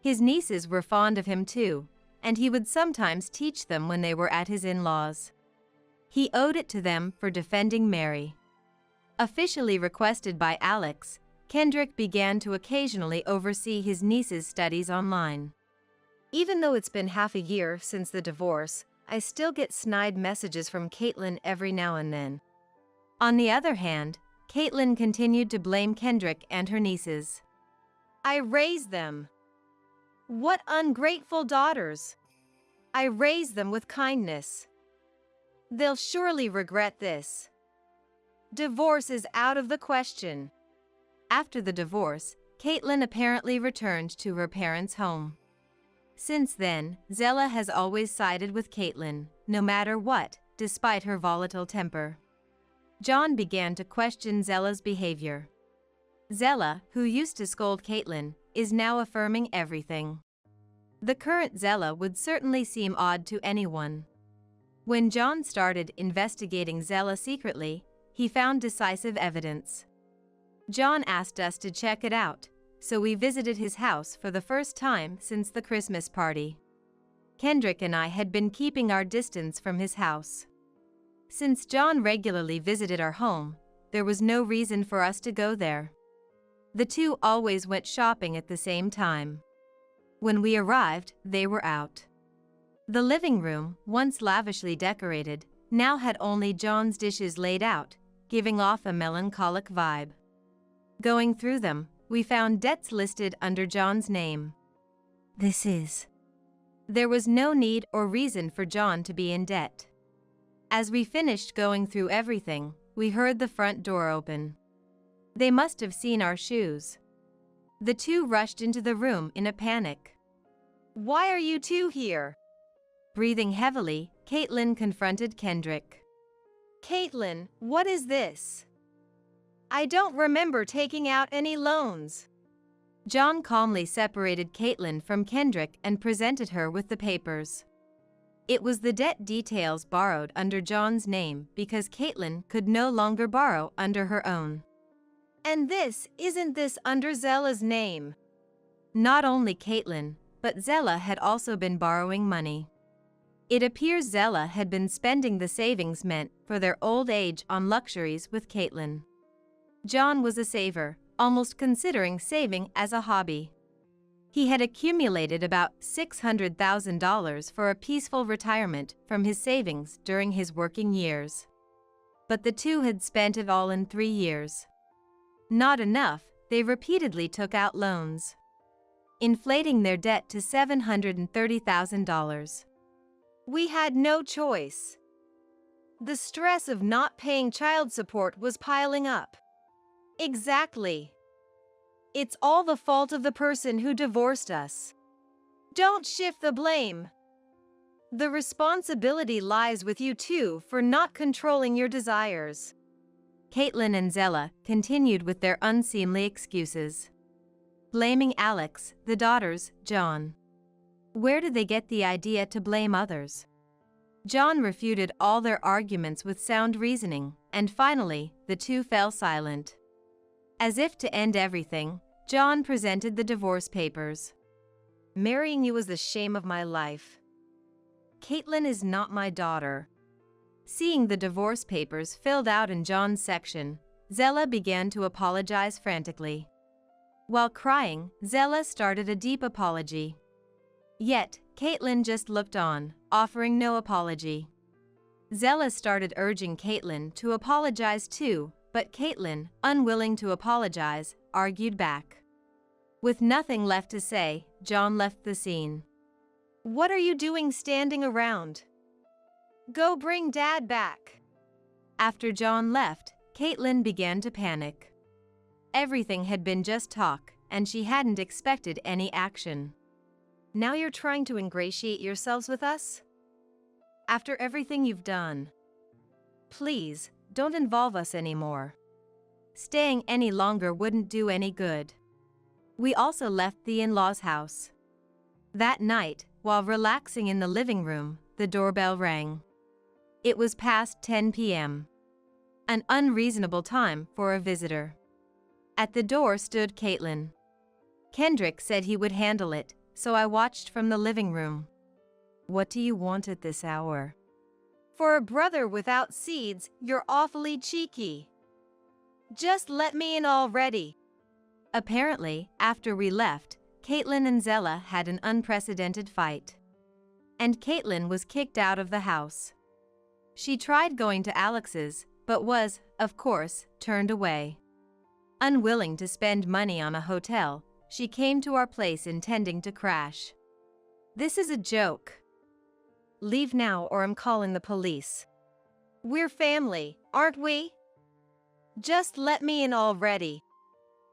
His nieces were fond of him too, and he would sometimes teach them when they were at his in-laws. He owed it to them for defending Mary. Officially requested by Alex, Kendrick began to occasionally oversee his niece's studies online. Even though it's been half a year since the divorce, I still get snide messages from Caitlin every now and then. On the other hand, Caitlin continued to blame Kendrick and her nieces. I raised them. What ungrateful daughters! I raised them with kindness. They'll surely regret this. Divorce is out of the question. After the divorce, Caitlin apparently returned to her parents' home. Since then, Zella has always sided with Caitlin, no matter what, despite her volatile temper. John began to question Zella's behavior. Zella, who used to scold Caitlin, is now affirming everything. The current Zella would certainly seem odd to anyone. When John started investigating Zella secretly, he found decisive evidence. John asked us to check it out, so we visited his house for the first time since the Christmas party. Kendrick and I had been keeping our distance from his house. Since John regularly visited our home, there was no reason for us to go there. The two always went shopping at the same time. When we arrived, they were out. The living room, once lavishly decorated, now had only John's dishes laid out, giving off a melancholic vibe. Going through them, we found debts listed under John's name. There was no need or reason for John to be in debt. As we finished going through everything, we heard the front door open. They must have seen our shoes. The two rushed into the room in a panic. Why are you two here? Breathing heavily, Caitlin confronted Kendrick. Caitlin, what is this? I don't remember taking out any loans. John calmly separated Caitlin from Kendrick and presented her with the papers. It was the debt details borrowed under John's name because Caitlin could no longer borrow under her own. And isn't this under Zella's name? Not only Caitlin, but Zella had also been borrowing money. It appears Zella had been spending the savings meant for their old age on luxuries with Caitlin. John was a saver, almost considering saving as a hobby. He had accumulated about $600,000 for a peaceful retirement from his savings during his working years. But the two had spent it all in 3 years. Not enough, they repeatedly took out loans, inflating their debt to $730,000. We had no choice. The stress of not paying child support was piling up. Exactly. It's all the fault of the person who divorced us. Don't shift the blame. The responsibility lies with you two for not controlling your desires. Caitlin and Zella continued with their unseemly excuses, blaming Alex, the daughters, John. Where did they get the idea to blame others? John refuted all their arguments with sound reasoning, and finally, the two fell silent. As if to end everything, John presented the divorce papers. Marrying you was the shame of my life. Caitlin is not my daughter. Seeing the divorce papers filled out in John's section, Zella began to apologize frantically. While crying, Zella started a deep apology. Yet, Caitlin just looked on, offering no apology. Zella started urging Caitlin to apologize too, but Caitlin, unwilling to apologize, argued back. With nothing left to say, John left the scene. "What are you doing standing around? Go bring Dad back." After John left, Caitlin began to panic. Everything had been just talk, and she hadn't expected any action. "Now you're trying to ingratiate yourselves with us? After everything you've done? Please, don't involve us anymore. Staying any longer wouldn't do any good." We also left the in-laws' house. That night, while relaxing in the living room, the doorbell rang. It was past 10 p.m. An unreasonable time for a visitor. At the door stood Caitlin. Kendrick said he would handle it, so I watched from the living room. "What do you want at this hour?" "For a brother without seeds, you're awfully cheeky. Just let me in already." Apparently, after we left, Caitlin and Zella had an unprecedented fight. And Caitlin was kicked out of the house. She tried going to Alex's, but was, of course, turned away. Unwilling to spend money on a hotel, she came to our place intending to crash. "This is a joke. Leave now or I'm calling the police. We're family, aren't we? Just let me in already."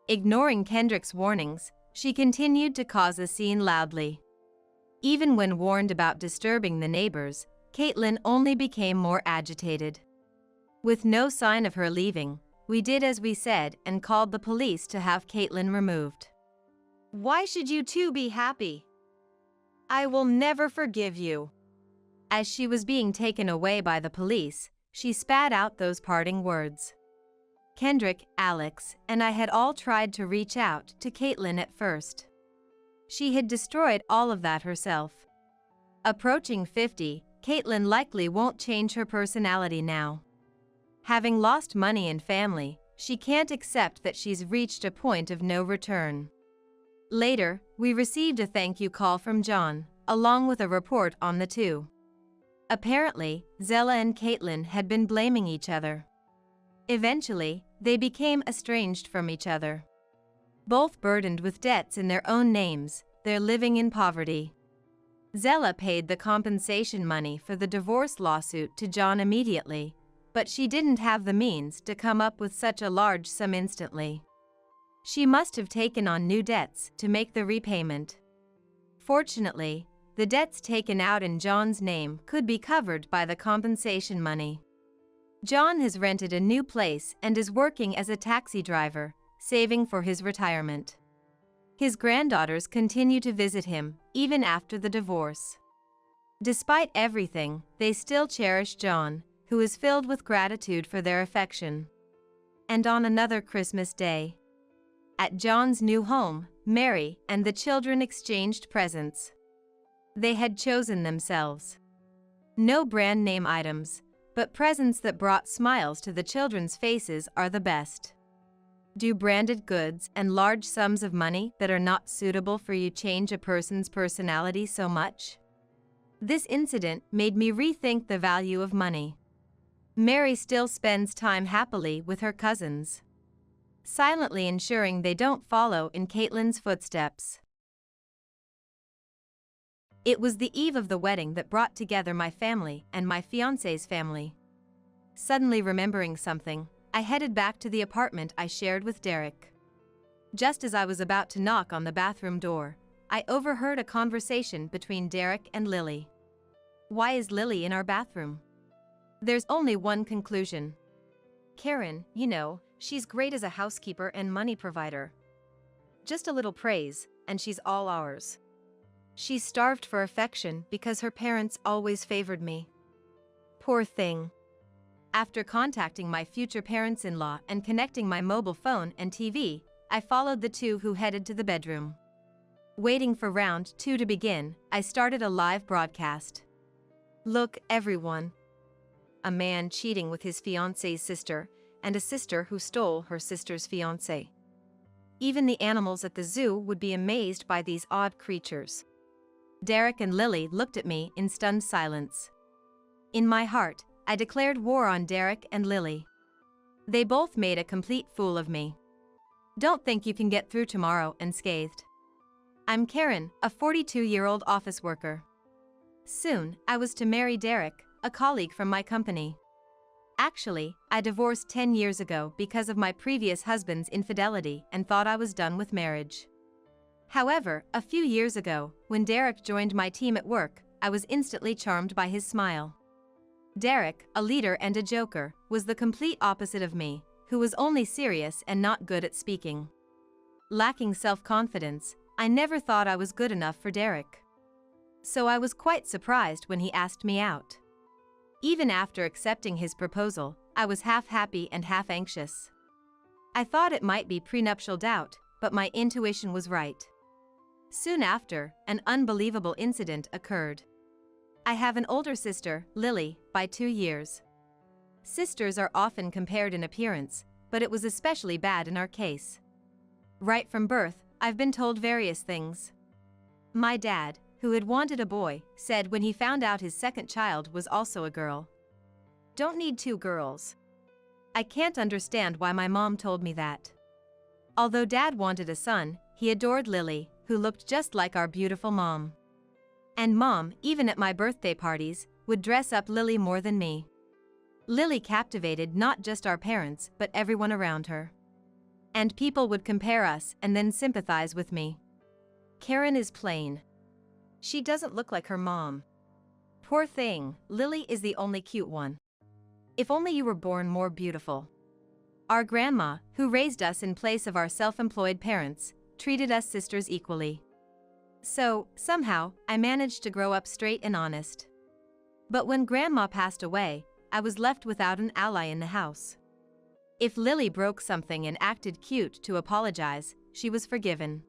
Ignoring Kendrick's warnings, she continued to cause a scene loudly. Even when warned about disturbing the neighbors, Caitlin only became more agitated. With no sign of her leaving, we did as we said and called the police to have Caitlin removed. "Why should you two be happy? I will never forgive you." As she was being taken away by the police, she spat out those parting words. Kendrick, Alex, and I had all tried to reach out to Caitlin at first. She had destroyed all of that herself. Approaching 50, Caitlin likely won't change her personality now. Having lost money and family, she can't accept that she's reached a point of no return. Later, we received a thank you call from John, along with a report on the two. Apparently, Zella and Caitlin had been blaming each other. Eventually, they became estranged from each other. Both burdened with debts in their own names, they're living in poverty. Zella paid the compensation money for the divorce lawsuit to John immediately, but she didn't have the means to come up with such a large sum instantly. She must have taken on new debts to make the repayment. Fortunately, the debts taken out in John's name could be covered by the compensation money. John has rented a new place and is working as a taxi driver, saving for his retirement. His granddaughters continue to visit him, even after the divorce. Despite everything, they still cherish John, who is filled with gratitude for their affection. And on another Christmas day, at John's new home, Mary and the children exchanged presents. They had chosen themselves. No brand name items, but presents that brought smiles to the children's faces are the best. Do branded goods and large sums of money that are not suitable for you change a person's personality so much? This incident made me rethink the value of money. Mary still spends time happily with her cousins, silently ensuring they don't follow in Caitlin's footsteps. It was the eve of the wedding that brought together my family and my fiancé's family. Suddenly remembering something, I headed back to the apartment I shared with Derek. Just as I was about to knock on the bathroom door, I overheard a conversation between Derek and Lily. "Why is Lily in our bathroom?" There's only one conclusion. Karen, you know, she's great as a housekeeper and money provider. Just a little praise, and she's all ours. She's starved for affection because her parents always favored me. Poor thing. After contacting my future parents-in-law and connecting my mobile phone and TV, I followed the two who headed to the bedroom. Waiting for round 2 to begin, I started a live broadcast. Look, everyone. A man cheating with his fiancé's sister, and a sister who stole her sister's fiancé. Even the animals at the zoo would be amazed by these odd creatures. Derek and Lily looked at me in stunned silence. In my heart, I declared war on Derek and Lily. They both made a complete fool of me. Don't think you can get through tomorrow unscathed. I'm Karen, a 42-year-old office worker. Soon, I was to marry Derek, a colleague from my company. Actually, I divorced 10 years ago because of my previous husband's infidelity and thought I was done with marriage. However, a few years ago, when Derek joined my team at work, I was instantly charmed by his smile. Derek, a leader and a joker, was the complete opposite of me, who was only serious and not good at speaking. Lacking self-confidence, I never thought I was good enough for Derek. So I was quite surprised when he asked me out. Even after accepting his proposal, I was half happy and half anxious. I thought it might be prenuptial doubt, but my intuition was right. Soon after, an unbelievable incident occurred. I have an older sister, Lily, by 2 years. Sisters are often compared in appearance, but it was especially bad in our case. Right from birth, I've been told various things. My dad, who had wanted a boy, said when he found out his second child was also a girl. Don't need 2 girls. I can't understand why my mom told me that. Although Dad wanted a son, he adored Lily, who looked just like our beautiful mom. And Mom, even at my birthday parties, would dress up Lily more than me. Lily captivated not just our parents but everyone around her. And people would compare us and then sympathize with me. Karen is plain. She doesn't look like her mom. Poor thing, Lily is the only cute one. If only you were born more beautiful. Our grandma, who raised us in place of our self-employed parents, treated us sisters equally. So, somehow, I managed to grow up straight and honest. But when Grandma passed away, I was left without an ally in the house. If Lily broke something and acted cute to apologize, she was forgiven.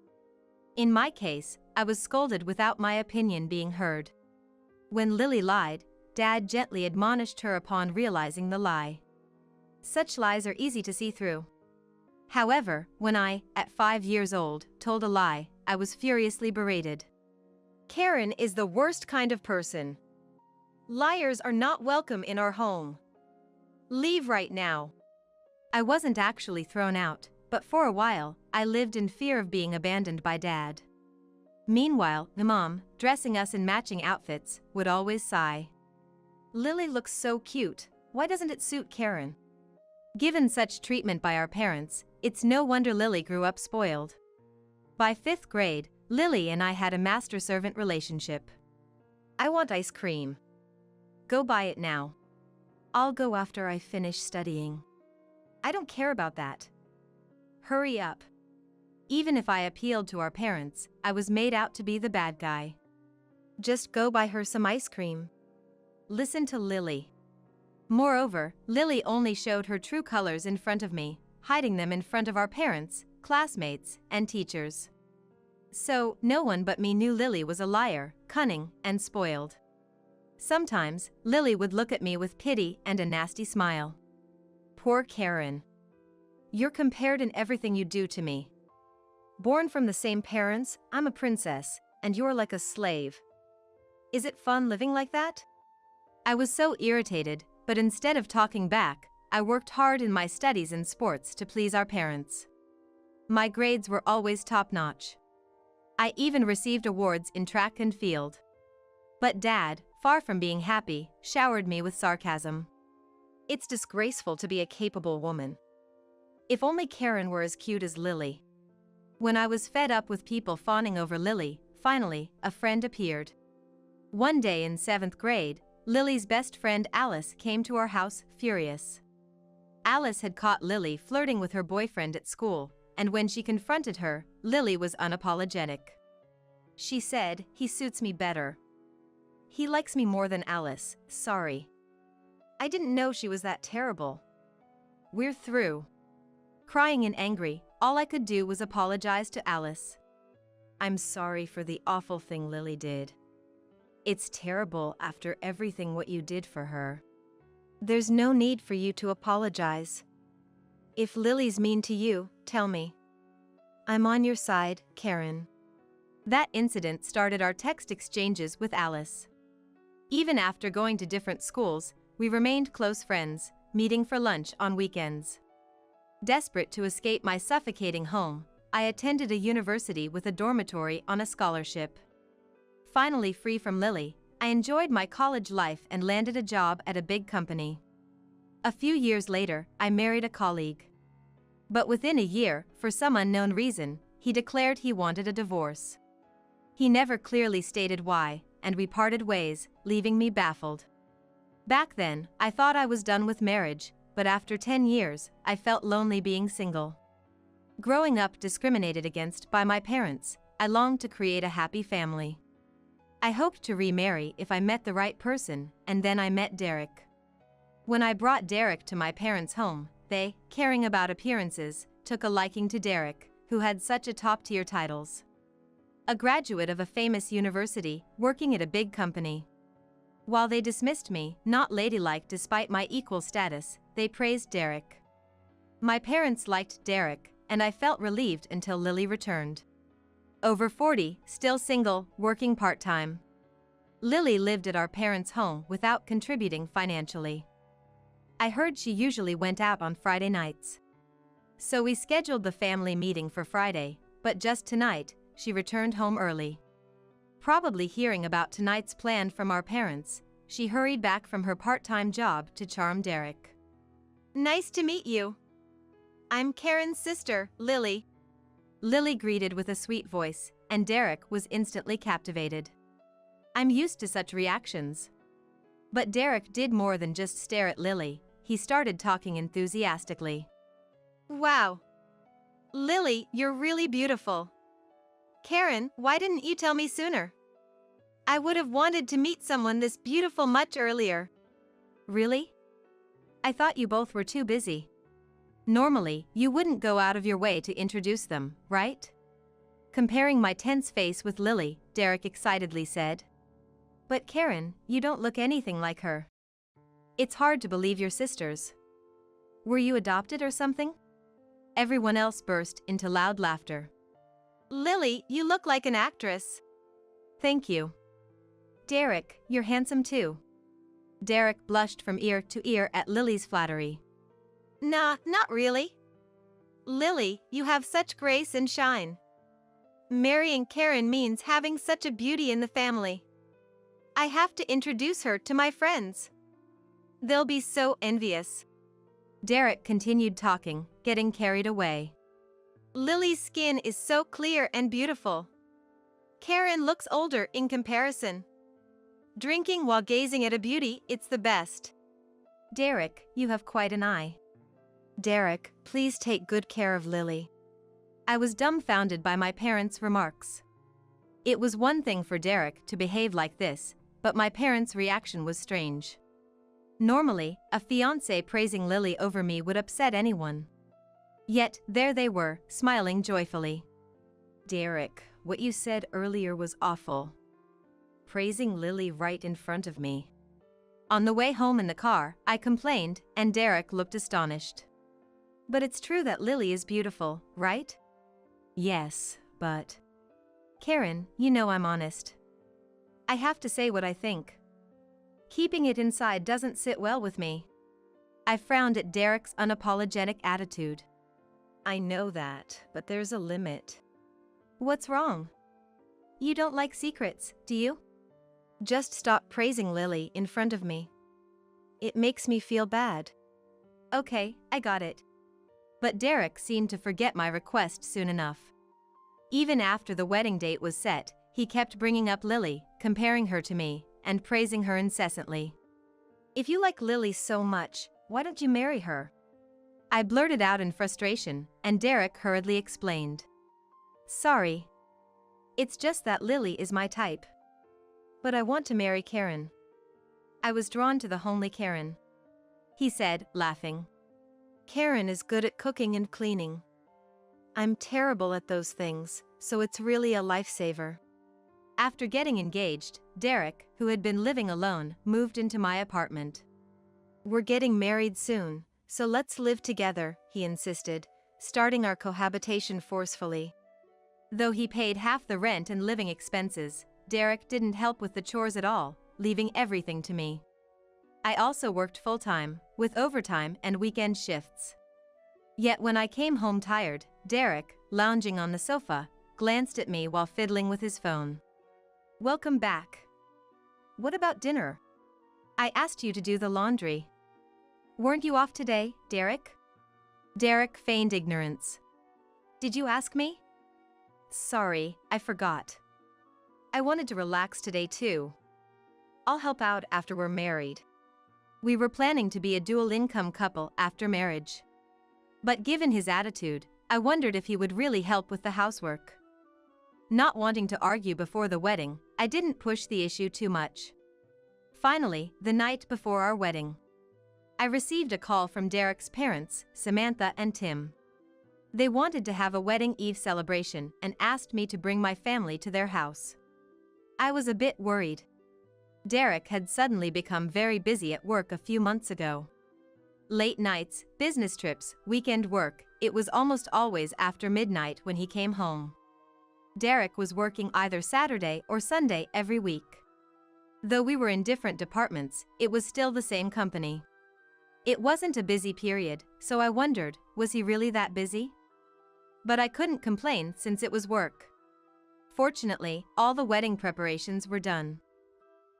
In my case, I was scolded without my opinion being heard. When Lily lied, Dad gently admonished her upon realizing the lie. Such lies are easy to see through. However, when I, at 5 years old, told a lie, I was furiously berated. Karen is the worst kind of person. Liars are not welcome in our home. Leave right now. I wasn't actually thrown out, but for a while, I lived in fear of being abandoned by Dad. Meanwhile, the mom, dressing us in matching outfits, would always sigh. Lily looks so cute, why doesn't it suit Karen? Given such treatment by our parents, it's no wonder Lily grew up spoiled. By 5th grade, Lily and I had a master-servant relationship. I want ice cream. Go buy it now. I'll go after I finish studying. I don't care about that. Hurry up. Even if I appealed to our parents, I was made out to be the bad guy. Just go buy her some ice cream. Listen to Lily. Moreover, Lily only showed her true colors in front of me, hiding them in front of our parents, classmates, and teachers. So, no one but me knew Lily was a liar, cunning, and spoiled. Sometimes, Lily would look at me with pity and a nasty smile. Poor Karen. You're compared in everything you do to me. Born from the same parents, I'm a princess, and you're like a slave. Is it fun living like that? I was so irritated, but instead of talking back, I worked hard in my studies and sports to please our parents. My grades were always top-notch. I even received awards in track and field. But Dad, far from being happy, showered me with sarcasm. It's disgraceful to be a capable woman. If only Karen were as cute as Lily. When I was fed up with people fawning over Lily, finally, a friend appeared. One day in 7th grade, Lily's best friend Alice came to our house, furious. Alice had caught Lily flirting with her boyfriend at school, and when she confronted her, Lily was unapologetic. She said, "He suits me better. He likes me more than Alice, sorry." I didn't know she was that terrible. We're through. Crying and angry, all I could do was apologize to Alice. "I'm sorry for the awful thing Lily did. It's terrible after everything what you did for her. There's no need for you to apologize. If Lily's mean to you, tell me. I'm on your side, Karen." That incident started our text exchanges with Alice. Even after going to different schools, we remained close friends, meeting for lunch on weekends. Desperate to escape my suffocating home, I attended a university with a dormitory on a scholarship. Finally free from Lily, I enjoyed my college life and landed a job at a big company. A few years later, I married a colleague. But within a year, for some unknown reason, he declared he wanted a divorce. He never clearly stated why, and we parted ways, leaving me baffled. Back then, I thought I was done with marriage, but after 10 years, I felt lonely being single. Growing up discriminated against by my parents, I longed to create a happy family. I hoped to remarry if I met the right person, and then I met Derek. When I brought Derek to my parents' home, they, caring about appearances, took a liking to Derek, who had such a top-tier titles. A graduate of a famous university, working at a big company. While they dismissed me, not ladylike despite my equal status, they praised Derek. My parents liked Derek, and I felt relieved until Lily returned. Over 40, still single, working part-time. Lily lived at our parents' home without contributing financially. I heard she usually went out on Friday nights. So we scheduled the family meeting for Friday, but just tonight, she returned home early. Probably hearing about tonight's plan from our parents, she hurried back from her part-time job to charm Derek. "Nice to meet you. I'm Karen's sister, Lily." Lily greeted with a sweet voice, and Derek was instantly captivated. I'm used to such reactions. But Derek did more than just stare at Lily, he started talking enthusiastically. "Wow. Lily, you're really beautiful. Karen, why didn't you tell me sooner? I would have wanted to meet someone this beautiful much earlier." "Really? I thought you both were too busy. Normally, you wouldn't go out of your way to introduce them, right?" Comparing my tense face with Lily, Derek excitedly said. "But Karen, you don't look anything like her. It's hard to believe you're sisters. Were you adopted or something?" Everyone else burst into loud laughter. "Lily, you look like an actress." "Thank you. Derek, you're handsome too." Derek blushed from ear to ear at Lily's flattery. "Nah, not really. Lily, you have such grace and shine. Marrying Karen means having such a beauty in the family. I have to introduce her to my friends. They'll be so envious." Derek continued talking, getting carried away. "Lily's skin is so clear and beautiful. Karen looks older in comparison. Drinking while gazing at a beauty, it's the best." "Derek, you have quite an eye." "Derek, please take good care of Lily." I was dumbfounded by my parents' remarks. It was one thing for Derek to behave like this, but my parents' reaction was strange. Normally, a fiancé praising Lily over me would upset anyone. Yet, there they were, smiling joyfully. "Derek, what you said earlier was awful. Praising Lily right in front of me." On the way home in the car, I complained, and Derek looked astonished. "But it's true that Lily is beautiful, right?" "Yes, but..." "Karen, you know I'm honest. I have to say what I think. Keeping it inside doesn't sit well with me." I frowned at Derek's unapologetic attitude. "I know that, but there's a limit." "What's wrong? You don't like secrets, do you? Just stop praising Lily in front of me. It makes me feel bad." "Okay, I got it." But Derek seemed to forget my request soon enough. Even after the wedding date was set, he kept bringing up Lily, comparing her to me, and praising her incessantly. "If you like Lily so much, why don't you marry her? I blurted out in frustration, and Derek hurriedly explained. Sorry. It's just that Lily is my type. But I want to marry Karen. I was drawn to the homely Karen. He said, laughing. Karen is good at cooking and cleaning. I'm terrible at those things, so it's really a lifesaver. After getting engaged, Derek, who had been living alone, moved into my apartment. We're getting married soon, so let's live together, he insisted, starting our cohabitation forcefully. Though he paid half the rent and living expenses, Derek didn't help with the chores at all, leaving everything to me. I also worked full-time, with overtime and weekend shifts. Yet when I came home tired, Derek, lounging on the sofa, glanced at me while fiddling with his phone. Welcome back. What about dinner? I asked you to do the laundry. Weren't you off today, Derek? Derek feigned ignorance. Did you ask me? Sorry, I forgot. I wanted to relax today too. I'll help out after we're married. We were planning to be a dual-income couple after marriage. But given his attitude, I wondered if he would really help with the housework. Not wanting to argue before the wedding, I didn't push the issue too much. Finally, the night before our wedding, I received a call from Derek's parents, Samantha and Tim. They wanted to have a wedding eve celebration and asked me to bring my family to their house. I was a bit worried. Derek had suddenly become very busy at work a few months ago. Late nights, business trips, weekend work, it was almost always after midnight when he came home. Derek was working either Saturday or Sunday every week. Though we were in different departments, it was still the same company. It wasn't a busy period, so I wondered, was he really that busy? But I couldn't complain since it was work. Fortunately, all the wedding preparations were done.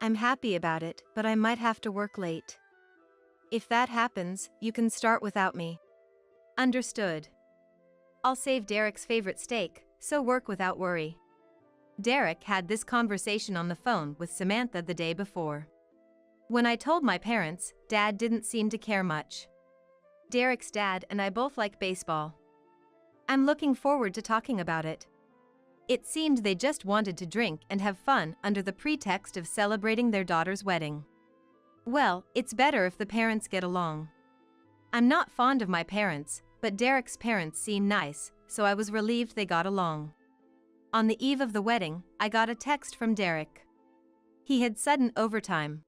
I'm happy about it, but I might have to work late. If that happens, you can start without me. Understood. I'll save Derek's favorite steak, so work without worry. Derek had this conversation on the phone with Samantha the day before. When I told my parents, Dad didn't seem to care much. Derek's dad and I both like baseball. I'm looking forward to talking about it. It seemed they just wanted to drink and have fun under the pretext of celebrating their daughter's wedding. Well, it's better if the parents get along. I'm not fond of my parents, but Derek's parents seem nice, so I was relieved they got along. On the eve of the wedding, I got a text from Derek. He had sudden overtime.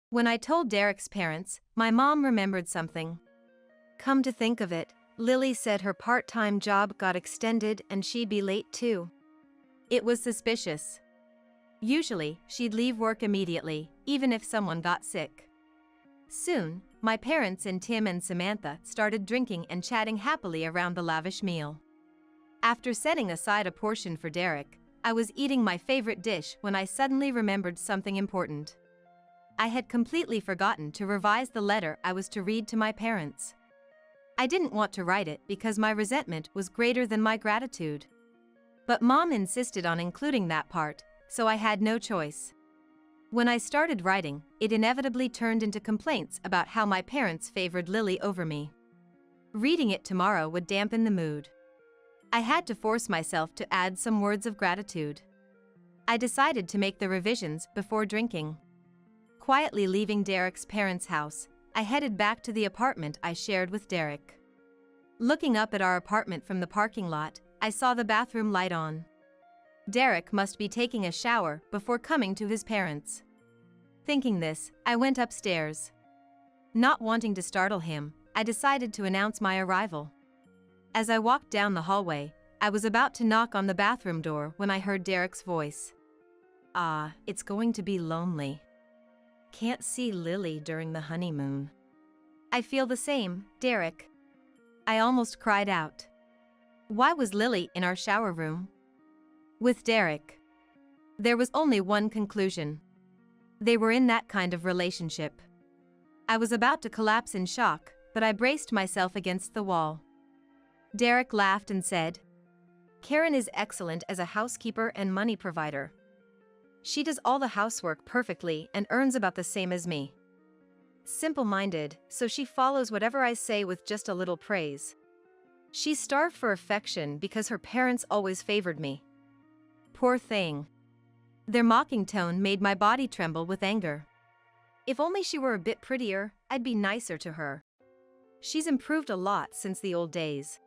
When I told Derek's parents, my mom remembered something. Come to think of it, Lily said her part-time job got extended and she'd be late too. It was suspicious. Usually, she'd leave work immediately, even if someone got sick. Soon, my parents and Tim and Samantha started drinking and chatting happily around the lavish meal. After setting aside a portion for Derek, I was eating my favorite dish when I suddenly remembered something important. I had completely forgotten to revise the letter I was to read to my parents. I didn't want to write it because my resentment was greater than my gratitude. But Mom insisted on including that part, so I had no choice. When I started writing, it inevitably turned into complaints about how my parents favored Lily over me. Reading it tomorrow would dampen the mood. I had to force myself to add some words of gratitude. I decided to make the revisions before drinking. Quietly leaving Derek's parents' house, I headed back to the apartment I shared with Derek. Looking up at our apartment from the parking lot, I saw the bathroom light on. Derek must be taking a shower before coming to his parents. Thinking this, I went upstairs. Not wanting to startle him, I decided to announce my arrival. As I walked down the hallway, I was about to knock on the bathroom door when I heard Derek's voice. It's going to be lonely. Can't see Lily during the honeymoon. I feel the same, Derek. I almost cried out. Why was Lily in our shower room? With Derek. There was only one conclusion. They were in that kind of relationship. I was about to collapse in shock, but I braced myself against the wall. Derek laughed and said, Karen is excellent as a housekeeper and money provider. She does all the housework perfectly and earns about the same as me. Simple-minded, so she follows whatever I say with just a little praise. She's starved for affection because her parents always favored me. Poor thing. Their mocking tone made my body tremble with anger. If only she were a bit prettier, I'd be nicer to her. She's improved a lot since the old days.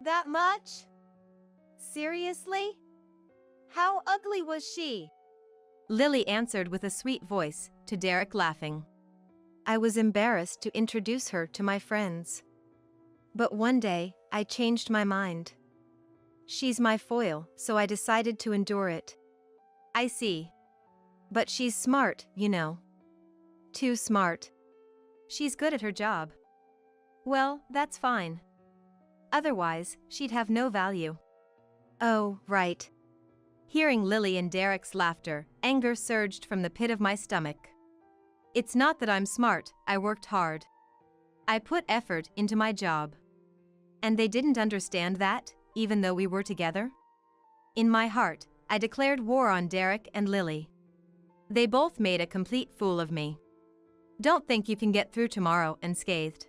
That much? Seriously? How ugly was she? Lily answered with a sweet voice, to Derek laughing. I was embarrassed to introduce her to my friends. But one day, I changed my mind. She's my foil, so I decided to endure it. I see. But she's smart, you know. Too smart. She's good at her job. Well, that's fine. Otherwise, she'd have no value. Oh, right. Hearing Lily and Derek's laughter, anger surged from the pit of my stomach. It's not that I'm smart, I worked hard. I put effort into my job. And they didn't understand that, even though we were together? In my heart, I declared war on Derek and Lily. They both made a complete fool of me. Don't think you can get through tomorrow unscathed.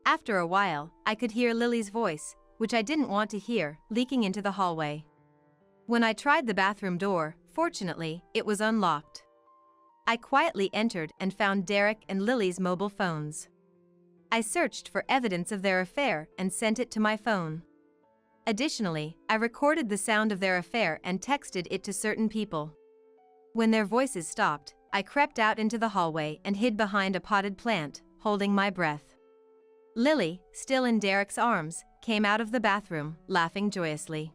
After a while, I could hear Lily's voice, which I didn't want to hear, leaking into the hallway. When I tried the bathroom door, fortunately, it was unlocked. I quietly entered and found Derek and Lily's mobile phones. I searched for evidence of their affair and sent it to my phone. Additionally, I recorded the sound of their affair and texted it to certain people. When their voices stopped, I crept out into the hallway and hid behind a potted plant, holding my breath. Lily, still in Derek's arms, came out of the bathroom, laughing joyously.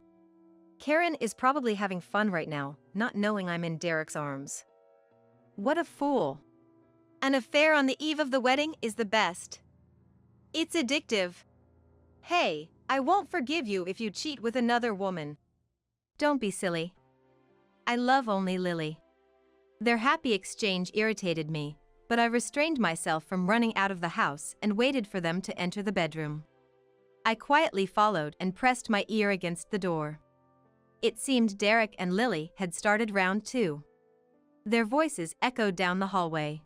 Karen is probably having fun right now, not knowing I'm in Derek's arms. What a fool. An affair on the eve of the wedding is the best. It's addictive. Hey, I won't forgive you if you cheat with another woman. Don't be silly. I love only Lily. Their happy exchange irritated me, but I restrained myself from running out of the house and waited for them to enter the bedroom. I quietly followed and pressed my ear against the door. It seemed Derek and Lily had started round two. Their voices echoed down the hallway.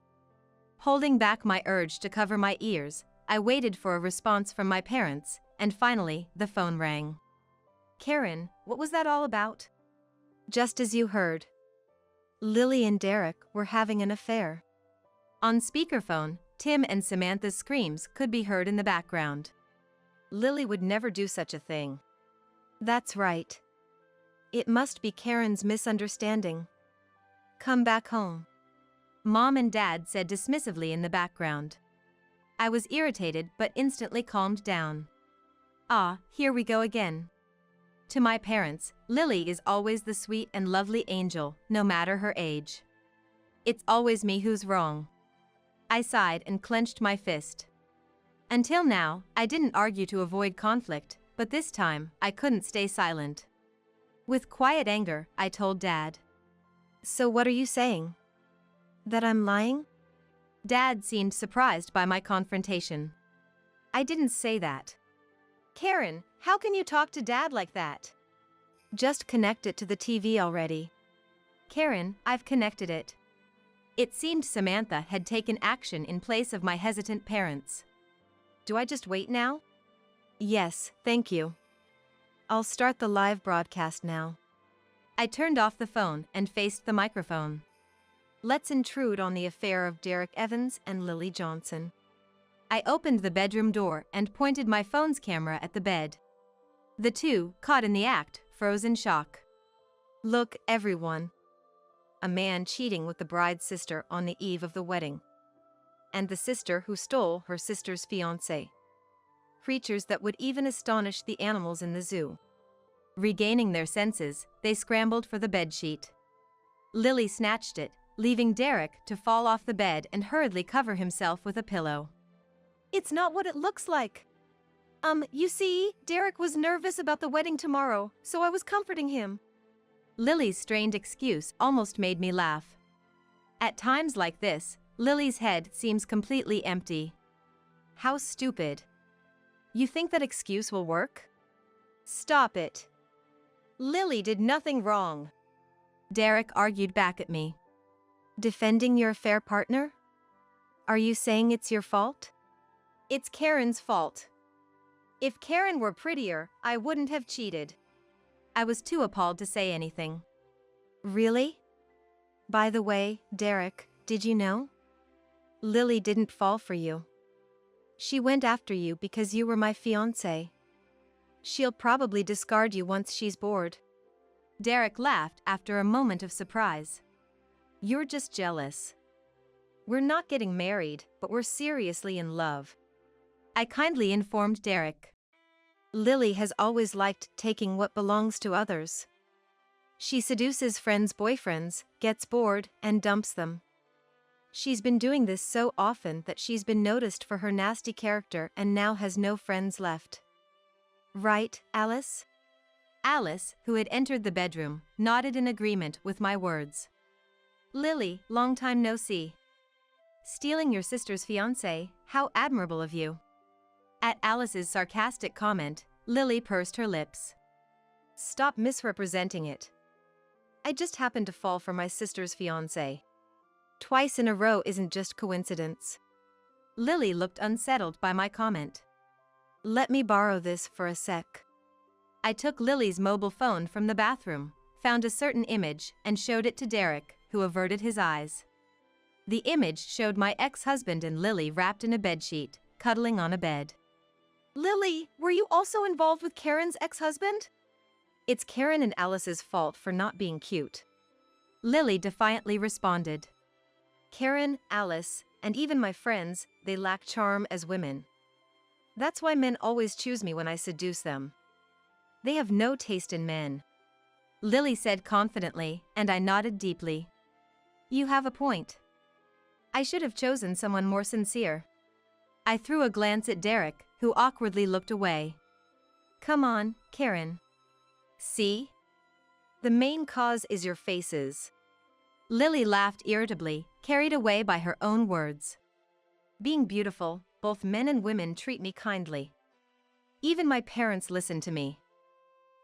Holding back my urge to cover my ears, I waited for a response from my parents, and finally, the phone rang. Karen, what was that all about? Just as you heard. Lily and Derek were having an affair. On speakerphone, Tim and Samantha's screams could be heard in the background. Lily would never do such a thing. That's right. It must be Karen's misunderstanding. Come back home. Mom and Dad said dismissively in the background. I was irritated but instantly calmed down. Ah, here we go again. To my parents, Lily is always the sweet and lovely angel, no matter her age. It's always me who's wrong. I sighed and clenched my fist. Until now, I didn't argue to avoid conflict, but this time, I couldn't stay silent. With quiet anger, I told Dad. So what are you saying? That I'm lying? Dad seemed surprised by my confrontation. I didn't say that. Karen, how can you talk to Dad like that? Just connect it to the TV already. Karen, I've connected it. It seemed Samantha had taken action in place of my hesitant parents. Do I just wait now? Yes, thank you. I'll start the live broadcast now. I turned off the phone and faced the microphone. Let's intrude on the affair of Derek Evans and Lily Johnson. I opened the bedroom door and pointed my phone's camera at the bed. The two, caught in the act, froze in shock. Look, everyone. A man cheating with the bride's sister on the eve of the wedding. And the sister who stole her sister's fiancé. Creatures that would even astonish the animals in the zoo. Regaining their senses, they scrambled for the bedsheet. Lily snatched it, leaving Derek to fall off the bed and hurriedly cover himself with a pillow. It's not what it looks like. You see, Derek was nervous about the wedding tomorrow, so I was comforting him. Lily's strained excuse almost made me laugh. At times like this, Lily's head seems completely empty. How stupid. You think that excuse will work? Stop it. Lily did nothing wrong. Derek argued back at me. Defending your affair partner? Are you saying it's your fault? It's Karen's fault. If Karen were prettier, I wouldn't have cheated. I was too appalled to say anything. Really? By the way, Derek, did you know? Lily didn't fall for you. She went after you because you were my fiancé. She'll probably discard you once she's bored. Derek laughed after a moment of surprise. You're just jealous. We're not getting married, but we're seriously in love. I kindly informed Derek. Lily has always liked taking what belongs to others. She seduces friends' boyfriends, gets bored, and dumps them. She's been doing this so often that she's been noticed for her nasty character and now has no friends left. Right, Alice? Alice, who had entered the bedroom, nodded in agreement with my words. Lily, long time no see. Stealing your sister's fiancé, how admirable of you. At Alice's sarcastic comment, Lily pursed her lips. Stop misrepresenting it. I just happened to fall for my sister's fiancé. Twice in a row isn't just coincidence. Lily looked unsettled by my comment. Let me borrow this for a sec. I took Lily's mobile phone from the bathroom, found a certain image, and showed it to Derek, who averted his eyes. The image showed my ex-husband and Lily wrapped in a bedsheet, cuddling on a bed. Lily, were you also involved with Karen's ex-husband? It's Karen and Alice's fault for not being cute. Lily defiantly responded. Karen, Alice, and even my friends, they lack charm as women. That's why men always choose me when I seduce them. They have no taste in men. Lily said confidently, and I nodded deeply. You have a point. I should have chosen someone more sincere. I threw a glance at Derek, who awkwardly looked away. Come on, Karen. See? The main cause is your faces. Lily laughed irritably, carried away by her own words. Being beautiful, both men and women treat me kindly. Even my parents listen to me.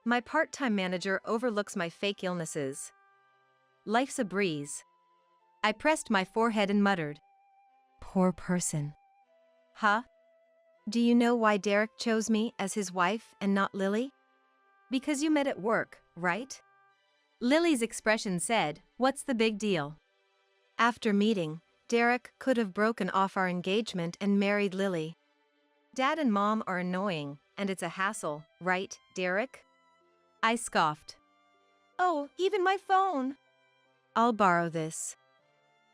My part-time manager overlooks my fake illnesses. Life's a breeze. I pressed my forehead and muttered. Poor person. Huh? Do you know why Derek chose me as his wife and not Lily? Because you met at work, right? Lily's expression said, what's the big deal? After meeting, Derek could have broken off our engagement and married Lily. Dad and Mom are annoying, and it's a hassle, right, Derek? I scoffed. Oh, even my phone. I'll borrow this.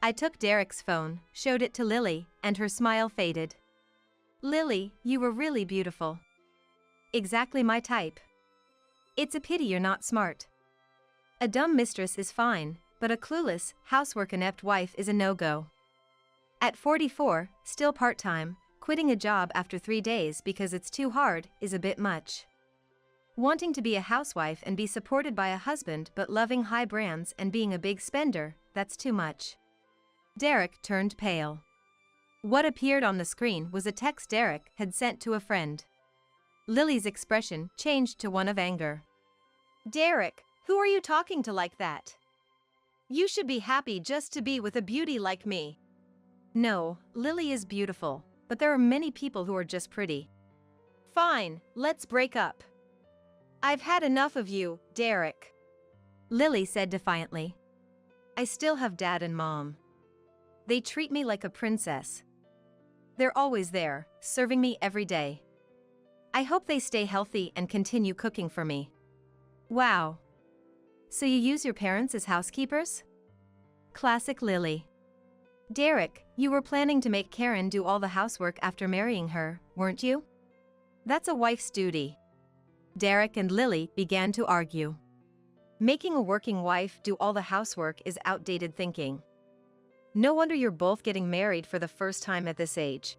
I took Derek's phone, showed it to Lily, and her smile faded. Lily, you were really beautiful. Exactly my type. It's a pity you're not smart. A dumb mistress is fine, but a clueless, housework-inept wife is a no-go. At 44, still part-time, quitting a job after 3 days because it's too hard is a bit much. Wanting to be a housewife and be supported by a husband but loving high brands and being a big spender, that's too much. Derek turned pale. What appeared on the screen was a text Derek had sent to a friend. Lily's expression changed to one of anger. Derek, who are you talking to like that? You should be happy just to be with a beauty like me. No, Lily is beautiful, but there are many people who are just pretty. Fine, let's break up. I've had enough of you, Derek. Lily said defiantly. I still have Dad and Mom. They treat me like a princess. They're always there, serving me every day. I hope they stay healthy and continue cooking for me. Wow. So you use your parents as housekeepers? Classic Lily. Derek, you were planning to make Karen do all the housework after marrying her, weren't you? That's a wife's duty. Derek and Lily began to argue. Making a working wife do all the housework is outdated thinking. No wonder you're both getting married for the first time at this age.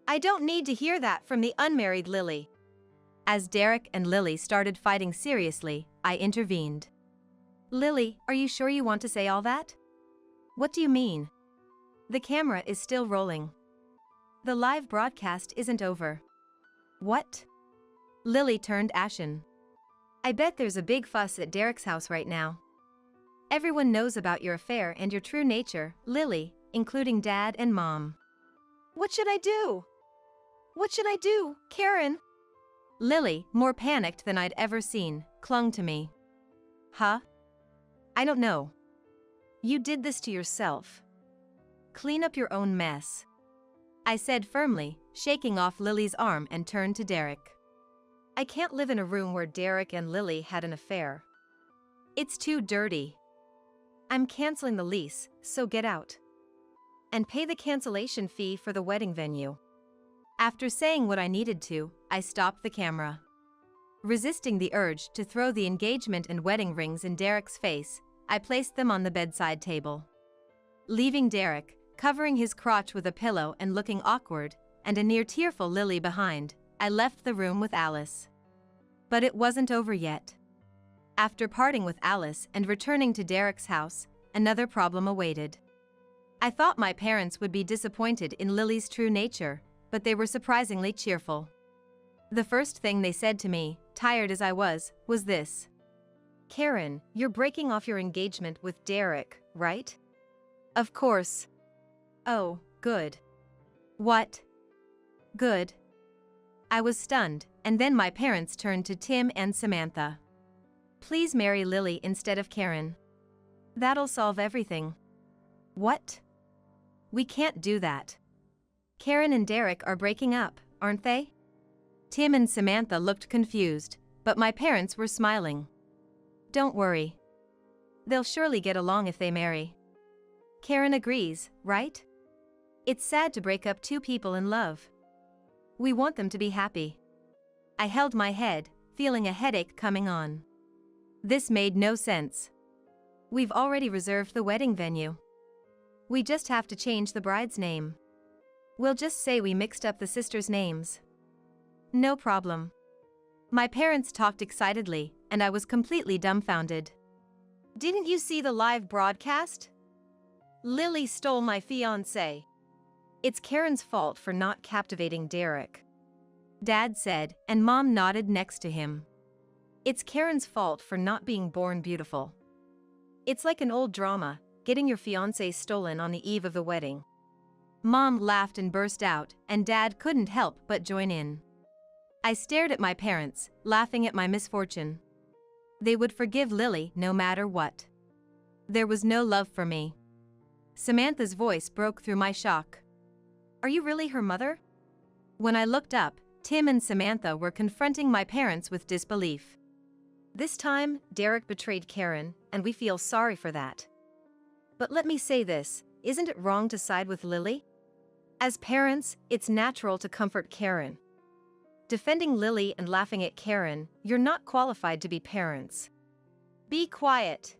I don't need to hear that from the unmarried Lily. As Derek and Lily started fighting seriously, I intervened. Lily, are you sure you want to say all that? What do you mean? The camera is still rolling. The live broadcast isn't over. What? Lily turned ashen. I bet there's a big fuss at Derek's house right now. Everyone knows about your affair and your true nature, Lily, including Dad and Mom. What should I do? What should I do, Karen? Lily, more panicked than I'd ever seen, clung to me. Huh? I don't know. You did this to yourself. Clean up your own mess, I said firmly, shaking off Lily's arm and turned to Derek. I can't live in a room where Derek and Lily had an affair. It's too dirty. I'm canceling the lease, so get out. And pay the cancellation fee for the wedding venue. After saying what I needed to, I stopped the camera. Resisting the urge to throw the engagement and wedding rings in Derek's face, I placed them on the bedside table. Leaving Derek, covering his crotch with a pillow and looking awkward, and a near tearful Lily behind, I left the room with Alice. But it wasn't over yet. After parting with Alice and returning to Derek's house, another problem awaited. I thought my parents would be disappointed in Lily's true nature, but they were surprisingly cheerful. The first thing they said to me, tired as I was this. Karen, you're breaking off your engagement with Derek, right? Of course. Oh, good. What? Good. I was stunned, and then my parents turned to Tim and Samantha. Please marry Lily instead of Karen. That'll solve everything. What? We can't do that. Karen and Derek are breaking up, aren't they? Tim and Samantha looked confused, but my parents were smiling. Don't worry. They'll surely get along if they marry. Karen agrees, right? It's sad to break up two people in love. We want them to be happy. I held my head, feeling a headache coming on. This made no sense. We've already reserved the wedding venue. We just have to change the bride's name. We'll just say we mixed up the sisters' names. No problem. My parents talked excitedly, and I was completely dumbfounded. Didn't you see the live broadcast? Lily stole my fiancé. It's Karen's fault for not captivating Derek. Dad said, and Mom nodded next to him. It's Karen's fault for not being born beautiful. It's like an old drama, getting your fiancé stolen on the eve of the wedding. Mom laughed and burst out, and Dad couldn't help but join in. I stared at my parents, laughing at my misfortune. They would forgive Lily no matter what. There was no love for me. Samantha's voice broke through my shock. Are you really her mother? When I looked up, Tim and Samantha were confronting my parents with disbelief. This time, Derek betrayed Karen, and we feel sorry for that. But let me say this, isn't it wrong to side with Lily? As parents, it's natural to comfort Karen. Defending Lily and laughing at Karen, you're not qualified to be parents. Be quiet.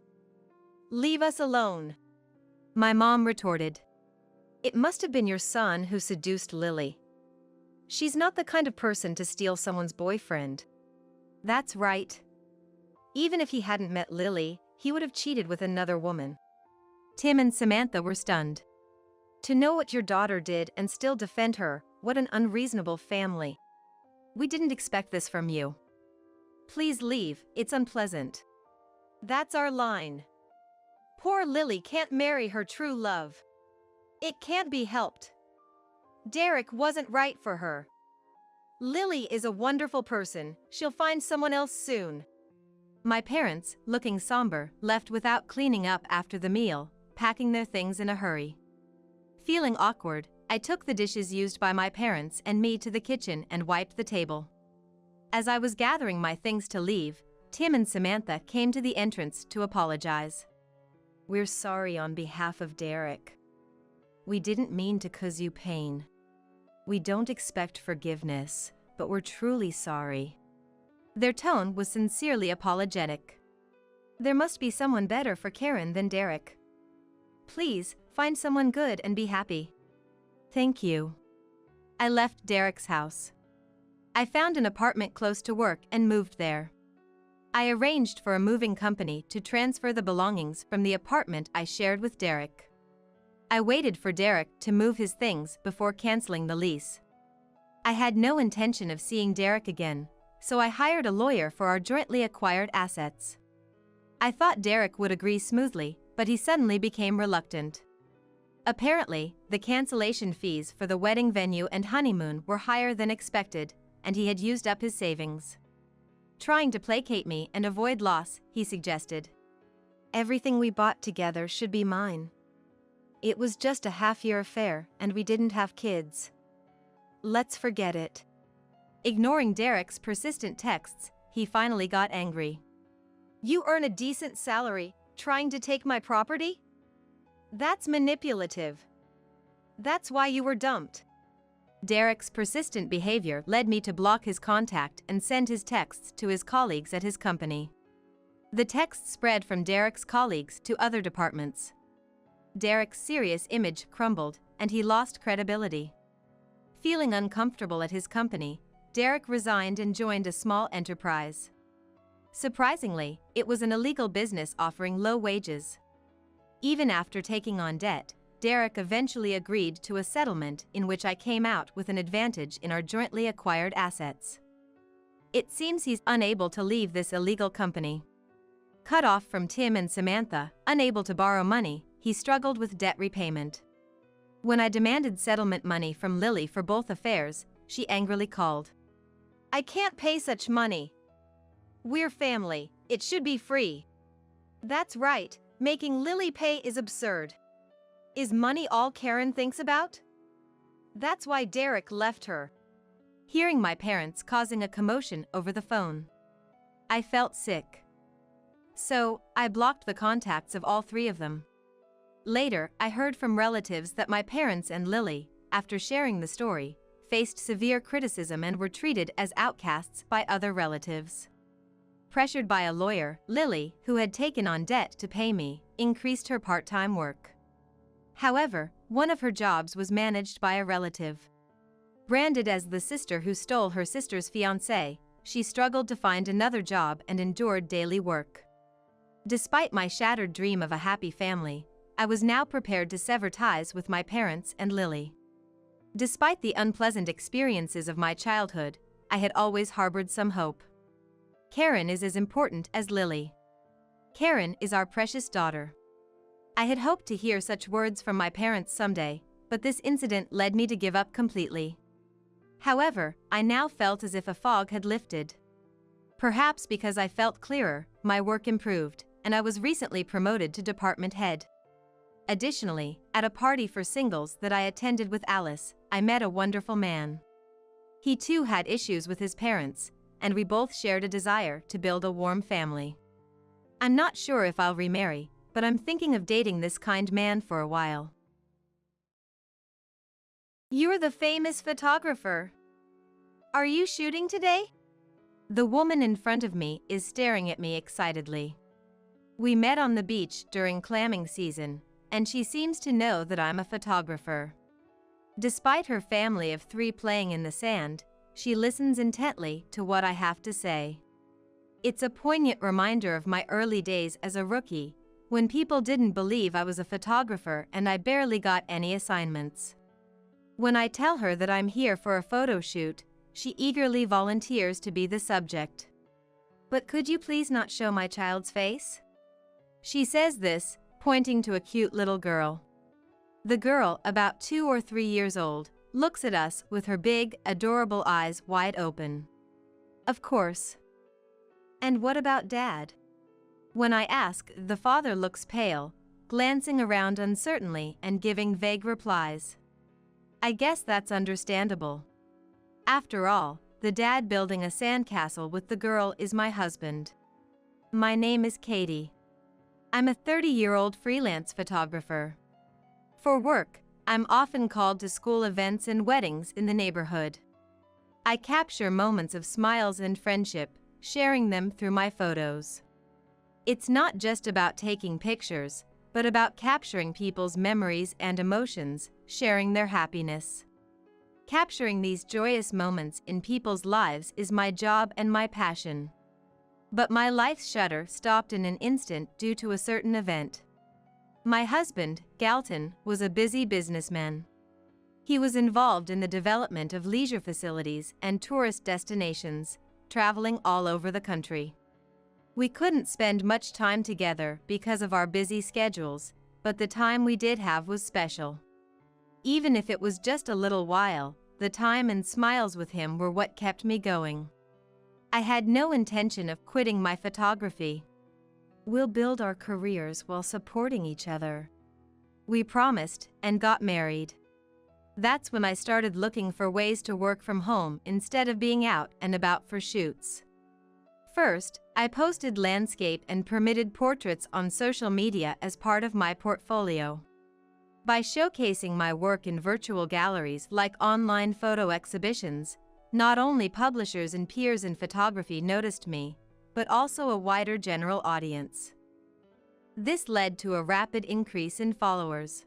Leave us alone. My mom retorted. It must have been your son who seduced Lily. She's not the kind of person to steal someone's boyfriend. That's right. Even if he hadn't met Lily, he would have cheated with another woman. Tim and Samantha were stunned. To know what your daughter did and still defend her, what an unreasonable family. We didn't expect this from you. Please leave, it's unpleasant. That's our line. Poor Lily can't marry her true love. It can't be helped. Derek wasn't right for her. Lily is a wonderful person, she'll find someone else soon. My parents, looking somber, left without cleaning up after the meal, packing their things in a hurry. Feeling awkward, I took the dishes used by my parents and me to the kitchen and wiped the table. As I was gathering my things to leave, Tim and Samantha came to the entrance to apologize. We're sorry on behalf of Derek. We didn't mean to cause you pain. We don't expect forgiveness, but we're truly sorry. Their tone was sincerely apologetic. There must be someone better for Karen than Derek. Please, find someone good and be happy. Thank you. I left Derek's house. I found an apartment close to work and moved there. I arranged for a moving company to transfer the belongings from the apartment I shared with Derek. I waited for Derek to move his things before canceling the lease. I had no intention of seeing Derek again, so I hired a lawyer for our jointly acquired assets. I thought Derek would agree smoothly, but he suddenly became reluctant. Apparently, the cancellation fees for the wedding venue and honeymoon were higher than expected, and he had used up his savings. Trying to placate me and avoid loss, he suggested, Everything we bought together should be mine. It was just a half-year affair, and we didn't have kids. Let's forget it. Ignoring Derek's persistent texts, he finally got angry. You earn a decent salary, trying to take my property? That's manipulative. That's why you were dumped. Derek's persistent behavior led me to block his contact and send his texts to his colleagues at his company. The texts spread from Derek's colleagues to other departments. Derek's serious image crumbled, and he lost credibility. Feeling uncomfortable at his company, Derek resigned and joined a small enterprise. Surprisingly, it was an illegal business offering low wages. Even after taking on debt, Derek eventually agreed to a settlement in which I came out with an advantage in our jointly acquired assets. It seems he's unable to leave this illegal company. Cut off from Tim and Samantha, unable to borrow money, he struggled with debt repayment. When I demanded settlement money from Lily for both affairs, she angrily called. I can't pay such money. We're family, it should be free. That's right, making Lily pay is absurd. Is money all Karen thinks about? That's why Derek left her. Hearing my parents causing a commotion over the phone, I felt sick. So, I blocked the contacts of all three of them. Later, I heard from relatives that my parents and Lily, after sharing the story, faced severe criticism and were treated as outcasts by other relatives. Pressured by a lawyer, Lily, who had taken on debt to pay me, increased her part-time work. However, one of her jobs was managed by a relative. Branded as the sister who stole her sister's fiancé, she struggled to find another job and endured daily work. Despite my shattered dream of a happy family, I was now prepared to sever ties with my parents and Lily. Despite the unpleasant experiences of my childhood, I had always harbored some hope. Karen is as important as Lily. Karen is our precious daughter. I had hoped to hear such words from my parents someday, but this incident led me to give up completely. However, I now felt as if a fog had lifted. Perhaps because I felt clearer, my work improved, and I was recently promoted to department head. Additionally, at a party for singles that I attended with Alice, I met a wonderful man. He too had issues with his parents, and we both shared a desire to build a warm family. I'm not sure if I'll remarry, but I'm thinking of dating this kind man for a while. You're the famous photographer. Are you shooting today? The woman in front of me is staring at me excitedly. We met on the beach during clamming season, and she seems to know that I'm a photographer. Despite her family of three playing in the sand, she listens intently to what I have to say. It's a poignant reminder of my early days as a rookie, when people didn't believe I was a photographer and I barely got any assignments. When I tell her that I'm here for a photo shoot, she eagerly volunteers to be the subject. But could you please not show my child's face? She says this, pointing to a cute little girl. The girl, about 2 or 3 years old, looks at us with her big, adorable eyes wide open. Of course. And what about Dad? When I ask, the father looks pale, glancing around uncertainly and giving vague replies. I guess that's understandable. After all, the dad building a sandcastle with the girl is my husband. My name is Katie. I'm a 30-year-old freelance photographer. For work, I'm often called to school events and weddings in the neighborhood. I capture moments of smiles and friendship, sharing them through my photos. It's not just about taking pictures, but about capturing people's memories and emotions, sharing their happiness. Capturing these joyous moments in people's lives is my job and my passion. But my life's shutter stopped in an instant due to a certain event. My husband, Galton, was a busy businessman. He was involved in the development of leisure facilities and tourist destinations, traveling all over the country. We couldn't spend much time together because of our busy schedules, but the time we did have was special. Even if it was just a little while, the time and smiles with him were what kept me going. I had no intention of quitting my photography. We'll build our careers while supporting each other. We promised and got married. That's when I started looking for ways to work from home instead of being out and about for shoots. First, I posted landscape and permitted portraits on social media as part of my portfolio. By showcasing my work in virtual galleries like online photo exhibitions, not only publishers and peers in photography noticed me, but also a wider general audience. This led to a rapid increase in followers.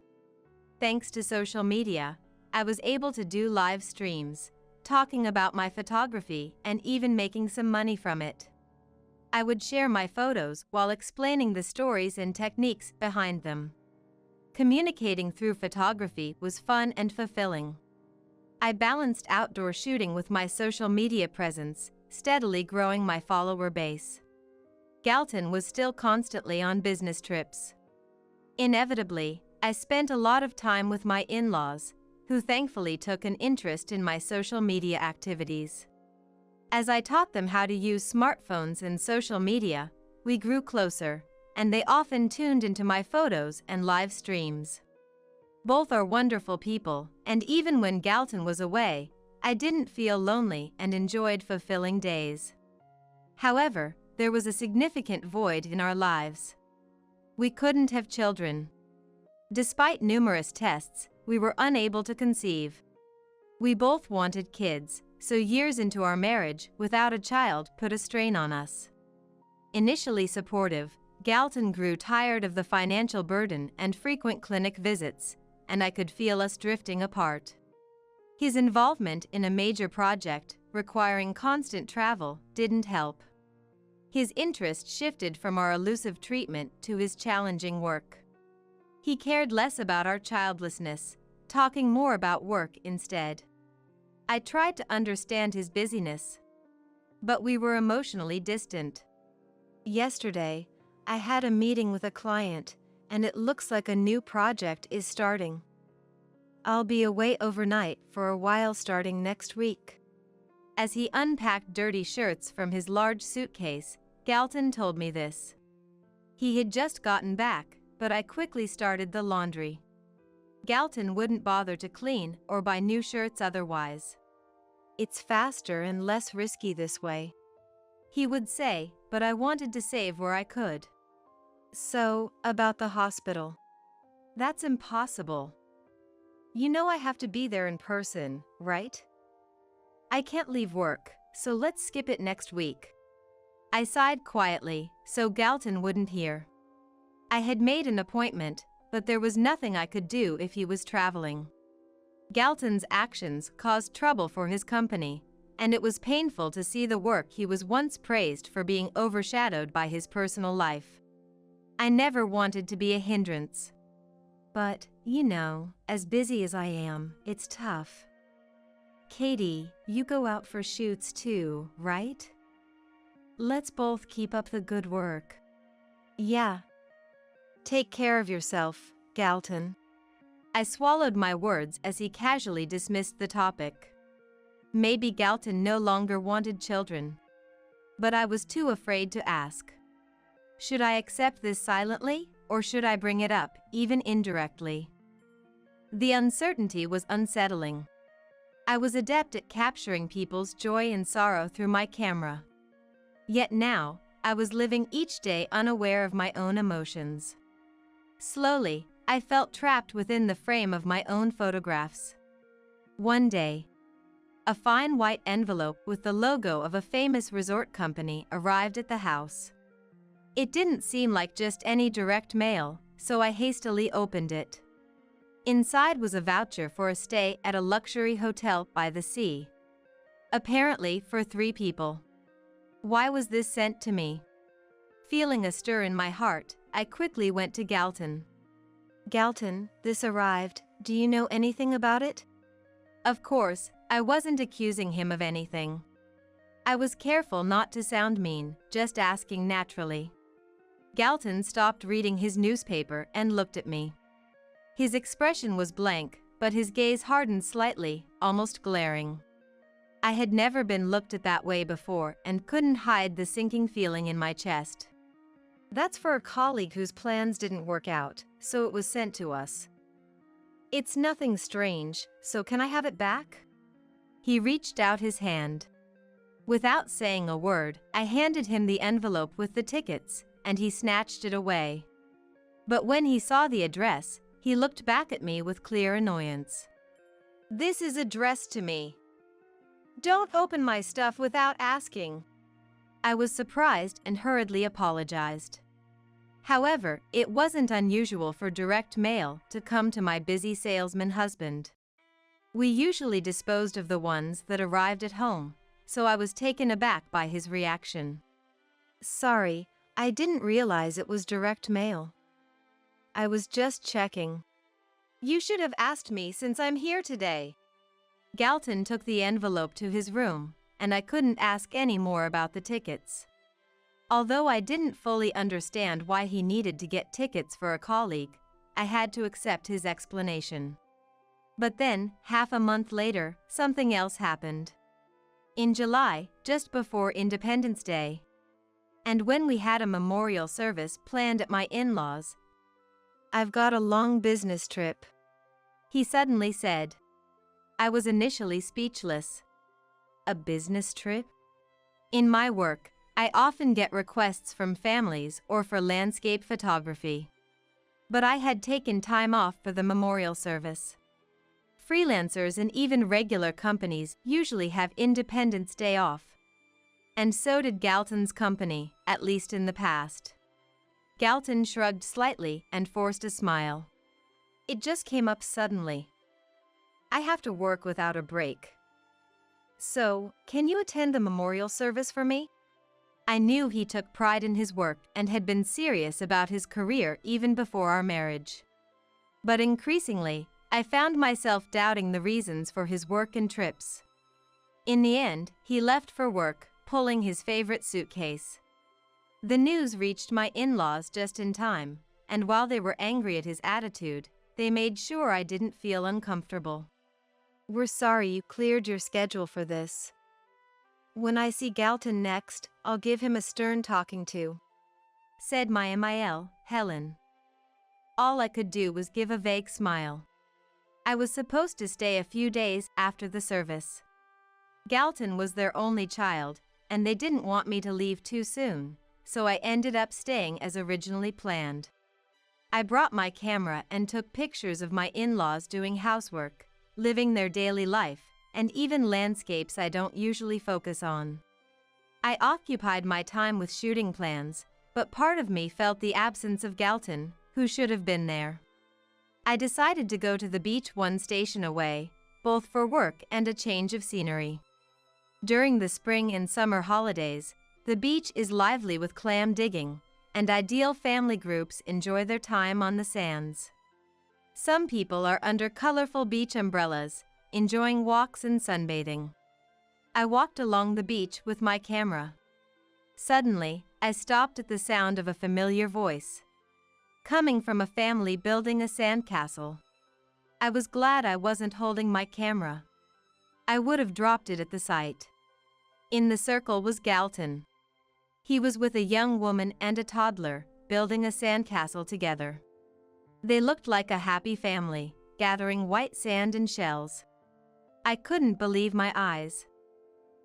Thanks to social media, I was able to do live streams, talking about my photography and even making some money from it. I would share my photos while explaining the stories and techniques behind them. Communicating through photography was fun and fulfilling. I balanced outdoor shooting with my social media presence, steadily growing my follower base. Galton was still constantly on business trips. Inevitably, I spent a lot of time with my in-laws, who thankfully took an interest in my social media activities. As I taught them how to use smartphones and social media, we grew closer, and they often tuned into my photos and live streams. Both are wonderful people, and even when Galton was away, I didn't feel lonely and enjoyed fulfilling days. However, there was a significant void in our lives. We couldn't have children. Despite numerous tests, we were unable to conceive. We both wanted kids, so years into our marriage without a child put a strain on us. Initially supportive, Galton grew tired of the financial burden and frequent clinic visits, and I could feel us drifting apart. His involvement in a major project, requiring constant travel, didn't help. His interest shifted from our elusive treatment to his challenging work. He cared less about our childlessness, talking more about work instead. I tried to understand his busyness, but we were emotionally distant. Yesterday, I had a meeting with a client, and it looks like a new project is starting. I'll be away overnight for a while starting next week. As he unpacked dirty shirts from his large suitcase, Galton told me this. He had just gotten back, but I quickly started the laundry. Galton wouldn't bother to clean or buy new shirts otherwise. It's faster and less risky this way, he would say, but I wanted to save where I could. So, about the hospital. That's impossible. You know I have to be there in person, right? I can't leave work, so let's skip it next week. I sighed quietly, so Galton wouldn't hear. I had made an appointment, but there was nothing I could do if he was traveling. Galton's actions caused trouble for his company, and it was painful to see the work he was once praised for being overshadowed by his personal life. I never wanted to be a hindrance. But, you know, as busy as I am, it's tough. Katie, you go out for shoots too, right? Let's both keep up the good work. Yeah. Take care of yourself, Galton. I swallowed my words as he casually dismissed the topic. Maybe Galton no longer wanted children. But I was too afraid to ask. Should I accept this silently, or should I bring it up, even indirectly? The uncertainty was unsettling. I was adept at capturing people's joy and sorrow through my camera. Yet now, I was living each day unaware of my own emotions. Slowly, I felt trapped within the frame of my own photographs. One day, a fine white envelope with the logo of a famous resort company arrived at the house. It didn't seem like just any direct mail, so I hastily opened it. Inside was a voucher for a stay at a luxury hotel by the sea. Apparently for 3 people. Why was this sent to me? Feeling a stir in my heart, I quickly went to Galton. Galton, this arrived. Do you know anything about it? Of course, I wasn't accusing him of anything. I was careful not to sound mean, just asking naturally. Galton stopped reading his newspaper and looked at me. His expression was blank, but his gaze hardened slightly, almost glaring. I had never been looked at that way before and couldn't hide the sinking feeling in my chest. That's for a colleague whose plans didn't work out, so it was sent to us. It's nothing strange, so can I have it back? He reached out his hand. Without saying a word, I handed him the envelope with the tickets, and he snatched it away. But when he saw the address, he looked back at me with clear annoyance. This is addressed to me. Don't open my stuff without asking. I was surprised and hurriedly apologized. However, it wasn't unusual for direct mail to come to my busy salesman husband. We usually disposed of the ones that arrived at home, so I was taken aback by his reaction. Sorry, I didn't realize it was direct mail. I was just checking. You should have asked me since I'm here today. Galton took the envelope to his room, and I couldn't ask any more about the tickets. Although I didn't fully understand why he needed to get tickets for a colleague, I had to accept his explanation. But then, half a month later, something else happened. In July, just before Independence Day, and when we had a memorial service planned at my in-laws, I've got a long business trip, he suddenly said. I was initially speechless. A business trip? In my work, I often get requests from families or for landscape photography. But I had taken time off for the memorial service. Freelancers and even regular companies usually have Independence Day off. And so did Galton's company, at least in the past. Galton shrugged slightly and forced a smile. It just came up suddenly. I have to work without a break. So, can you attend the memorial service for me? I knew he took pride in his work and had been serious about his career even before our marriage. But increasingly, I found myself doubting the reasons for his work and trips. In the end, he left for work, pulling his favorite suitcase. The news reached my in-laws just in time, and while they were angry at his attitude, they made sure I didn't feel uncomfortable. We're sorry you cleared your schedule for this. When I see Galton next, I'll give him a stern talking to, said my MIL, Helen. All I could do was give a vague smile. I was supposed to stay a few days after the service. Galton was their only child, and they didn't want me to leave too soon, so I ended up staying as originally planned. I brought my camera and took pictures of my in-laws doing housework, living their daily life, and even landscapes I don't usually focus on. I occupied my time with shooting plans, but part of me felt the absence of Galton, who should have been there. I decided to go to the beach one station away, both for work and a change of scenery. During the spring and summer holidays, the beach is lively with clam digging, and ideal family groups enjoy their time on the sands. Some people are under colorful beach umbrellas, enjoying walks and sunbathing. I walked along the beach with my camera. Suddenly, I stopped at the sound of a familiar voice, coming from a family building a sandcastle. I was glad I wasn't holding my camera. I would have dropped it at the sight. In the circle was Galton. He was with a young woman and a toddler, building a sandcastle together. They looked like a happy family, gathering white sand and shells. I couldn't believe my eyes.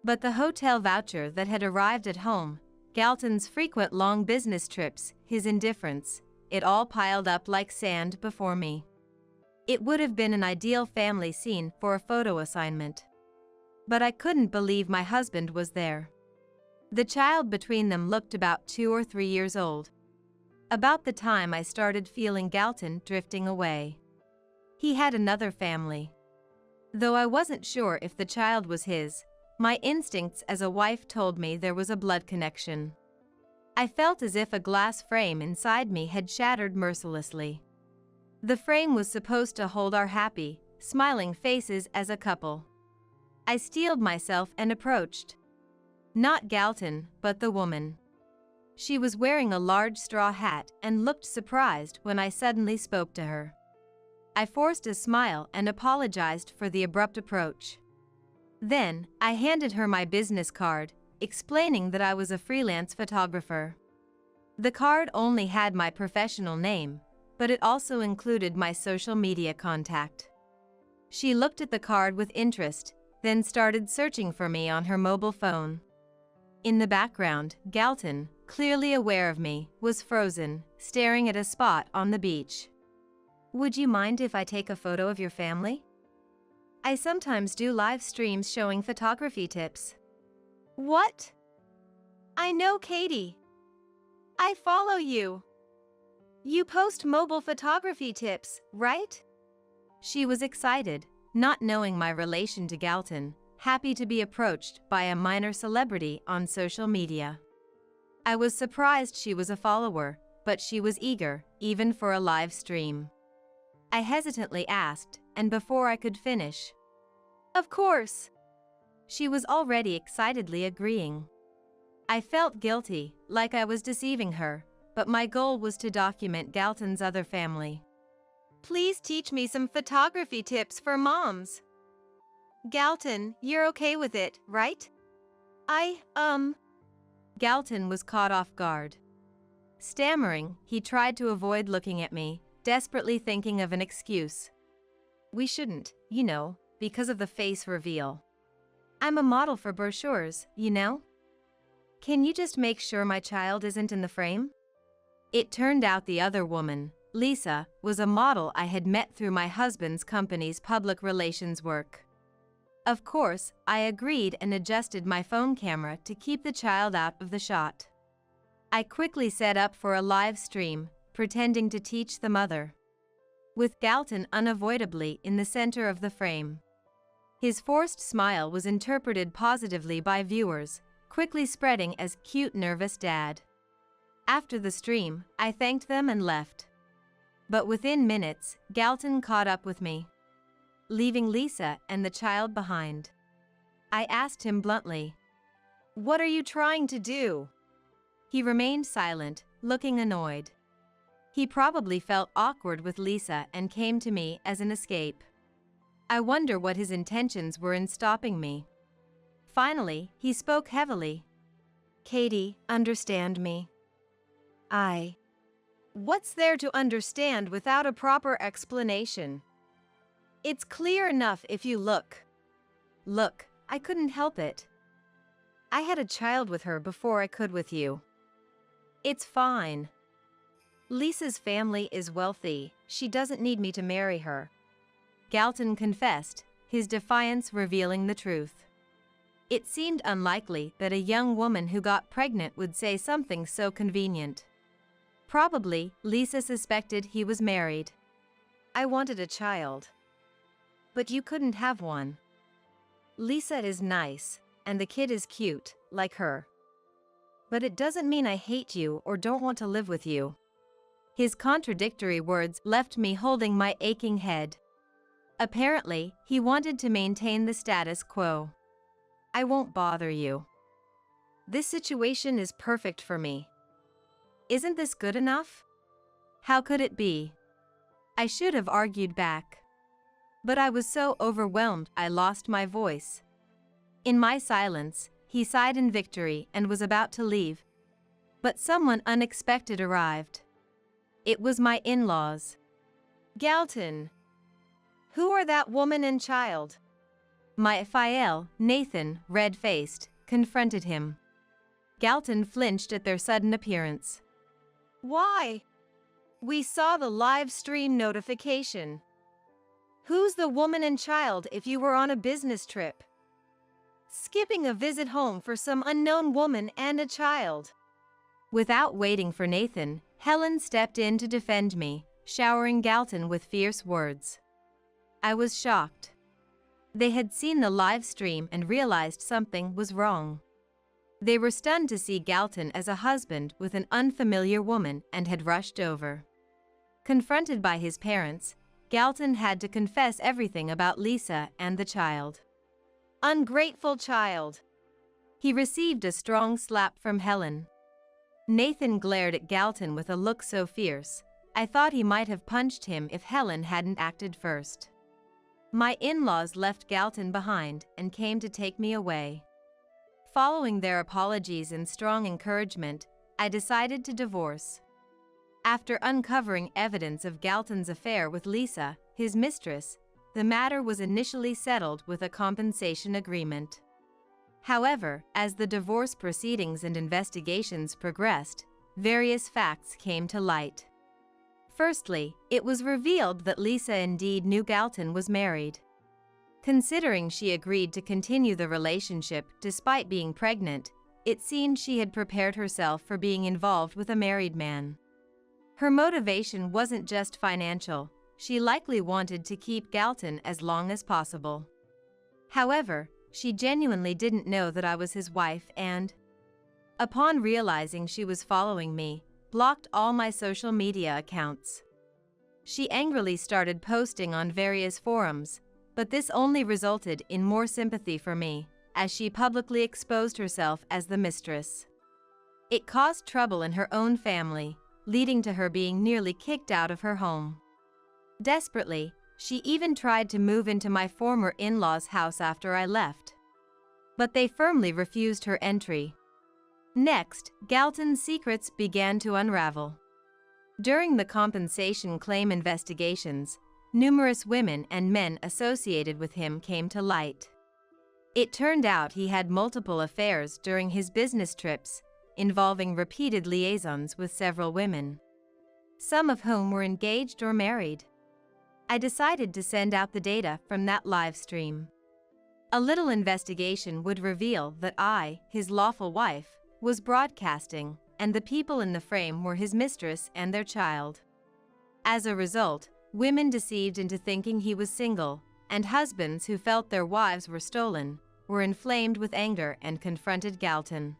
But the hotel voucher that had arrived at home, Galton's frequent long business trips, his indifference, it all piled up like sand before me. It would have been an ideal family scene for a photo assignment. But I couldn't believe my husband was there. The child between them looked about 2 or 3 years old. About the time I started feeling Galton drifting away. He had another family. Though I wasn't sure if the child was his, my instincts as a wife told me there was a blood connection. I felt as if a glass frame inside me had shattered mercilessly. The frame was supposed to hold our happy, smiling faces as a couple. I steeled myself and approached. Not Galton, but the woman. She was wearing a large straw hat and looked surprised when I suddenly spoke to her. I forced a smile and apologized for the abrupt approach. Then, I handed her my business card, explaining that I was a freelance photographer. The card only had my professional name, but it also included my social media contact. She looked at the card with interest, then started searching for me on her mobile phone. In the background, Galton, clearly aware of me, was frozen, staring at a spot on the beach. Would you mind if I take a photo of your family? I sometimes do live streams showing photography tips. What? I know Katie. I follow you. You post mobile photography tips, right? She was excited, not knowing my relation to Galton, happy to be approached by a minor celebrity on social media. I was surprised she was a follower, but she was eager, even for a live stream. I hesitantly asked, and before I could finish, "Of course." She was already excitedly agreeing. I felt guilty, like I was deceiving her, but my goal was to document Galton's other family. Please teach me some photography tips for moms. Galton, you're okay with it, right? Galton was caught off guard. Stammering, he tried to avoid looking at me, desperately thinking of an excuse. We shouldn't, because of the face reveal. I'm a model for brochures, Can you just make sure my child isn't in the frame? It turned out the other woman, Lisa, was a model I had met through my husband's company's public relations work. Of course, I agreed and adjusted my phone camera to keep the child out of the shot. I quickly set up for a live stream, pretending to teach the mother, with Galton unavoidably in the center of the frame. His forced smile was interpreted positively by viewers, quickly spreading as cute nervous dad. After the stream, I thanked them and left. But within minutes, Galton caught up with me, leaving Lisa and the child behind. I asked him bluntly, "What are you trying to do?" He remained silent, looking annoyed. He probably felt awkward with Lisa and came to me as an escape. I wonder what his intentions were in stopping me. Finally, he spoke heavily. "Katie, understand me. What's there to understand without a proper explanation? It's clear enough if you look." Look, I couldn't help it. I had a child with her before I could with you. It's fine. Lisa's family is wealthy. She doesn't need me to marry her. Galton confessed, his defiance revealing the truth. It seemed unlikely that a young woman who got pregnant would say something so convenient. Probably, Lisa suspected he was married. I wanted a child. But you couldn't have one. Lisa is nice, and the kid is cute, like her. But it doesn't mean I hate you or don't want to live with you. His contradictory words left me holding my aching head. Apparently, he wanted to maintain the status quo. I won't bother you. This situation is perfect for me. Isn't this good enough? How could it be? I should have argued back. But I was so overwhelmed I lost my voice. In my silence, he sighed in victory and was about to leave. But someone unexpected arrived. It was my in-laws. "Galton, who are that woman and child?" My Fael, Nathan, red-faced, confronted him. Galton flinched at their sudden appearance. "Why? We saw the live stream notification. Who's the woman and child if you were on a business trip? Skipping a visit home for some unknown woman and a child?" Without waiting for Nathan, Helen stepped in to defend me, showering Galton with fierce words. I was shocked. They had seen the live stream and realized something was wrong. They were stunned to see Galton as a husband with an unfamiliar woman and had rushed over. Confronted by his parents, Galton had to confess everything about Lisa and the child. "Ungrateful child." He received a strong slap from Helen. Nathan glared at Galton with a look so fierce, I thought he might have punched him if Helen hadn't acted first. My in-laws left Galton behind and came to take me away. Following their apologies and strong encouragement, I decided to divorce. After uncovering evidence of Galton's affair with Lisa, his mistress, the matter was initially settled with a compensation agreement. However, as the divorce proceedings and investigations progressed, various facts came to light. Firstly, it was revealed that Lisa indeed knew Galton was married. Considering she agreed to continue the relationship despite being pregnant, it seemed she had prepared herself for being involved with a married man. Her motivation wasn't just financial, she likely wanted to keep Galton as long as possible. However, she genuinely didn't know that I was his wife and, upon realizing she was following me, blocked all my social media accounts. She angrily started posting on various forums, but this only resulted in more sympathy for me, as she publicly exposed herself as the mistress. It caused trouble in her own family, leading to her being nearly kicked out of her home. Desperately, she even tried to move into my former in-laws' house after I left. But they firmly refused her entry. Next, Galton's secrets began to unravel. During the compensation claim investigations, numerous women and men associated with him came to light. It turned out he had multiple affairs during his business trips, involving repeated liaisons with several women, some of whom were engaged or married. I decided to send out the data from that live stream. A little investigation would reveal that I, his lawful wife, was broadcasting, and the people in the frame were his mistress and their child. As a result, women deceived into thinking he was single, and husbands who felt their wives were stolen, were inflamed with anger and confronted Galton.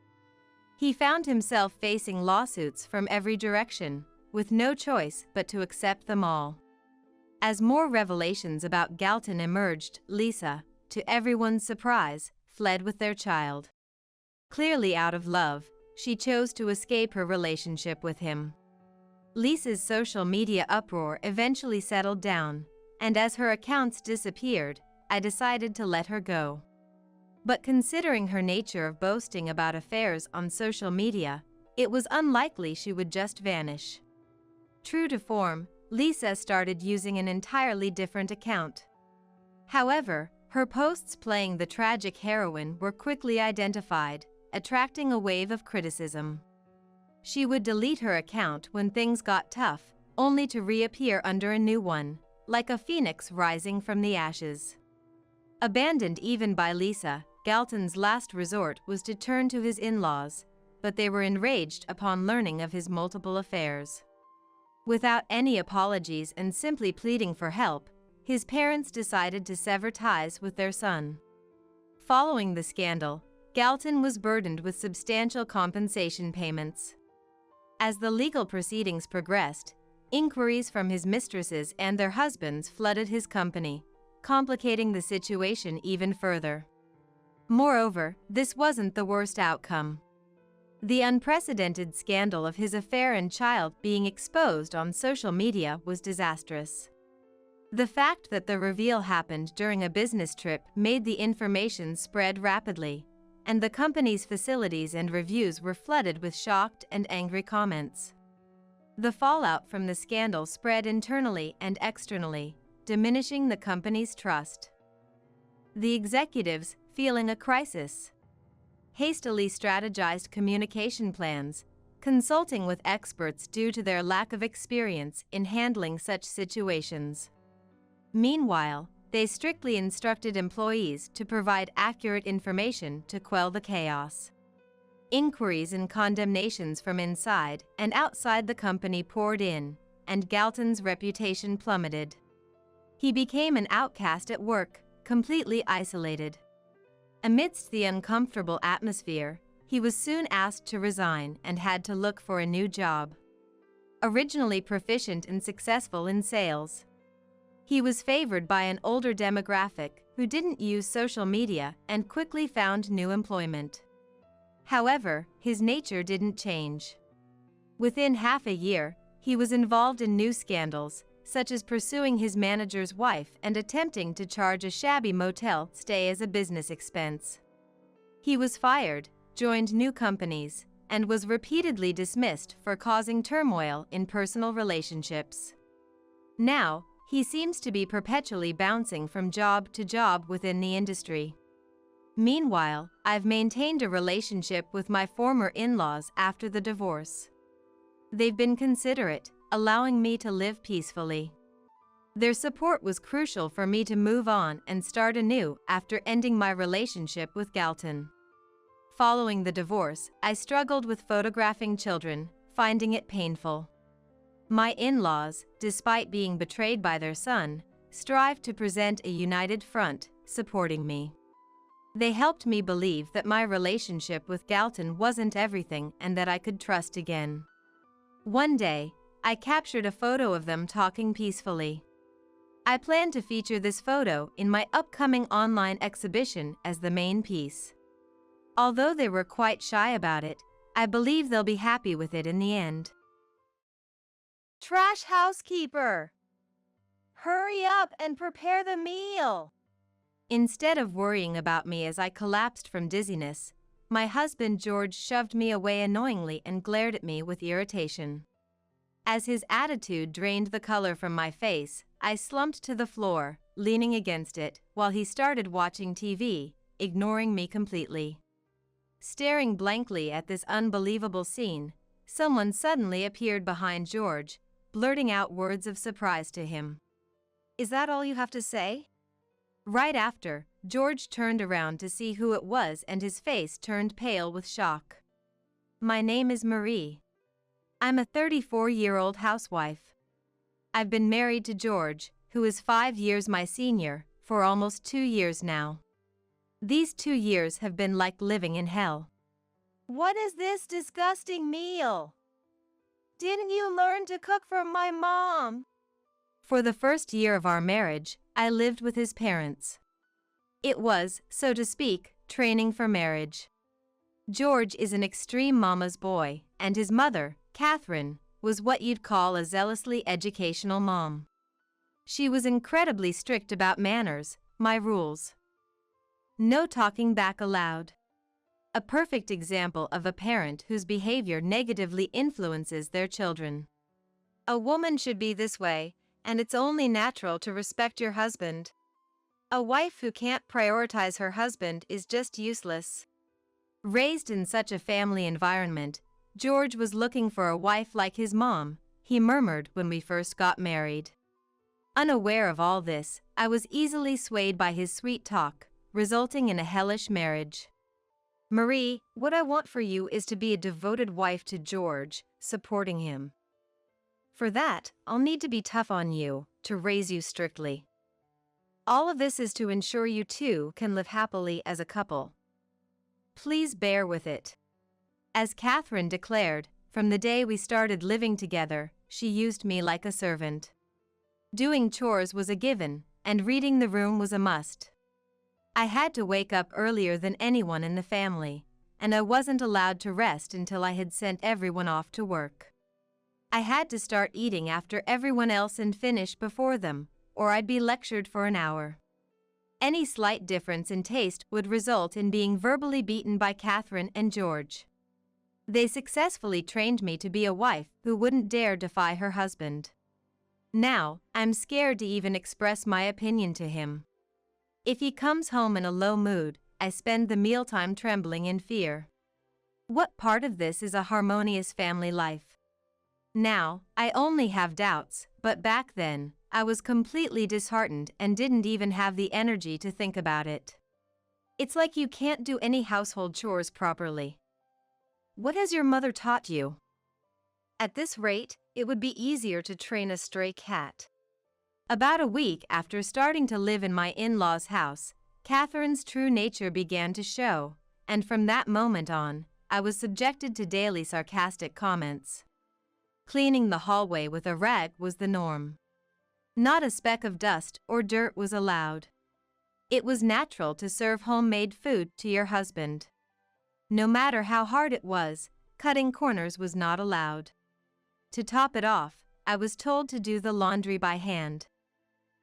He found himself facing lawsuits from every direction, with no choice but to accept them all. As more revelations about Galton emerged, Lisa, to everyone's surprise, fled with their child. Clearly out of love, she chose to escape her relationship with him. Lisa's social media uproar eventually settled down, and as her accounts disappeared, I decided to let her go. But considering her nature of boasting about affairs on social media, it was unlikely she would just vanish. True to form, Lisa started using an entirely different account. However, her posts playing the tragic heroine were quickly identified, attracting a wave of criticism. She would delete her account when things got tough, only to reappear under a new one, like a phoenix rising from the ashes. Abandoned even by Lisa, Galton's last resort was to turn to his in-laws, but they were enraged upon learning of his multiple affairs. Without any apologies and simply pleading for help, his parents decided to sever ties with their son. Following the scandal, Galton was burdened with substantial compensation payments. As the legal proceedings progressed, inquiries from his mistresses and their husbands flooded his company, complicating the situation even further. Moreover, this wasn't the worst outcome. The unprecedented scandal of his affair and child being exposed on social media was disastrous. The fact that the reveal happened during a business trip made the information spread rapidly, and the company's facilities and reviews were flooded with shocked and angry comments. The fallout from the scandal spread internally and externally, diminishing the company's trust. The executives, feeling a crisis, hastily strategized communication plans, consulting with experts due to their lack of experience in handling such situations. Meanwhile, they strictly instructed employees to provide accurate information to quell the chaos. Inquiries and condemnations from inside and outside the company poured in, and Galton's reputation plummeted. He became an outcast at work, completely isolated. Amidst the uncomfortable atmosphere, he was soon asked to resign and had to look for a new job. Originally proficient and successful in sales, he was favored by an older demographic who didn't use social media and quickly found new employment. However, his nature didn't change. Within half a year, he was involved in new scandals, such as pursuing his manager's wife and attempting to charge a shabby motel stay as a business expense. He was fired, joined new companies, and was repeatedly dismissed for causing turmoil in personal relationships. Now, he seems to be perpetually bouncing from job to job within the industry. Meanwhile, I've maintained a relationship with my former in-laws after the divorce. They've been considerate, allowing me to live peacefully. Their support was crucial for me to move on and start anew after ending my relationship with Galton. Following the divorce, I struggled with photographing children, finding it painful. My in-laws, despite being betrayed by their son, strived to present a united front, supporting me. They helped me believe that my relationship with Galton wasn't everything and that I could trust again. One day, I captured a photo of them talking peacefully. I plan to feature this photo in my upcoming online exhibition as the main piece. Although they were quite shy about it, I believe they'll be happy with it in the end. Trash housekeeper! Hurry up and prepare the meal! Instead of worrying about me as I collapsed from dizziness, my husband George shoved me away annoyingly and glared at me with irritation. As his attitude drained the color from my face, I slumped to the floor, leaning against it, while he started watching TV, ignoring me completely. Staring blankly at this unbelievable scene, someone suddenly appeared behind George, blurting out words of surprise to him. Is that all you have to say? Right after, George turned around to see who it was and his face turned pale with shock. My name is Marie. I'm a 34-year-old housewife. I've been married to George, who is 5 years my senior, for almost 2 years now. These 2 years have been like living in hell. What is this disgusting meal? Didn't you learn to cook from my mom? For the first year of our marriage, I lived with his parents. It was, so to speak, training for marriage. George is an extreme mama's boy, and his mother, Catherine, was what you'd call a zealously educational mom. She was incredibly strict about manners, my rules. No talking back aloud. A perfect example of a parent whose behavior negatively influences their children. A woman should be this way, and it's only natural to respect your husband. A wife who can't prioritize her husband is just useless. Raised in such a family environment, George was looking for a wife like his mom, he murmured when we first got married. Unaware of all this, I was easily swayed by his sweet talk, resulting in a hellish marriage. Marie, what I want for you is to be a devoted wife to George, supporting him. For that, I'll need to be tough on you, to raise you strictly. All of this is to ensure you two can live happily as a couple. Please bear with it. As Catherine declared, from the day we started living together, she used me like a servant. Doing chores was a given, and reading the room was a must. I had to wake up earlier than anyone in the family, and I wasn't allowed to rest until I had sent everyone off to work. I had to start eating after everyone else and finish before them, or I'd be lectured for an hour. Any slight difference in taste would result in being verbally beaten by Catherine and George. They successfully trained me to be a wife who wouldn't dare defy her husband. Now, I'm scared to even express my opinion to him. If he comes home in a low mood, I spend the mealtime trembling in fear. What part of this is a harmonious family life? Now, I only have doubts, but back then, I was completely disheartened and didn't even have the energy to think about it. It's like you can't do any household chores properly. What has your mother taught you? At this rate, it would be easier to train a stray cat. About a week after starting to live in my in-laws' house, Catherine's true nature began to show, and from that moment on, I was subjected to daily sarcastic comments. Cleaning the hallway with a rag was the norm. Not a speck of dust or dirt was allowed. It was natural to serve homemade food to your husband. No matter how hard it was, cutting corners was not allowed. To top it off, I was told to do the laundry by hand.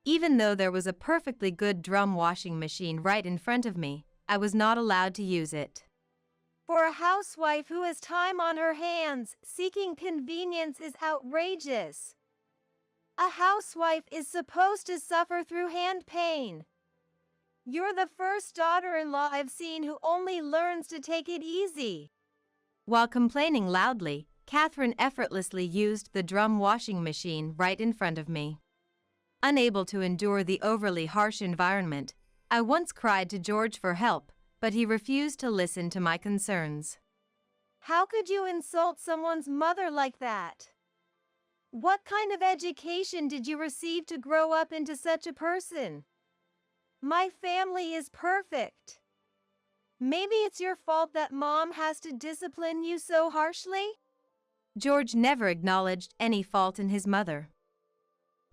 Even though there was a perfectly good drum washing machine right in front of me, I was not allowed to use it. For a housewife who has time on her hands, seeking convenience is outrageous. A housewife is supposed to suffer through hand pain. You're the first daughter-in-law I've seen who only learns to take it easy. While complaining loudly, Catherine effortlessly used the drum washing machine right in front of me. Unable to endure the overly harsh environment, I once cried to George for help, but he refused to listen to my concerns. How could you insult someone's mother like that? What kind of education did you receive to grow up into such a person? My family is perfect. Maybe it's your fault that mom has to discipline you so harshly? George never acknowledged any fault in his mother.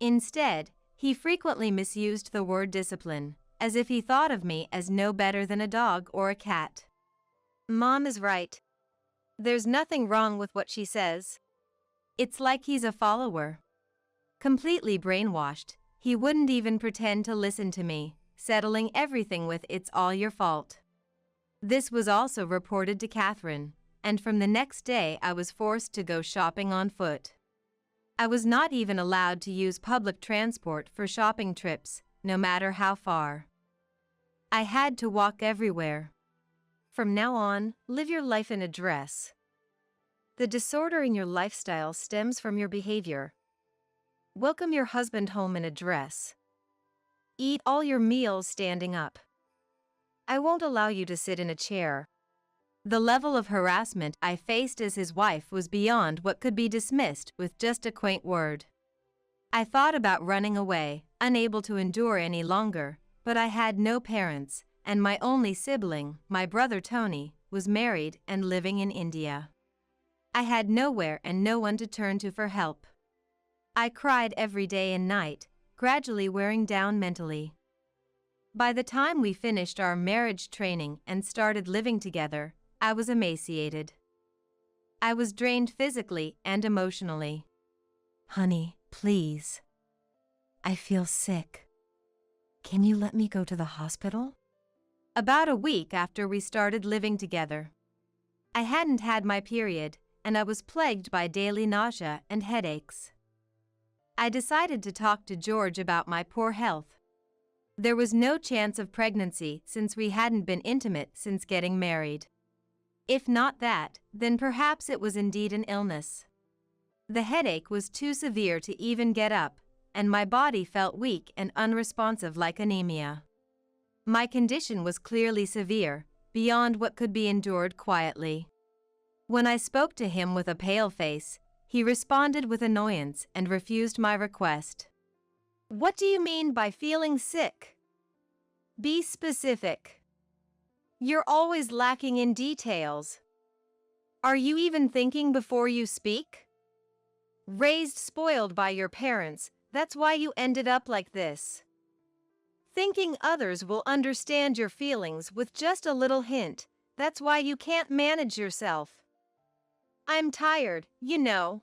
Instead, he frequently misused the word discipline, as if he thought of me as no better than a dog or a cat. Mom is right. There's nothing wrong with what she says. It's like he's a follower. Completely brainwashed, he wouldn't even pretend to listen to me, settling everything with "it's all your fault." This was also reported to Catherine, and from the next day I was forced to go shopping on foot. I was not even allowed to use public transport for shopping trips, no matter how far. I had to walk everywhere. From now on, live your life in a dress. The disorder in your lifestyle stems from your behavior. Welcome your husband home in a dress. Eat all your meals standing up. I won't allow you to sit in a chair. The level of harassment I faced as his wife was beyond what could be dismissed with just a quaint word. I thought about running away, unable to endure any longer, but I had no parents, and my only sibling, my brother Tony, was married and living in India. I had nowhere and no one to turn to for help. I cried every day and night, gradually wearing down mentally. By the time we finished our marriage training and started living together, I was emaciated. I was drained physically and emotionally. Honey, please. I feel sick. Can you let me go to the hospital? About a week after we started living together. I hadn't had my period, and I was plagued by daily nausea and headaches. I decided to talk to George about my poor health. There was no chance of pregnancy since we hadn't been intimate since getting married. If not that, then perhaps it was indeed an illness. The headache was too severe to even get up, and my body felt weak and unresponsive like anemia. My condition was clearly severe, beyond what could be endured quietly. When I spoke to him with a pale face, he responded with annoyance and refused my request. What do you mean by feeling sick? Be specific. You're always lacking in details. Are you even thinking before you speak? Raised spoiled by your parents, that's why you ended up like this. Thinking others will understand your feelings with just a little hint, that's why you can't manage yourself. I'm tired, you know.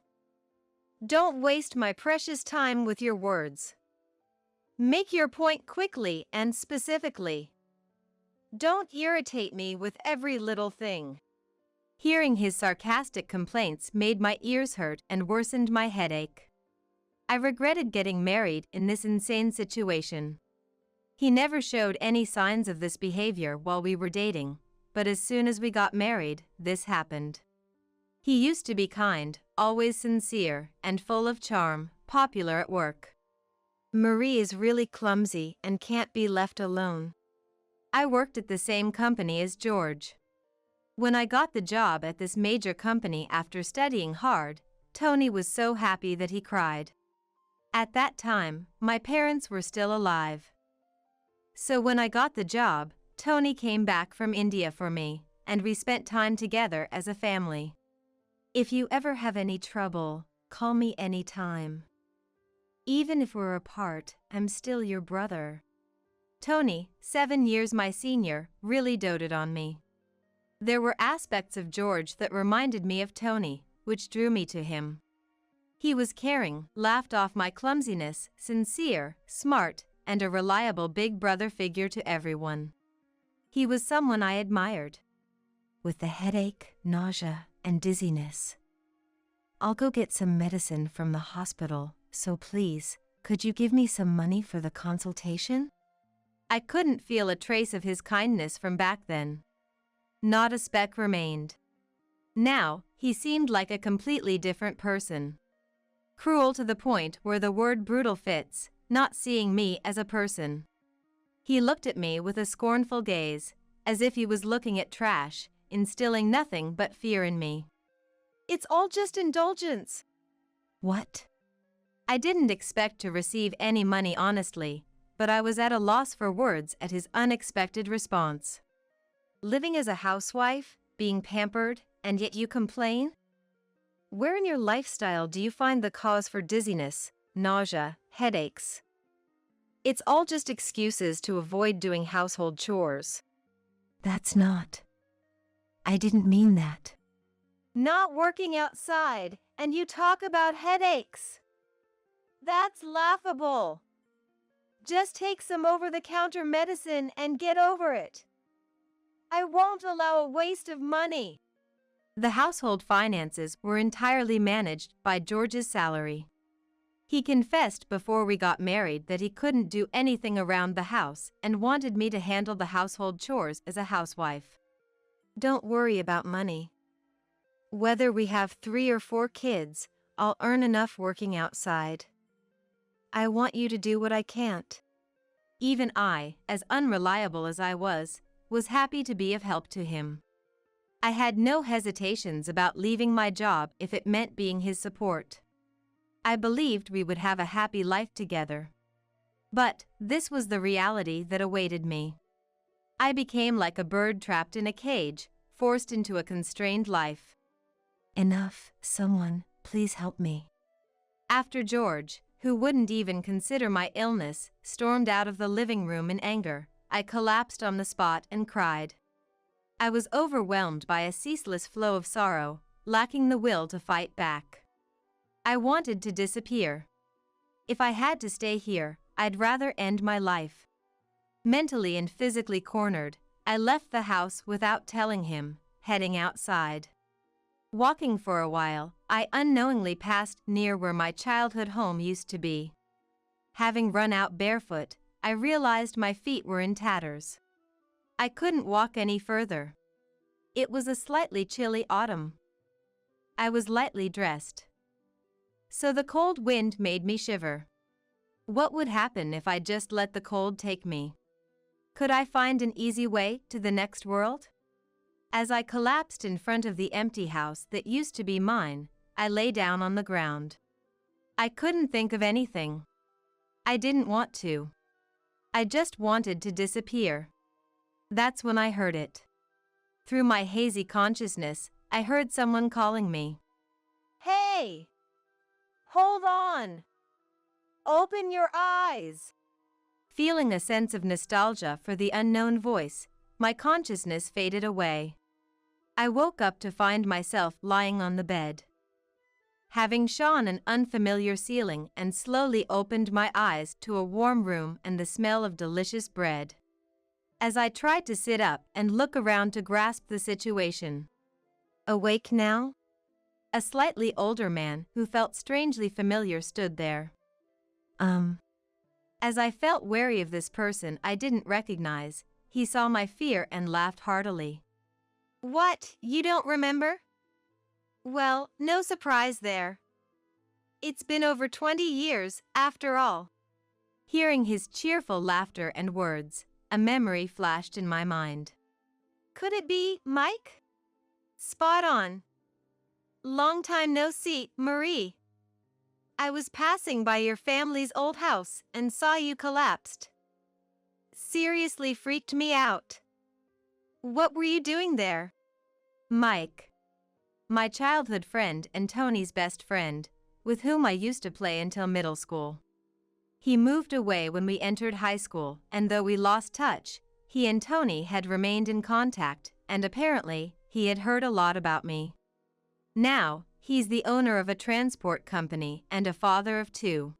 Don't waste my precious time with your words. Make your point quickly and specifically. Don't irritate me with every little thing. Hearing his sarcastic complaints made my ears hurt and worsened my headache. I regretted getting married in this insane situation. He never showed any signs of this behavior while we were dating, but as soon as we got married, this happened. He used to be kind, always sincere, and full of charm, popular at work. Marie is really clumsy and can't be left alone. I worked at the same company as George. When I got the job at this major company after studying hard, Tony was so happy that he cried. At that time, my parents were still alive. So when I got the job, Tony came back from India for me, and we spent time together as a family. If you ever have any trouble, call me anytime. Even if we're apart, I'm still your brother. Tony, 7 years my senior, really doted on me. There were aspects of George that reminded me of Tony, which drew me to him. He was caring, laughed off my clumsiness, sincere, smart, and a reliable big brother figure to everyone. He was someone I admired. With the headache, nausea, and dizziness, I'll go get some medicine from the hospital, so please, could you give me some money for the consultation? I couldn't feel a trace of his kindness from back then. Not a speck remained. Now, he seemed like a completely different person. Cruel to the point where the word brutal fits, not seeing me as a person. He looked at me with a scornful gaze, as if he was looking at trash, instilling nothing but fear in me. It's all just indulgence. What? I didn't expect to receive any money honestly, but I was at a loss for words at his unexpected response. Living as a housewife, being pampered, and yet you complain? Where in your lifestyle do you find the cause for dizziness, nausea, headaches? It's all just excuses to avoid doing household chores. That's not. I didn't mean that. Not working outside, and you talk about headaches. That's laughable. Just take some over-the-counter medicine and get over it. I won't allow a waste of money. The household finances were entirely managed by George's salary. He confessed before we got married that he couldn't do anything around the house and wanted me to handle the household chores as a housewife. Don't worry about money. Whether we have 3 or 4 kids, I'll earn enough working outside. I want you to do what I can't. Even I, as unreliable as I was happy to be of help to him. I had no hesitations about leaving my job if it meant being his support. I believed we would have a happy life together. But this was the reality that awaited me. I became like a bird trapped in a cage, forced into a constrained life. Enough, someone, please help me. After George, who wouldn't even consider my illness, stormed out of the living room in anger, I collapsed on the spot and cried. I was overwhelmed by a ceaseless flow of sorrow, lacking the will to fight back. I wanted to disappear. If I had to stay here, I'd rather end my life. Mentally and physically cornered, I left the house without telling him, heading outside. Walking for a while, I unknowingly passed near where my childhood home used to be. Having run out barefoot, I realized my feet were in tatters. I couldn't walk any further. It was a slightly chilly autumn. I was lightly dressed, so the cold wind made me shiver. What would happen if I just let the cold take me? Could I find an easy way to the next world? As I collapsed in front of the empty house that used to be mine, I lay down on the ground. I couldn't think of anything. I didn't want to. I just wanted to disappear. That's when I heard it. Through my hazy consciousness, I heard someone calling me. Hey! Hold on! Open your eyes! Feeling a sense of nostalgia for the unknown voice, my consciousness faded away. I woke up to find myself lying on the bed. Having shone an unfamiliar ceiling and slowly opened my eyes to a warm room and the smell of delicious bread. As I tried to sit up and look around to grasp the situation. Awake now? A slightly older man who felt strangely familiar stood there. As I felt wary of this person I didn't recognize, he saw my fear and laughed heartily. What, you don't remember? Well, no surprise there. It's been over 20 years, after all. Hearing his cheerful laughter and words, a memory flashed in my mind. Could it be Mike? Spot on. Long time no see, Marie. I was passing by your family's old house and saw you collapsed. Seriously freaked me out. What were you doing there? Mike. My childhood friend and Tony's best friend, with whom I used to play until middle school. He moved away when we entered high school, and though we lost touch, he and Tony had remained in contact, and apparently, he had heard a lot about me. Now, He's the owner of a transport company and a father of 2.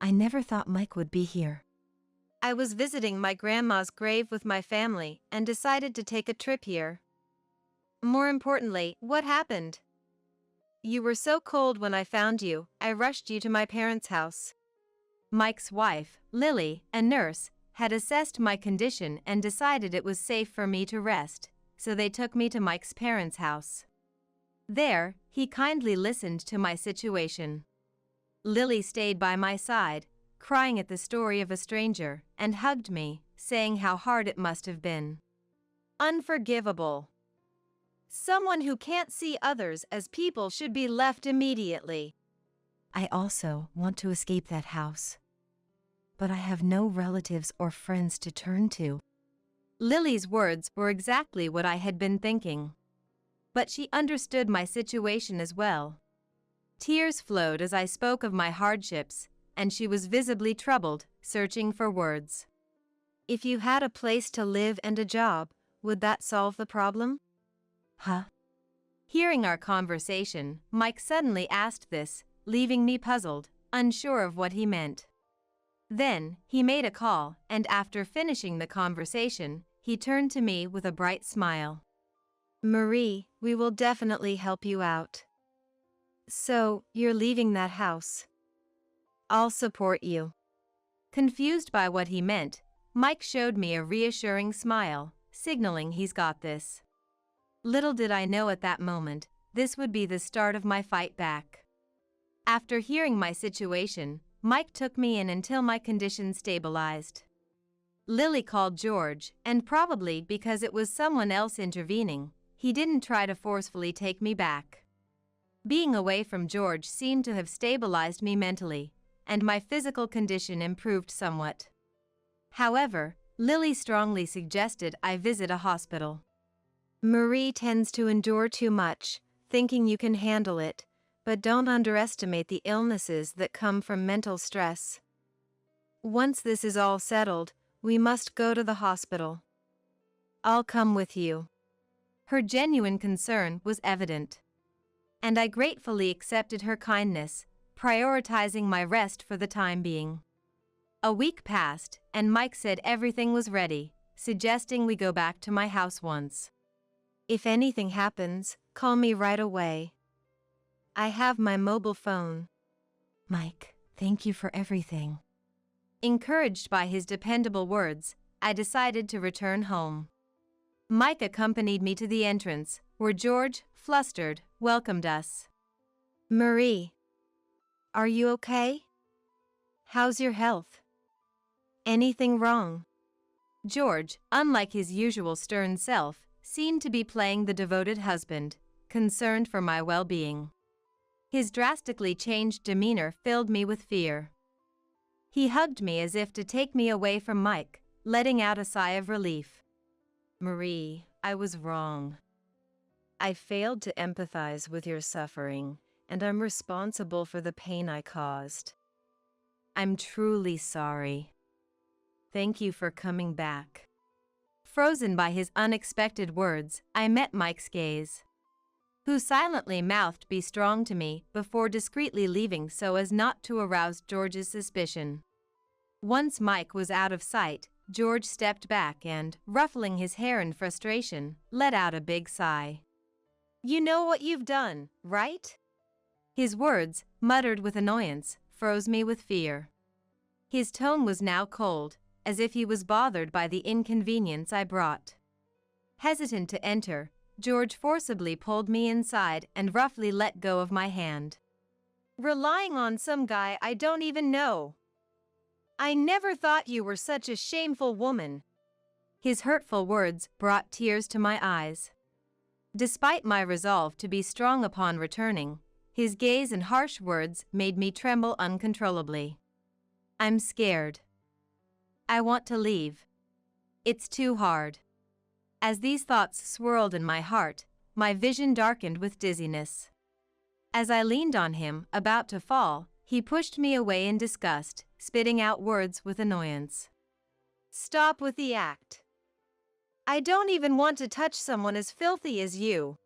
I never thought Mike would be here. I was visiting my grandma's grave with my family and decided to take a trip here. More importantly, what happened? You were so cold when I found you, I rushed you to my parents' house. Mike's wife, Lily, a nurse, had assessed my condition and decided it was safe for me to rest, so they took me to Mike's parents' house. There, he kindly listened to my situation. Lily stayed by my side, crying at the story of a stranger, and hugged me, saying how hard it must have been. Unforgivable. Someone who can't see others as people should be left immediately. I also want to escape that house. But I have no relatives or friends to turn to. Lily's words were exactly what I had been thinking. But she understood my situation as well. Tears flowed as I spoke of my hardships, and she was visibly troubled, searching for words. If you had a place to live and a job, would that solve the problem? Huh? Hearing our conversation, Mike suddenly asked this, leaving me puzzled, unsure of what he meant. Then, he made a call, and after finishing the conversation, he turned to me with a bright smile. Marie, we will definitely help you out. So, you're leaving that house. I'll support you. Confused by what he meant, Mike showed me a reassuring smile, signaling he's got this. Little did I know at that moment, this would be the start of my fight back. After hearing my situation, Mike took me in until my condition stabilized. Lily called George, and probably because it was someone else intervening, he didn't try to forcefully take me back. Being away from George seemed to have stabilized me mentally, and my physical condition improved somewhat. However, Lily strongly suggested I visit a hospital. Marie tends to endure too much, thinking you can handle it, but don't underestimate the illnesses that come from mental stress. Once this is all settled, we must go to the hospital. I'll come with you. Her genuine concern was evident. And I gratefully accepted her kindness, prioritizing my rest for the time being. A week passed, and Mike said everything was ready, suggesting we go back to my house once. If anything happens, call me right away. I have my mobile phone. Mike, thank you for everything. Encouraged by his dependable words, I decided to return home. Mike accompanied me to the entrance, where George, flustered, welcomed us. Marie, are you okay? How's your health? Anything wrong? George, unlike his usual stern self, seemed to be playing the devoted husband, concerned for my well-being. His drastically changed demeanor filled me with fear. He hugged me as if to take me away from Mike, letting out a sigh of relief. Marie, I was wrong. I failed to empathize with your suffering, and I'm responsible for the pain I caused. I'm truly sorry. Thank you for coming back. Frozen by his unexpected words, I met Mike's gaze, who silently mouthed "Be strong" to me before discreetly leaving so as not to arouse George's suspicion. Once Mike was out of sight, George stepped back and, ruffling his hair in frustration, let out a big sigh. You know what you've done, right? His words, muttered with annoyance, froze me with fear. His tone was now cold, as if he was bothered by the inconvenience I brought. Hesitant to enter, George forcibly pulled me inside and roughly let go of my hand. Relying on some guy I don't even know. I never thought you were such a shameful woman. His hurtful words brought tears to my eyes. Despite my resolve to be strong upon returning, his gaze and harsh words made me tremble uncontrollably. I'm scared. I want to leave. It's too hard. As these thoughts swirled in my heart, my vision darkened with dizziness. As I leaned on him, about to fall, he pushed me away in disgust, spitting out words with annoyance. Stop with the act. I don't even want to touch someone as filthy as you.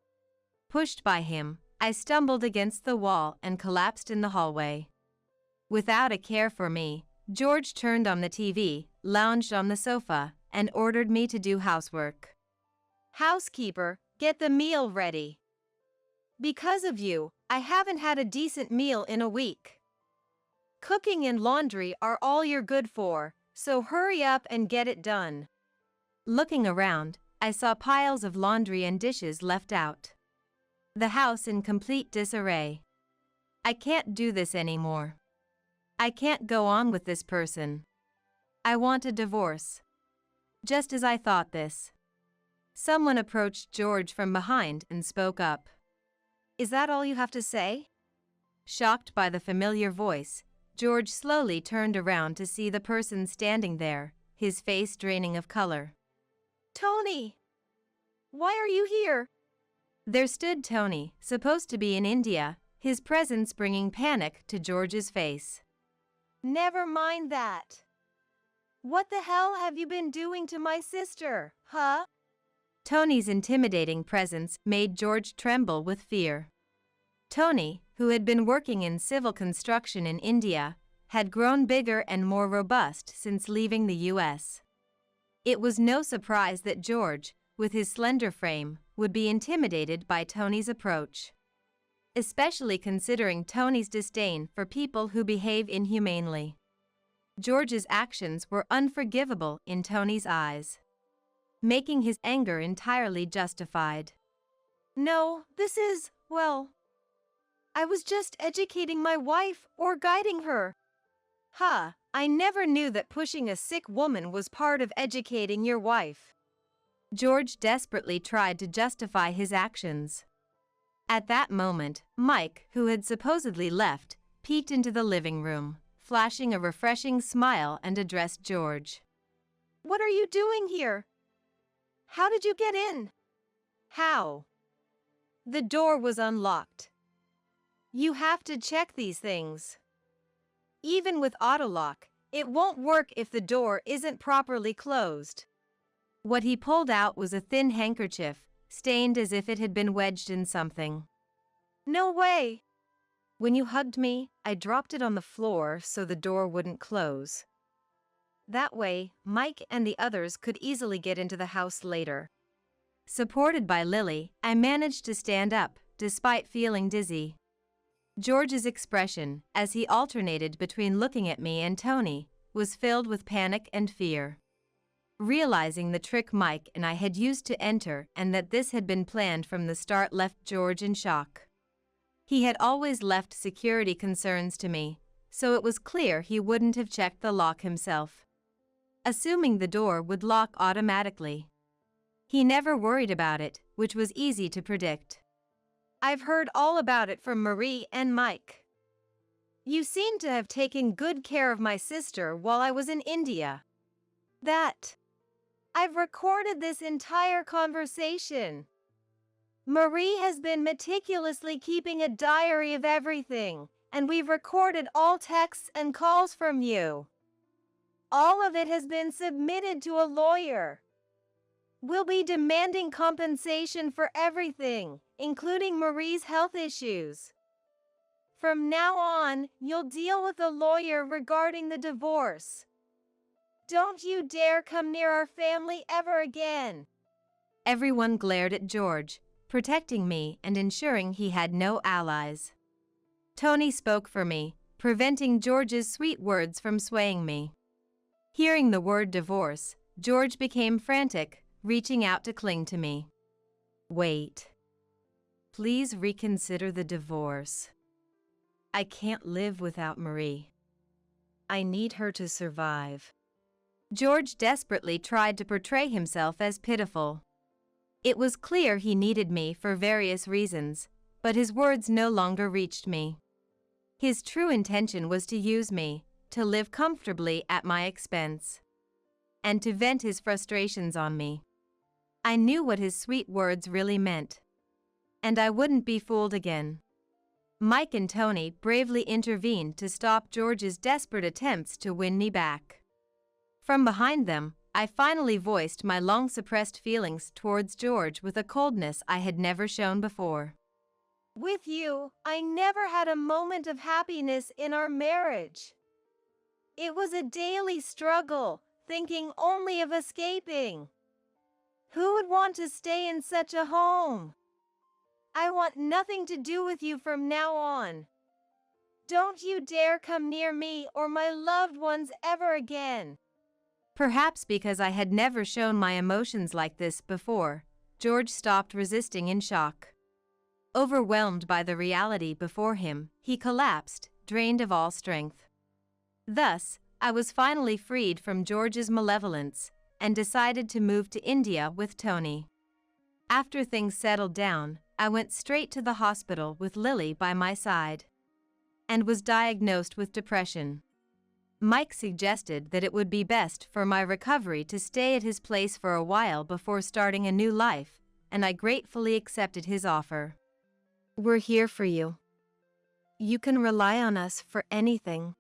Pushed by him, I stumbled against the wall and collapsed in the hallway. Without a care for me, George turned on the TV, lounged on the sofa, and ordered me to do housework. Housekeeper, get the meal ready. Because of you, I haven't had a decent meal in a week. Cooking and laundry are all you're good for, so hurry up and get it done. Looking around, I saw piles of laundry and dishes left out. The house in complete disarray. I can't do this anymore. I can't go on with this person. I want a divorce. Just as I thought this, someone approached George from behind and spoke up. Is that all you have to say? Shocked by the familiar voice, George slowly turned around to see the person standing there, his face draining of color. Tony! Why are you here? There stood Tony, supposed to be in India, his presence bringing panic to George's face. Never mind that. What the hell have you been doing to my sister, huh? Tony's intimidating presence made George tremble with fear. Tony, who had been working in civil construction in India, had grown bigger and more robust since leaving the US. It was no surprise that George, with his slender frame, would be intimidated by Tony's approach. Especially considering Tony's disdain for people who behave inhumanely. George's actions were unforgivable in Tony's eyes, making his anger entirely justified. No, this is, well, I was just educating my wife or guiding her. Huh, I never knew that pushing a sick woman was part of educating your wife. George desperately tried to justify his actions. At that moment, Mike, who had supposedly left, peeked into the living room, flashing a refreshing smile and addressed George. What are you doing here? How did you get in? How? The door was unlocked. You have to check these things. Even with autolock, it won't work if the door isn't properly closed. What he pulled out was a thin handkerchief, stained as if it had been wedged in something. No way! When you hugged me, I dropped it on the floor so the door wouldn't close. That way, Mike and the others could easily get into the house later. Supported by Lily, I managed to stand up, despite feeling dizzy. George's expression, as he alternated between looking at me and Tony, was filled with panic and fear. Realizing the trick Mike and I had used to enter and that this had been planned from the start left George in shock. He had always left security concerns to me, so it was clear he wouldn't have checked the lock himself, assuming the door would lock automatically. He never worried about it, which was easy to predict. I've heard all about it from Marie and Mike. You seem to have taken good care of my sister while I was in India. I've recorded this entire conversation. Marie has been meticulously keeping a diary of everything, and we've recorded all texts and calls from you. All of it has been submitted to a lawyer. We'll be demanding compensation for everything, including Marie's health issues. From now on, you'll deal with a lawyer regarding the divorce. Don't you dare come near our family ever again. Everyone glared at George, protecting me and ensuring he had no allies. Tony spoke for me, preventing George's sweet words from swaying me. Hearing the word divorce, George became frantic, reaching out to cling to me. Wait. Please reconsider the divorce. I can't live without Marie. I need her to survive. George desperately tried to portray himself as pitiful. It was clear he needed me for various reasons, but his words no longer reached me. His true intention was to use me, to live comfortably at my expense, and to vent his frustrations on me. I knew what his sweet words really meant, and I wouldn't be fooled again. Mike and Tony bravely intervened to stop George's desperate attempts to win me back. From behind them, I finally voiced my long-suppressed feelings towards George with a coldness I had never shown before. With you, I never had a moment of happiness in our marriage. It was a daily struggle, thinking only of escaping. Who would want to stay in such a home? I want nothing to do with you from now on. Don't you dare come near me or my loved ones ever again. Perhaps because I had never shown my emotions like this before, George stopped resisting in shock. Overwhelmed by the reality before him, he collapsed, drained of all strength. Thus, I was finally freed from George's malevolence and decided to move to India with Tony. After things settled down, I went straight to the hospital with Lily by my side and was diagnosed with depression. Mike suggested that it would be best for my recovery to stay at his place for a while before starting a new life, and I gratefully accepted his offer. We're here for you. You can rely on us for anything.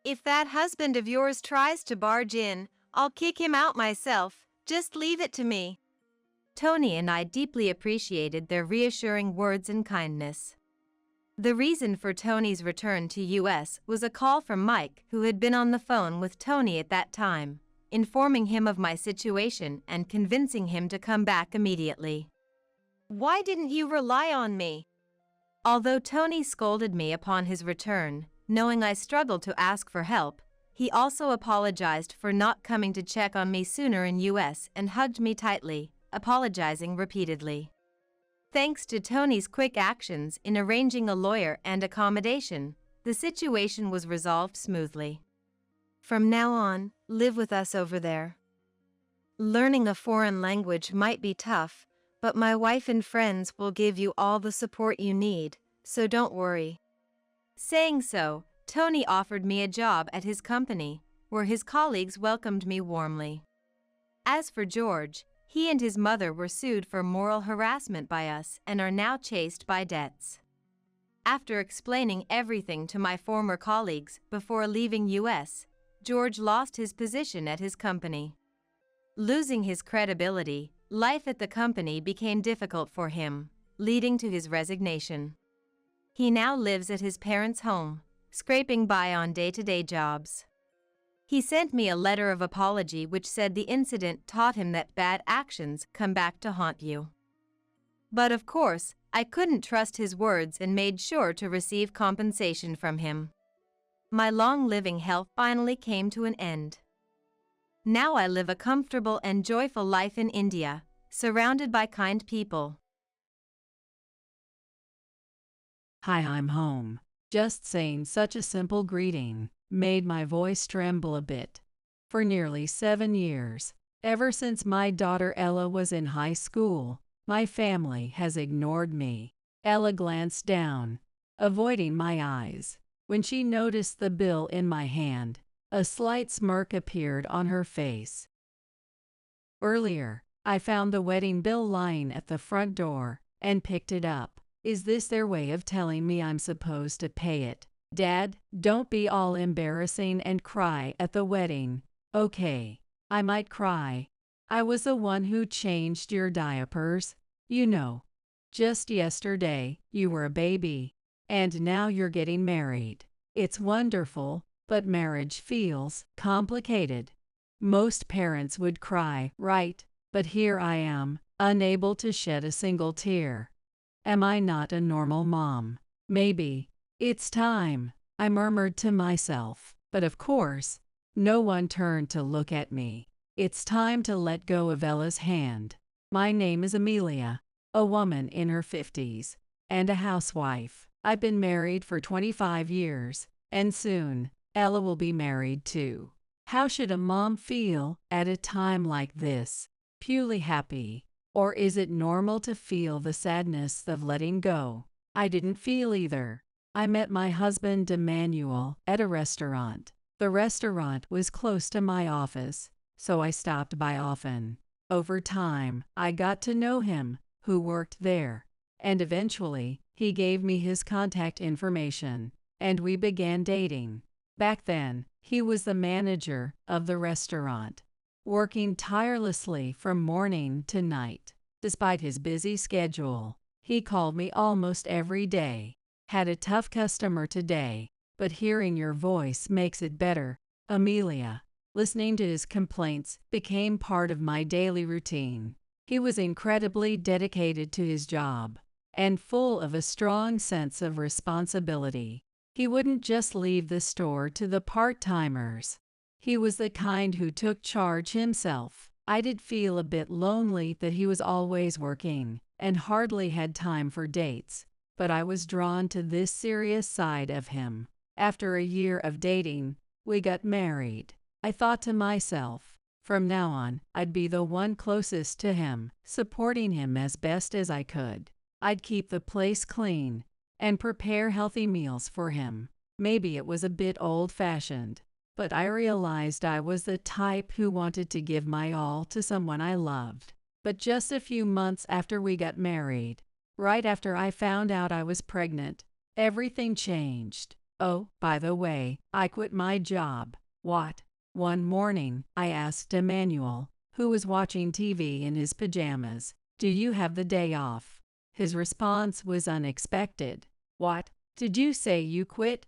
If that husband of yours tries to barge in, I'll kick him out myself. Just leave it to me. Tony and I deeply appreciated their reassuring words and kindness. The reason for Tony's return to US was a call from Mike, who had been on the phone with Tony at that time, informing him of my situation and convincing him to come back immediately. Why didn't you rely on me? Although Tony scolded me upon his return, knowing I struggled to ask for help, he also apologized for not coming to check on me sooner in US and hugged me tightly, apologizing repeatedly. Thanks to Tony's quick actions in arranging a lawyer and accommodation, the situation was resolved smoothly. From now on, live with us over there. Learning a foreign language might be tough, but my wife and friends will give you all the support you need, so don't worry. Saying so, Tony offered me a job at his company, where his colleagues welcomed me warmly. As for George, he and his mother were sued for moral harassment by us and are now chased by debts. After explaining everything to my former colleagues before leaving US, George lost his position at his company. Losing his credibility, life at the company became difficult for him, leading to his resignation. He now lives at his parents' home, scraping by on day-to-day jobs. He sent me a letter of apology which said the incident taught him that bad actions come back to haunt you. But of course, I couldn't trust his words and made sure to receive compensation from him. My long-living health finally came to an end. Now I live a comfortable and joyful life in India, surrounded by kind people. Hi, I'm home. Just saying such a simple greeting made my voice tremble a bit. For nearly 7 years, ever since my daughter Ella was in high school, my family has ignored me. Ella glanced down, avoiding my eyes. When she noticed the bill in my hand, a slight smirk appeared on her face. Earlier, I found the wedding bill lying at the front door and picked it up. Is this their way of telling me I'm supposed to pay it? Dad, don't be all embarrassing and cry at the wedding. Okay, I might cry. I was the one who changed your diapers. You know, just yesterday you were a baby, and now you're getting married. It's wonderful, but marriage feels complicated. Most parents would cry, right? But here I am, unable to shed a single tear. Am I not a normal mom? Maybe. It's time, I murmured to myself, but of course, no one turned to look at me. It's time to let go of Ella's hand. My name is Amelia, a woman in her 50s, and a housewife. I've been married for 25 years, and soon, Ella will be married too. How should a mom feel at a time like this? Purely happy, or is it normal to feel the sadness of letting go? I didn't feel either. I met my husband Emmanuel at a restaurant. The restaurant was close to my office, so I stopped by often. Over time, I got to know him, who worked there, and eventually, he gave me his contact information, and we began dating. Back then, he was the manager of the restaurant, working tirelessly from morning to night. Despite his busy schedule, He called me almost every day. Had a tough customer today, but hearing your voice makes it better, Amelia. Listening to his complaints became part of my daily routine. He was incredibly dedicated to his job and full of a strong sense of responsibility. He wouldn't just leave the store to the part-timers. He was the kind who took charge himself. I did feel a bit lonely that he was always working and hardly had time for dates, but I was drawn to this serious side of him. After a year of dating, we got married. I thought to myself, from now on, I'd be the one closest to him, supporting him as best as I could. I'd keep the place clean and prepare healthy meals for him. Maybe it was a bit old-fashioned, but I realized I was the type who wanted to give my all to someone I loved. But just a few months after we got married, right after I found out I was pregnant, everything changed. Oh, by the way, I quit my job. What? One morning, I asked Emmanuel, who was watching TV in his pajamas, "Do you have the day off?" His response was unexpected. "What? Did you say you quit?"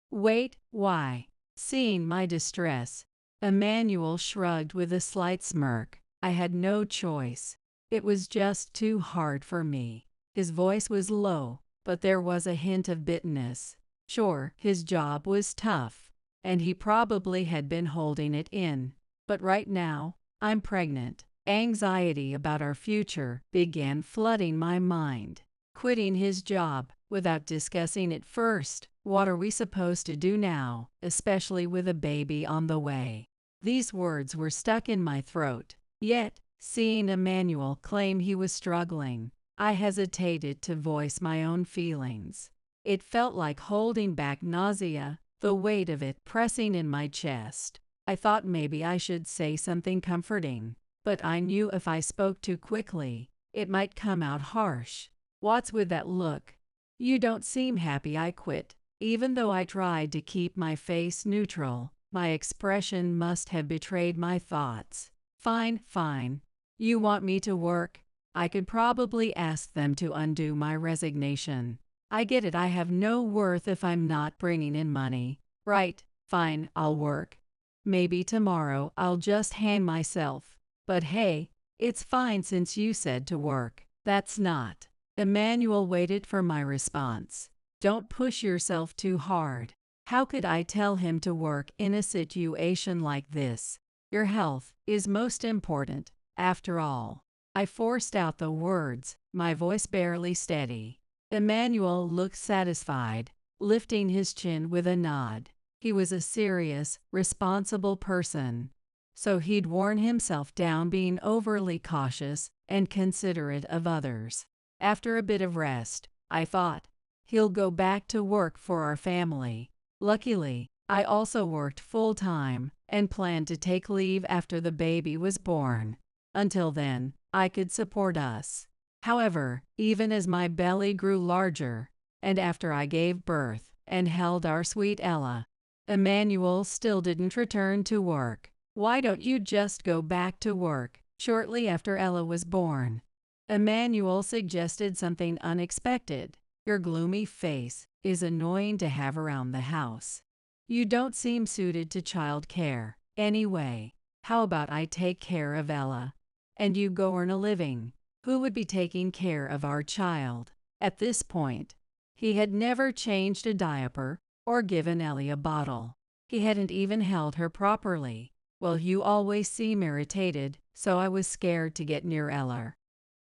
"Wait, why?" Seeing my distress, Emmanuel shrugged with a slight smirk. I had no choice. It was just too hard for me. His voice was low, but there was a hint of bitterness. Sure, his job was tough, and he probably had been holding it in. But right now, I'm pregnant. Anxiety about our future began flooding my mind. Quitting his job without discussing it first. What are we supposed to do now, especially with a baby on the way? These words were stuck in my throat. Yet, seeing Emmanuel claim he was struggling, I hesitated to voice my own feelings. It felt like holding back nausea, the weight of it pressing in my chest. I thought maybe I should say something comforting, but I knew if I spoke too quickly, it might come out harsh. "What's with that look? You don't seem happy I quit." Even though I tried to keep my face neutral, my expression must have betrayed my thoughts. Fine. You want me to work? I could probably ask them to undo my resignation. I get it, I have no worth if I'm not bringing in money. Right, fine, I'll work. Maybe tomorrow I'll just hang myself. But hey, it's fine since you said to work. That's not. Emmanuel waited for my response. Don't push yourself too hard. How could I tell him to work in a situation like this? Your health is most important, after all. I forced out the words, my voice barely steady. Emmanuel looked satisfied, lifting his chin with a nod. He was a serious, responsible person, so he'd worn himself down being overly cautious and considerate of others. After a bit of rest, I thought, he'll go back to work for our family. Luckily, I also worked full-time and planned to take leave after the baby was born. Until then, I could support us. However, even as my belly grew larger, and after I gave birth and held our sweet Ella, Emmanuel still didn't return to work. "Why don't you just go back to work?" Shortly after Ella was born, Emmanuel suggested something unexpected. "Your gloomy face is annoying to have around the house. You don't seem suited to child care. Anyway, how about I take care of Ella, and you go earn a living? Who would be taking care of our child?" At this point, he had never changed a diaper or given Ellie a bottle. He hadn't even held her properly. "Well, you always seem irritated, so I was scared to get near Ella.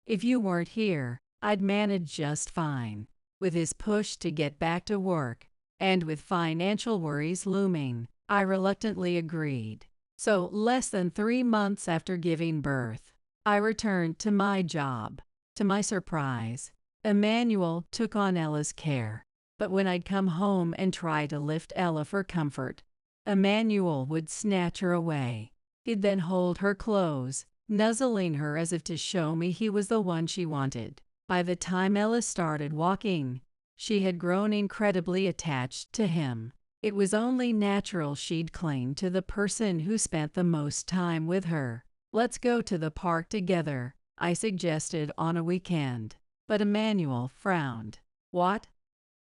If you weren't here, I'd manage just fine." With his push to get back to work, and with financial worries looming, I reluctantly agreed. So, less than 3 months after giving birth, I returned to my job. To my surprise, Emmanuel took on Ella's care. But when I'd come home and try to lift Ella for comfort, Emmanuel would snatch her away. He'd then hold her close, nuzzling her as if to show me he was the one she wanted. By the time Ella started walking, she had grown incredibly attached to him. It was only natural she'd cling to the person who spent the most time with her. "Let's go to the park together," I suggested on a weekend. but Emmanuel frowned. What?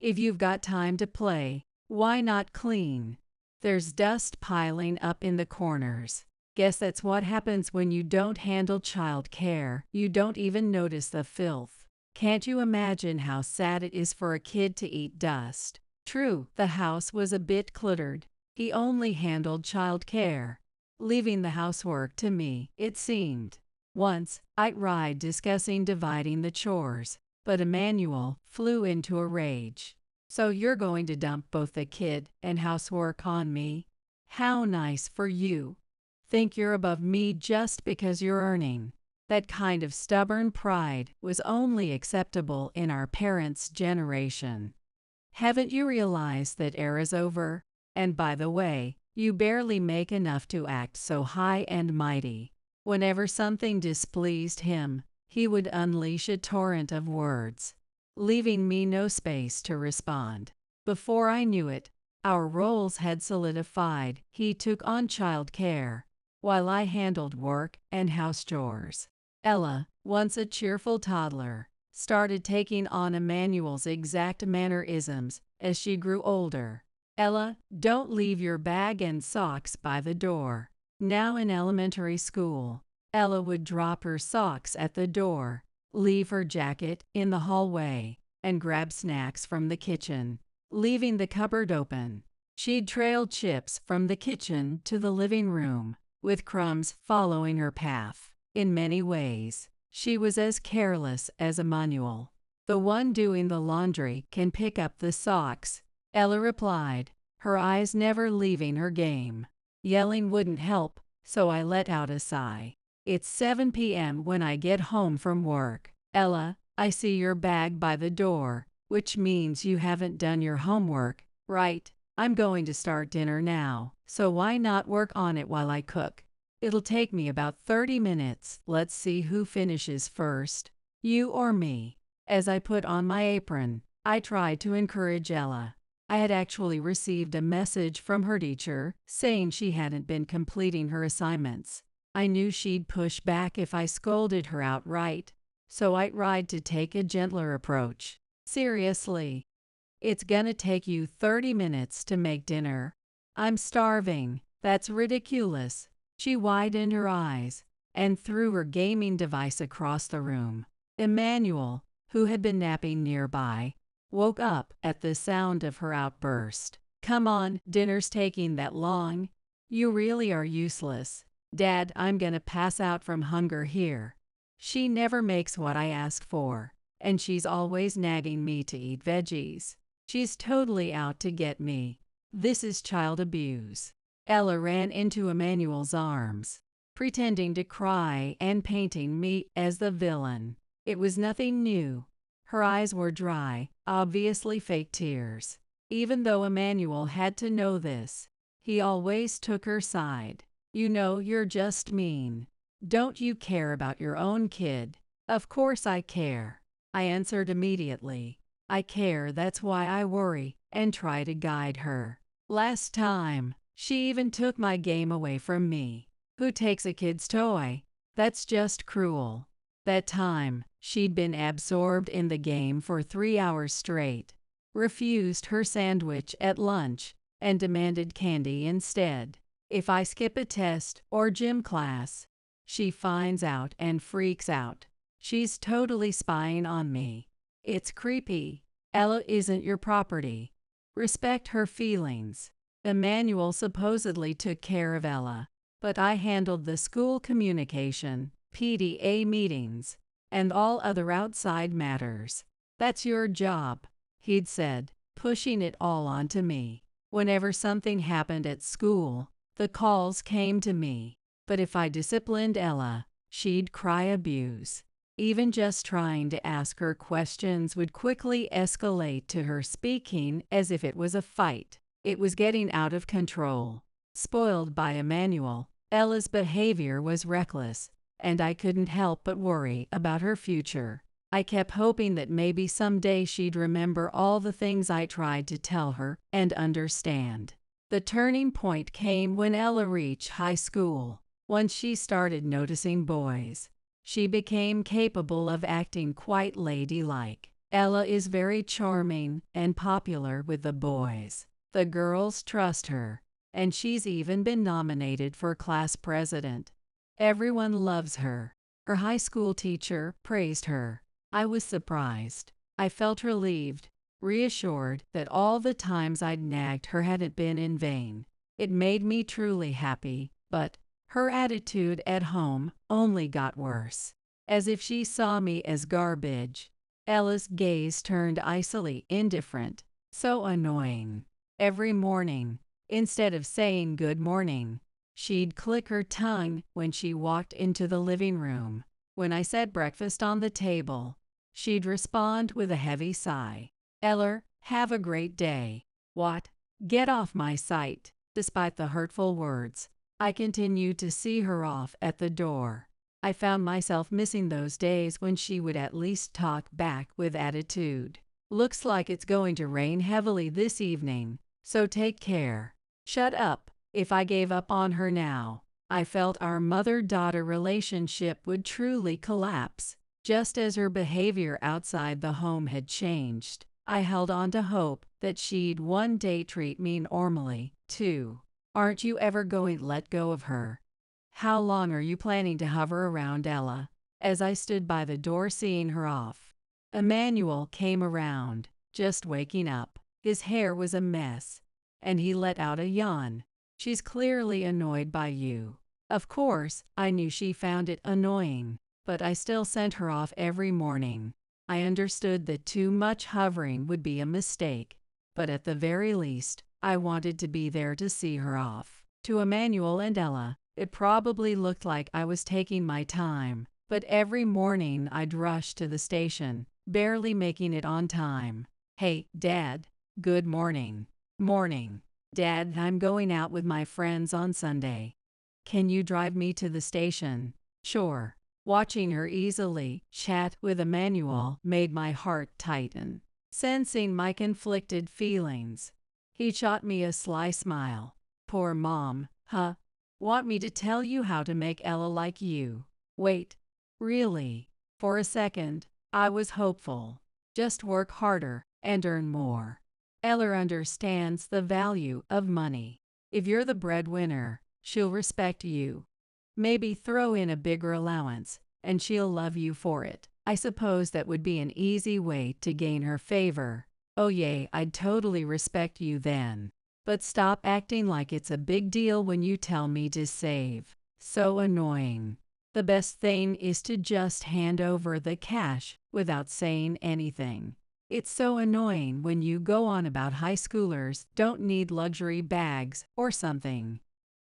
If you've got time to play, why not clean? There's dust piling up in the corners. Guess that's what happens when you don't handle child care. You don't even notice the filth. Can't you imagine how sad it is for a kid to eat dust? True, the house was a bit cluttered. He only handled child care, leaving the housework to me, it seemed. Once, I tried discussing dividing the chores, but Emmanuel flew into a rage. So you're going to dump both the kid and housework on me? How nice for you. Think you're above me just because you're earning. That kind of stubborn pride was only acceptable in our parents' generation. Haven't you realized that era's over? And by the way, you barely make enough to act so high and mighty. Whenever something displeased him, he would unleash a torrent of words, leaving me no space to respond. Before I knew it, our roles had solidified. He took on child care, while I handled work and house chores. Ella, once a cheerful toddler, started taking on Emmanuel's exact mannerisms as she grew older. Ella, don't leave your bag and socks by the door. Now in elementary school, Ella would drop her socks at the door, leave her jacket in the hallway, and grab snacks from the kitchen, leaving the cupboard open. She'd trail chips from the kitchen to the living room, with crumbs following her path. In many ways, she was as careless as Emmanuel. The one doing the laundry can pick up the socks, Ella replied, her eyes never leaving her game. Yelling wouldn't help, so I let out a sigh. It's 7 p.m. when I get home from work. Ella, I see your bag by the door, which means you haven't done your homework, right? I'm going to start dinner now, so why not work on it while I cook? It'll take me about 30 minutes. Let's see who finishes first, you or me. As I put on my apron, I tried to encourage Ella. I had actually received a message from her teacher saying she hadn't been completing her assignments. I knew she'd push back if I scolded her outright, so I tried to take a gentler approach. Seriously, it's gonna take you 30 minutes to make dinner. I'm starving. That's ridiculous. She widened her eyes and threw her gaming device across the room. Emmanuel, who had been napping nearby, woke up at the sound of her outburst. Come on, dinner's taking that long? You really are useless. Dad, I'm gonna pass out from hunger here. She never makes what I ask for, and she's always nagging me to eat veggies. She's totally out to get me. This is child abuse. Ella ran into Emmanuel's arms, pretending to cry and painting me as the villain. It was nothing new. Her eyes were dry, obviously fake tears. Even though Emmanuel had to know this, he always took her side. You know, you're just mean. Don't you care about your own kid? Of course I care, I answered immediately. I care, that's why I worry and try to guide her. Last time, she even took my game away from me. Who takes a kid's toy? That's just cruel. That time, she'd been absorbed in the game for 3 hours straight, refused her sandwich at lunch, and demanded candy instead. If I skip a test or gym class, she finds out and freaks out. She's totally spying on me. It's creepy. Ella isn't your property. Respect her feelings. Emmanuel supposedly took care of Ella, but I handled the school communication, PTA meetings, and all other outside matters. That's your job, he'd said, pushing it all onto me. Whenever something happened at school, the calls came to me. But if I disciplined Ella, she'd cry abuse. Even just trying to ask her questions would quickly escalate to her speaking as if it was a fight. It was getting out of control. Spoiled by Emmanuel, Ella's behavior was reckless, and I couldn't help but worry about her future. I kept hoping that maybe someday she'd remember all the things I tried to tell her and understand. The turning point came when Ella reached high school. Once she started noticing boys, she became capable of acting quite ladylike. Ella is very charming and popular with the boys. The girls trust her, and she's even been nominated for class president. Everyone loves her. Her high school teacher praised her. I was surprised. I felt relieved, reassured that all the times I'd nagged her hadn't been in vain. It made me truly happy, but her attitude at home only got worse. As if she saw me as garbage. Ella's gaze turned icily indifferent. So annoying. Every morning, instead of saying good morning, she'd click her tongue when she walked into the living room. When I set breakfast on the table, she'd respond with a heavy sigh. Eller, have a great day. What? Get off my sight. Despite the hurtful words, I continued to see her off at the door. I found myself missing those days when she would at least talk back with attitude. Looks like it's going to rain heavily this evening, so take care. Shut up. If I gave up on her now, I felt our mother-daughter relationship would truly collapse. Just as her behavior outside the home had changed, I held on to hope that she'd one day treat me normally, too. Aren't you ever going to let go of her? How long are you planning to hover around Ella? As I stood by the door seeing her off, Emmanuel came around, just waking up. His hair was a mess, and he let out a yawn. She's clearly annoyed by you. Of course, I knew she found it annoying, but I still sent her off every morning. I understood that too much hovering would be a mistake, but at the very least, I wanted to be there to see her off. To Emmanuel and Ella, it probably looked like I was taking my time, but every morning I'd rush to the station, barely making it on time. Hey, Dad. Good morning. Morning. Dad, I'm going out with my friends on Sunday. Can you drive me to the station? Sure. Watching her easily chat with Emmanuel made my heart tighten. Sensing my conflicted feelings, he shot me a sly smile. Poor mom, huh? Want me to tell you how to make Ella like you? Wait, really? For a second, I was hopeful. Just work harder and earn more. Ella understands the value of money. If you're the breadwinner, she'll respect you. Maybe throw in a bigger allowance, and she'll love you for it. I suppose that would be an easy way to gain her favor. Oh yay, I'd totally respect you then. But stop acting like it's a big deal when you tell me to save. So annoying. The best thing is to just hand over the cash without saying anything. It's so annoying when you go on about high schoolers don't need luxury bags or something.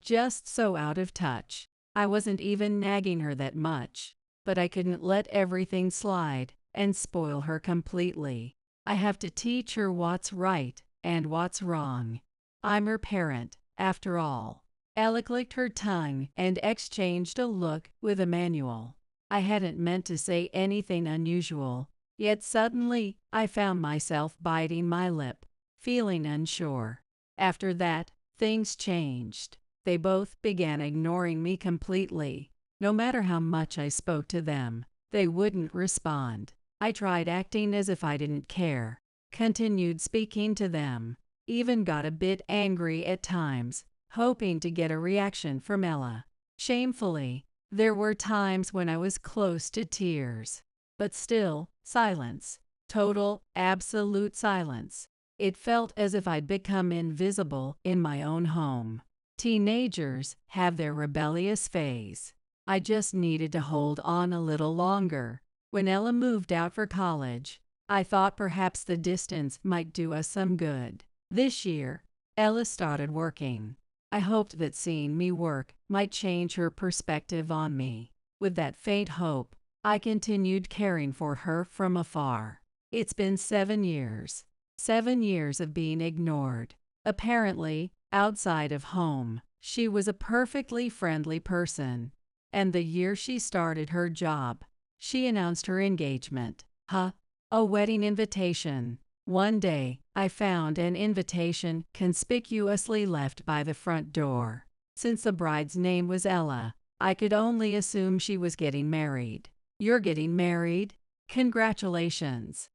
Just so out of touch. I wasn't even nagging her that much, but I couldn't let everything slide and spoil her completely. I have to teach her what's right and what's wrong. I'm her parent, after all. Ella clicked her tongue and exchanged a look with Emmanuel. I hadn't meant to say anything unusual, yet suddenly I found myself biting my lip, feeling unsure. After that, things changed. They both began ignoring me completely. No matter how much I spoke to them, they wouldn't respond. I tried acting as if I didn't care, continued speaking to them, even got a bit angry at times, hoping to get a reaction from Ella. Shamefully, there were times when I was close to tears. But still, silence. Total, absolute silence. It felt as if I'd become invisible in my own home. Teenagers have their rebellious phase. I just needed to hold on a little longer. When Ella moved out for college, I thought perhaps the distance might do us some good. This year, Ella started working. I hoped that seeing me work might change her perspective on me. With that faint hope, I continued caring for her from afar. It's been 7 years. 7 years of being ignored. Apparently, outside of home, she was a perfectly friendly person. And the year she started her job, she announced her engagement. A wedding invitation. One day, I found an invitation conspicuously left by the front door. Since the bride's name was Ella, I could only assume she was getting married. You're getting married? Congratulations.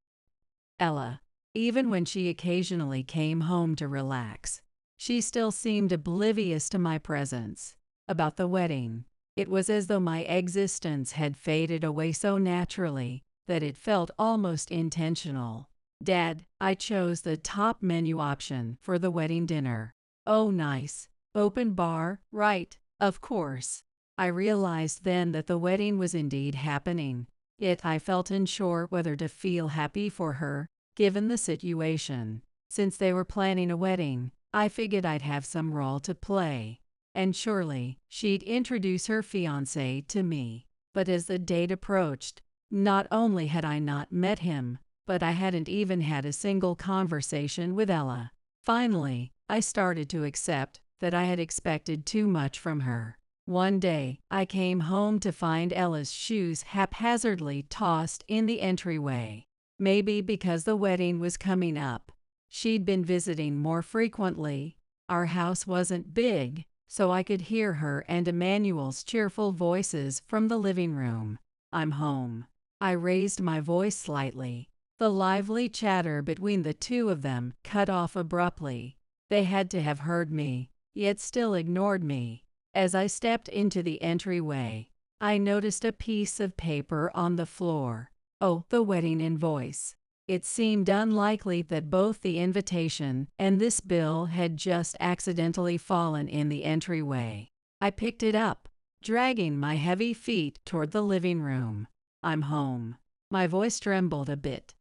Ella. Even when she occasionally came home to relax, she still seemed oblivious to my presence. About the wedding, it was as though my existence had faded away so naturally that it felt almost intentional. Dad, I chose the top menu option for the wedding dinner. Oh, nice. Open bar, right, of course. I realized then that the wedding was indeed happening, yet I felt unsure whether to feel happy for her, given the situation. Since they were planning a wedding, I figured I'd have some role to play. And surely, she'd introduce her fiancé to me. But as the date approached, not only had I not met him, but I hadn't even had a single conversation with Ella. Finally, I started to accept that I had expected too much from her. One day, I came home to find Ella's shoes haphazardly tossed in the entryway. Maybe because the wedding was coming up. She'd been visiting more frequently. Our house wasn't big, so I could hear her and Emmanuel's cheerful voices from the living room. I'm home. I raised my voice slightly. The lively chatter between the two of them cut off abruptly. They had to have heard me, yet still ignored me. As I stepped into the entryway, I noticed a piece of paper on the floor. Oh, the wedding invoice. It seemed unlikely that both the invitation and this bill had just accidentally fallen in the entryway. I picked it up, dragging my heavy feet toward the living room. I'm home. My voice trembled a bit.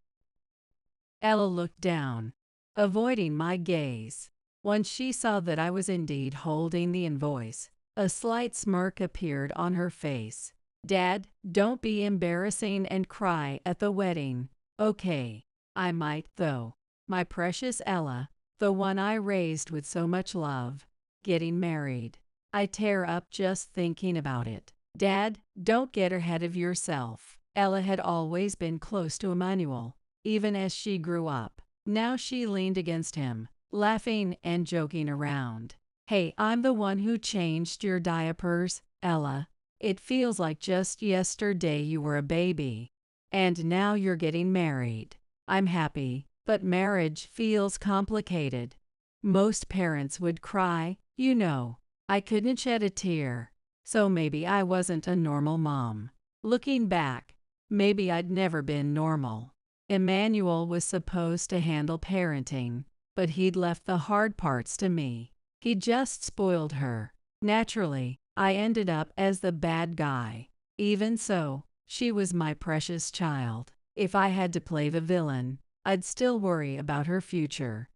Ella looked down, avoiding my gaze. Once she saw that I was indeed holding the invoice, a slight smirk appeared on her face. Dad, don't be embarrassing and cry at the wedding. Okay. I might, though. My precious Ella, the one I raised with so much love, getting married. I tear up just thinking about it. Dad, don't get ahead of yourself. Ella had always been close to Emmanuel, even as she grew up. Now she leaned against him, laughing and joking around. Hey, I'm the one who changed your diapers, Ella. It feels like just yesterday you were a baby. And now you're getting married. I'm happy, but marriage feels complicated. Most parents would cry, you know. I couldn't shed a tear. So maybe I wasn't a normal mom. Looking back, maybe I'd never been normal. Emmanuel was supposed to handle parenting, but he'd left the hard parts to me. He just spoiled her. Naturally, I ended up as the bad guy. Even so, she was my precious child. If I had to play the villain, I'd still worry about her future.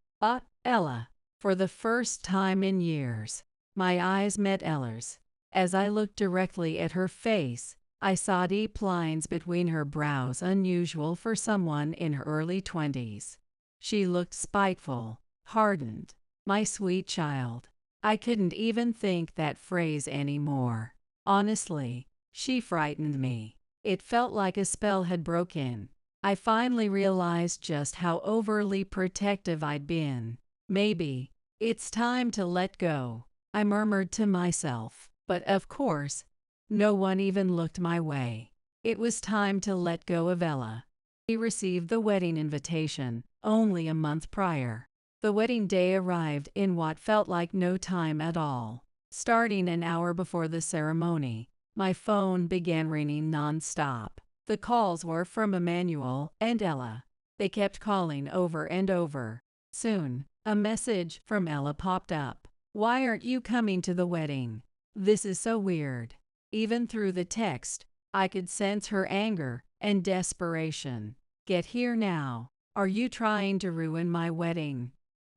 Ella. For the first time in years, my eyes met Ella's. As I looked directly at her face, I saw deep lines between her brows unusual for someone in her early 20s. She looked spiteful, hardened. My sweet child. I couldn't even think that phrase anymore. Honestly, she frightened me. It felt like a spell had broken. I finally realized just how overly protective I'd been. Maybe it's time to let go, I murmured to myself. But of course, no one even looked my way. It was time to let go of Ella. She received the wedding invitation only a month prior. The wedding day arrived in what felt like no time at all. Starting an hour before the ceremony, my phone began ringing non-stop. The calls were from Emmanuel and Ella. They kept calling over and over. Soon, a message from Ella popped up. Why aren't you coming to the wedding? This is so weird. Even through the text, I could sense her anger and desperation. Get here now. Are you trying to ruin my wedding?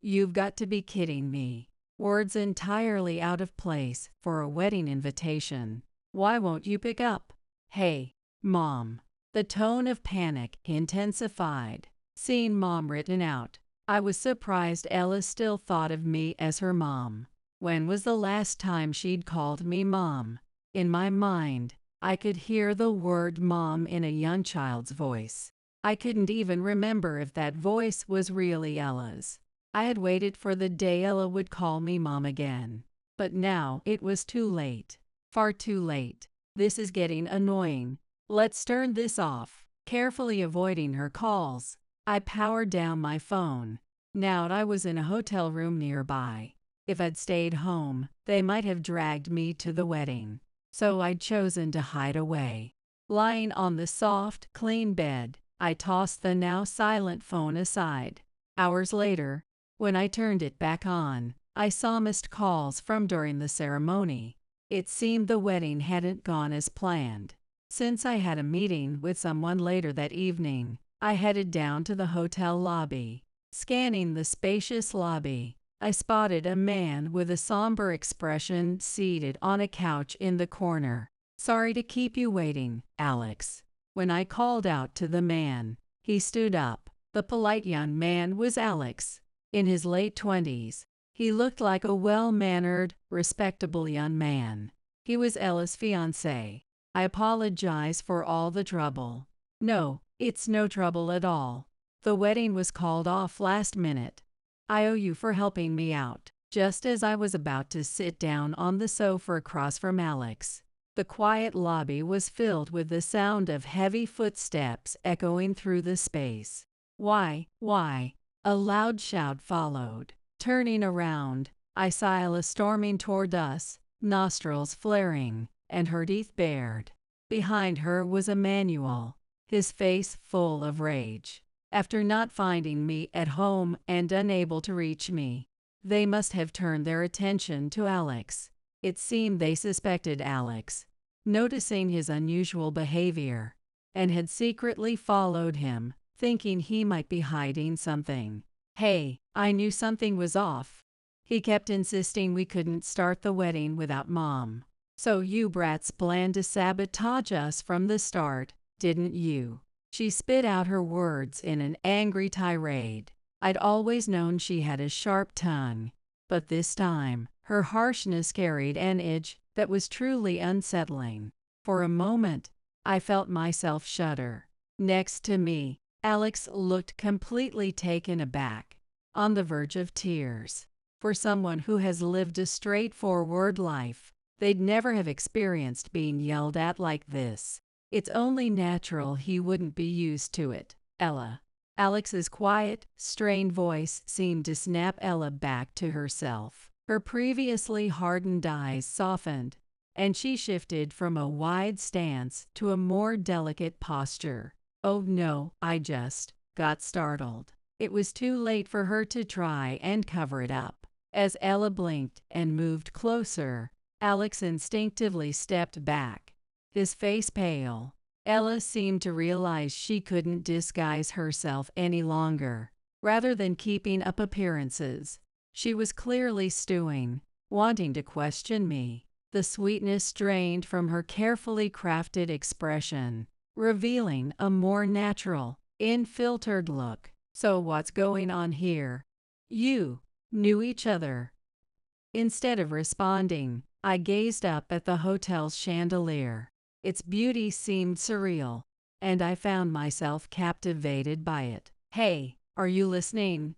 You've got to be kidding me. Words entirely out of place for a wedding invitation. Why won't you pick up? Hey, Mom. The tone of panic intensified. Seeing Mom written out, I was surprised Ella still thought of me as her mom. When was the last time she'd called me Mom? In my mind, I could hear the word mom in a young child's voice. I couldn't even remember if that voice was really Ella's. I had waited for the day Ella would call me Mom again. But now it was too late. Far too late. This is getting annoying. Let's turn this off. Carefully avoiding her calls, I powered down my phone. Now I was in a hotel room nearby. If I'd stayed home, they might have dragged me to the wedding. So I'd chosen to hide away. Lying on the soft, clean bed, I tossed the now silent phone aside. Hours later, when I turned it back on, I saw missed calls from during the ceremony. It seemed the wedding hadn't gone as planned. Since I had a meeting with someone later that evening, I headed down to the hotel lobby. Scanning the spacious lobby, I spotted a man with a somber expression seated on a couch in the corner. "Sorry to keep you waiting, Alex." When I called out to the man, he stood up. The polite young man was Alex, in his late 20s. He looked like a well-mannered, respectable young man. He was Ella's fiancé. "I apologize for all the trouble." "No, it's no trouble at all. The wedding was called off last minute. I owe you for helping me out." Just as I was about to sit down on the sofa across from Alex, the quiet lobby was filled with the sound of heavy footsteps echoing through the space. Why? A loud shout followed. Turning around, I saw Ella storming toward us, nostrils flaring, and her teeth bared. Behind her was Emmanuel, his face full of rage. After not finding me at home and unable to reach me, they must have turned their attention to Alex. It seemed they suspected Alex, noticing his unusual behavior, and had secretly followed him, thinking he might be hiding something. Hey, I knew something was off. He kept insisting we couldn't start the wedding without Mom. "So you brats planned to sabotage us from the start, didn't you?" She spit out her words in an angry tirade. I'd always known she had a sharp tongue, but this time, her harshness carried an edge that was truly unsettling. For a moment, I felt myself shudder. Next to me, Alex looked completely taken aback, on the verge of tears. For someone who has lived a straightforward life, they'd never have experienced being yelled at like this. It's only natural he wouldn't be used to it. "Ella." Alex's quiet, strained voice seemed to snap Ella back to herself. Her previously hardened eyes softened, and she shifted from a wide stance to a more delicate posture. "Oh no," I just got startled. It was too late for her to try and cover it up. As Ella blinked and moved closer, Alex instinctively stepped back, his face pale. Ella seemed to realize she couldn't disguise herself any longer. Rather than keeping up appearances, she was clearly stewing, wanting to question me. The sweetness drained from her carefully crafted expression, revealing a more natural, unfiltered look. "So what's going on here? You knew each other?" Instead of responding, I gazed up at the hotel's chandelier. Its beauty seemed surreal, and I found myself captivated by it. "Hey, are you listening?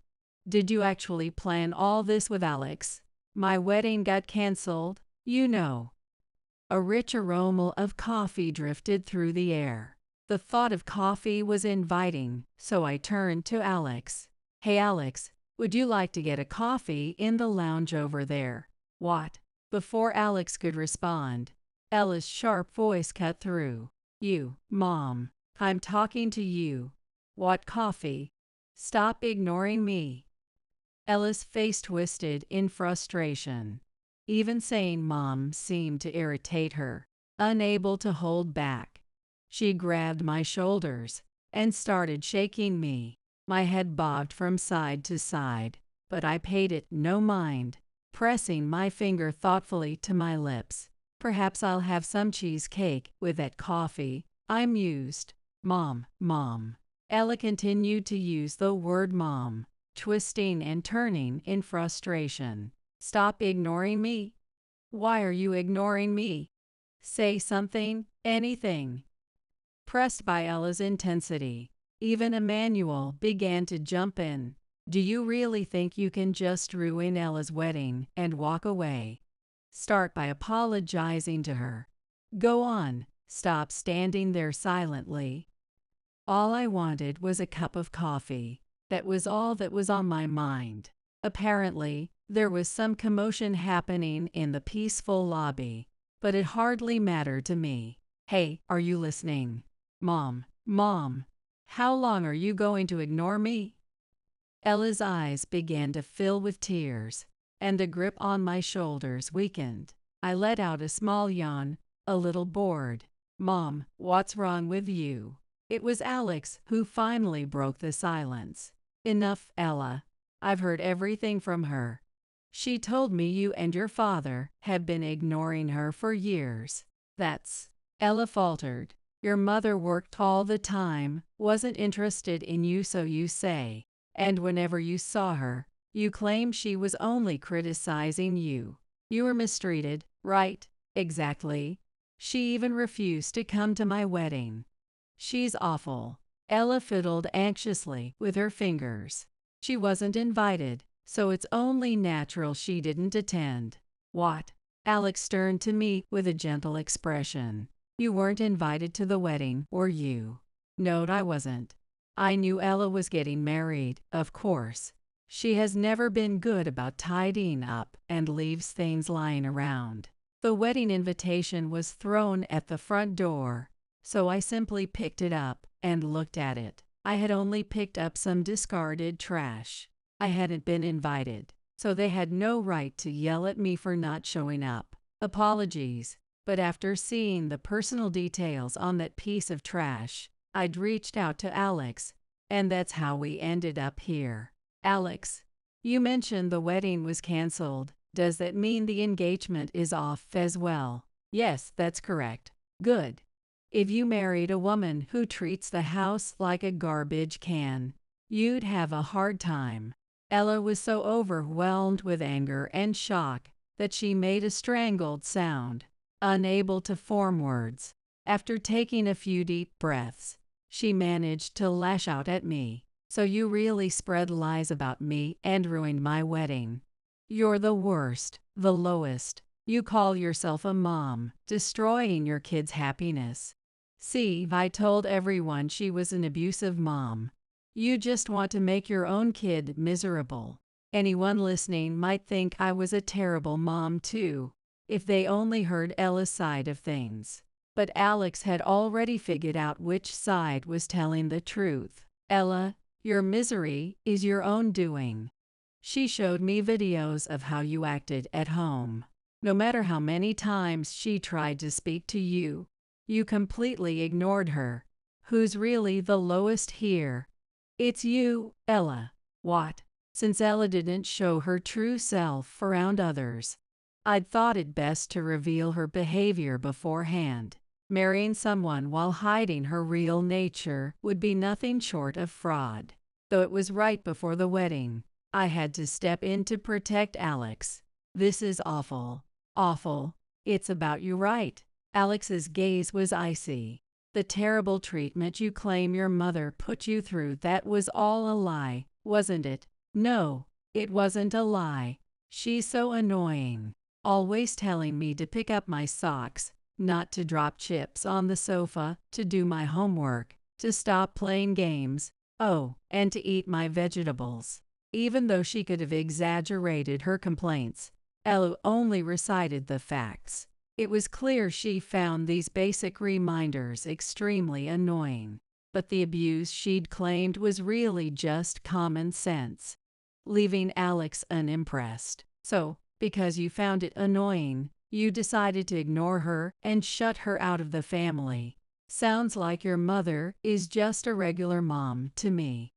Did you actually plan all this with Alex? My wedding got cancelled, you know." A rich aroma of coffee drifted through the air. The thought of coffee was inviting, so I turned to Alex. "Hey Alex, would you like to get a coffee in the lounge over there?" "What?" Before Alex could respond, Ella's sharp voice cut through. "You, Mom. I'm talking to you. What coffee? Stop ignoring me." Ella's face twisted in frustration. Even saying Mom seemed to irritate her. Unable to hold back, she grabbed my shoulders and started shaking me. My head bobbed from side to side, but I paid it no mind, pressing my finger thoughtfully to my lips. "Perhaps I'll have some cheesecake with that coffee," I mused. Mom." Ella continued to use the word mom, twisting and turning in frustration. "Stop ignoring me." "Why are you ignoring me? Say something, anything." Pressed by Ella's intensity, even Emmanuel began to jump in. "Do you really think you can just ruin Ella's wedding and walk away? Start by apologizing to her. Go on, Stop standing there silently. All I wanted was a cup of coffee. That was all that was on my mind. Apparently, there was some commotion happening in the peaceful lobby, but it hardly mattered to me. Hey, are you listening? Mom, how long are you going to ignore me? Ella's eyes began to fill with tears, and the grip on my shoulders weakened. I let out a small yawn, a little bored. Mom, what's wrong with you? It was Alex who finally broke the silence. Enough, Ella. I've heard everything from her. She told me you and your father have been ignoring her for years. That's... Ella faltered. Your mother worked all the time, wasn't interested in you, so you say. And whenever you saw her, you claim she was only criticizing you. You were mistreated, right? Exactly. She even refused to come to my wedding. She's awful. Ella fiddled anxiously with her fingers. She wasn't invited, so it's only natural she didn't attend. What? Alex turned to me with a gentle expression. You weren't invited to the wedding, were you? No, I wasn't. I knew Ella was getting married, of course. She has never been good about tidying up and leaves things lying around. The wedding invitation was thrown at the front door, so I simply picked it up and looked at it. I had only picked up some discarded trash. I hadn't been invited, so they had no right to yell at me for not showing up. Apologies, but after seeing the personal details on that piece of trash, I'd reached out to Alex, and that's how we ended up here. Alex, you mentioned the wedding was canceled. Does that mean the engagement is off as well? Yes, that's correct. Good. If you married a woman who treats the house like a garbage can, you'd have a hard time. Ella was so overwhelmed with anger and shock that she made a strangled sound, unable to form words. After taking a few deep breaths, she managed to lash out at me. So you really spread lies about me and ruined my wedding. You're the worst, the lowest. You call yourself a mom, destroying your kid's happiness. See, I told everyone she was an abusive mom. You just want to make your own kid miserable. Anyone listening might think I was a terrible mom too, if they only heard Ella's side of things. But Alex had already figured out which side was telling the truth. Ella, your misery is your own doing. She showed me videos of how you acted at home. No matter how many times she tried to speak to you, you completely ignored her. Who's really the lowest here? It's you, Ella. What? Since Ella didn't show her true self around others, I'd thought it best to reveal her behavior beforehand. Marrying someone while hiding her real nature would be nothing short of fraud. Though it was right before the wedding, I had to step in to protect Alex. This is awful. Awful. It's about you, right? Alex's gaze was icy. The terrible treatment you claim your mother put you through, that was all a lie, wasn't it? No, it wasn't a lie. She's so annoying. Always telling me to pick up my socks, not to drop chips on the sofa, to do my homework, to stop playing games, oh, and to eat my vegetables. Even though she could have exaggerated her complaints, Ella only recited the facts. It was clear she found these basic reminders extremely annoying, but the abuse she'd claimed was really just common sense, leaving Alex unimpressed. So, because you found it annoying, you decided to ignore her and shut her out of the family. Sounds like your mother is just a regular mom to me.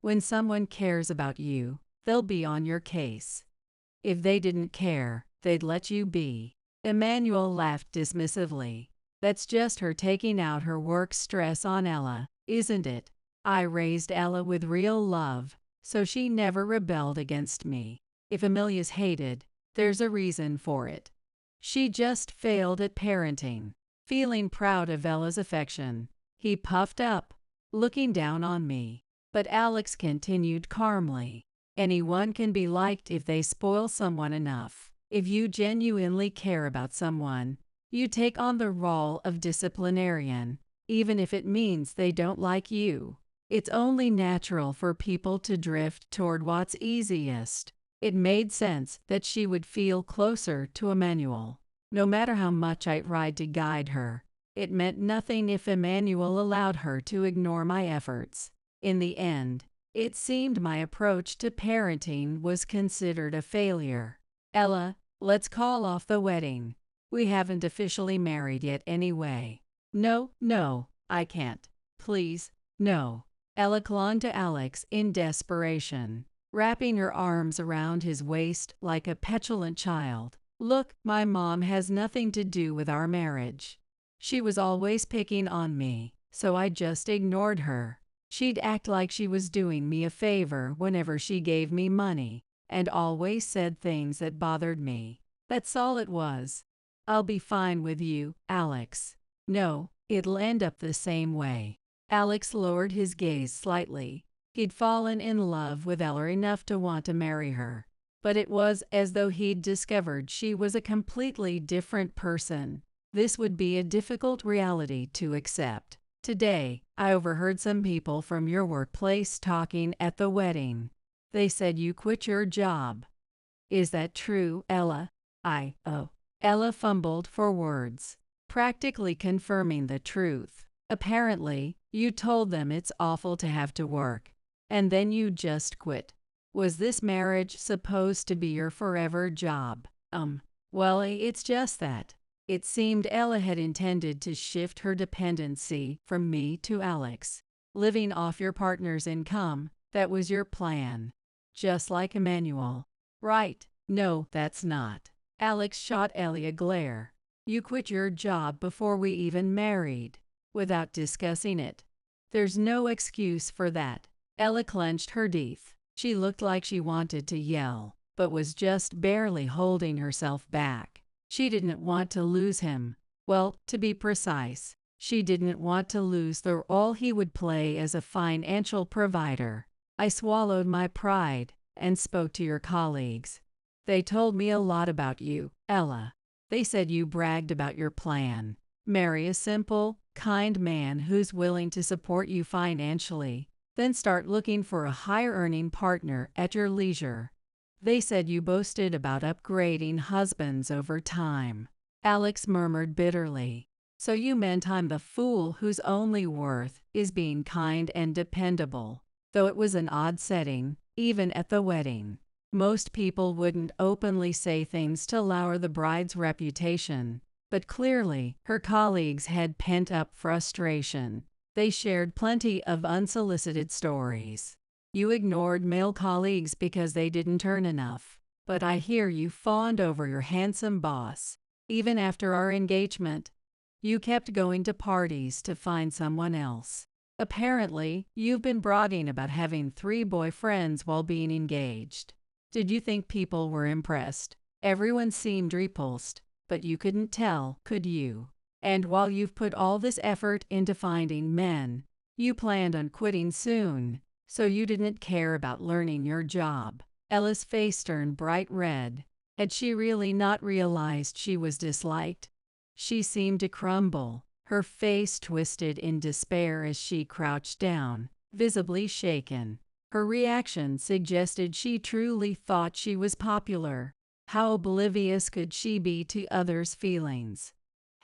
When someone cares about you, they'll be on your case. If they didn't care, they'd let you be. Emmanuel laughed dismissively. That's just her taking out her work stress on Ella, isn't it? I raised Ella with real love, so she never rebelled against me. If Amelia's hated, there's a reason for it. She just failed at parenting. Feeling proud of Ella's affection, he puffed up, looking down on me. But Alex continued calmly. Anyone can be liked if they spoil someone enough. If you genuinely care about someone, You take on the role of disciplinarian, even if it means they don't like you. It's only natural for people to drift toward what's easiest. It made sense that she would feel closer to Emmanuel. No matter how much I tried to guide her, it meant nothing if Emmanuel allowed her to ignore my efforts. In the end, it seemed my approach to parenting was considered a failure. Ella, let's call off the wedding. We haven't officially married yet anyway. No, I can't. Please, no. Ella clung to Alex in desperation, wrapping her arms around his waist like a petulant child. Look, my mom has nothing to do with our marriage. She was always picking on me, so I just ignored her. She'd act like she was doing me a favor whenever she gave me money, and always said things that bothered me. That's all it was. I'll be fine with you, Alex. No, it'll end up the same way. Alex lowered his gaze slightly. He'd fallen in love with Ella enough to want to marry her, but it was as though he'd discovered she was a completely different person. This would be a difficult reality to accept. Today, I overheard some people from your workplace talking at the wedding. They said you quit your job. Is that true, Ella? Ella fumbled for words, practically confirming the truth. Apparently, you told them it's awful to have to work, and then you just quit. Was this marriage supposed to be your forever job? Well, it's just that. It seemed Ella had intended to shift her dependency from me to Alex. Living off your partner's income, that was your plan. Just like Emmanuel. Right? No, that's not. Alex shot Ellie a glare. You quit your job before we even married, without discussing it. There's no excuse for that. Ella clenched her teeth. She looked like she wanted to yell, but was just barely holding herself back. She didn't want to lose him. Well, to be precise, she didn't want to lose the role he would play as a financial provider. I swallowed my pride and spoke to your colleagues. They told me a lot about you, Ella. They said you bragged about your plan. Marry a simple, kind man who's willing to support you financially, then start looking for a higher-earning partner at your leisure. They said you boasted about upgrading husbands over time. Alex murmured bitterly. So you meant I'm the fool whose only worth is being kind and dependable. Though it was an odd setting, even at the wedding. Most people wouldn't openly say things to lower the bride's reputation, but clearly, her colleagues had pent-up frustration. They shared plenty of unsolicited stories. You ignored male colleagues because they didn't earn enough, but I hear you fawned over your handsome boss. Even after our engagement, you kept going to parties to find someone else. Apparently, you've been bragging about having 3 boyfriends while being engaged. Did you think people were impressed? Everyone seemed repulsed, but you couldn't tell, could you? And while you've put all this effort into finding men, you planned on quitting soon, so you didn't care about learning your job. Ella's face turned bright red. Had she really not realized she was disliked? She seemed to crumble, her face twisted in despair as she crouched down, visibly shaken. Her reaction suggested she truly thought she was popular. How oblivious could she be to others' feelings?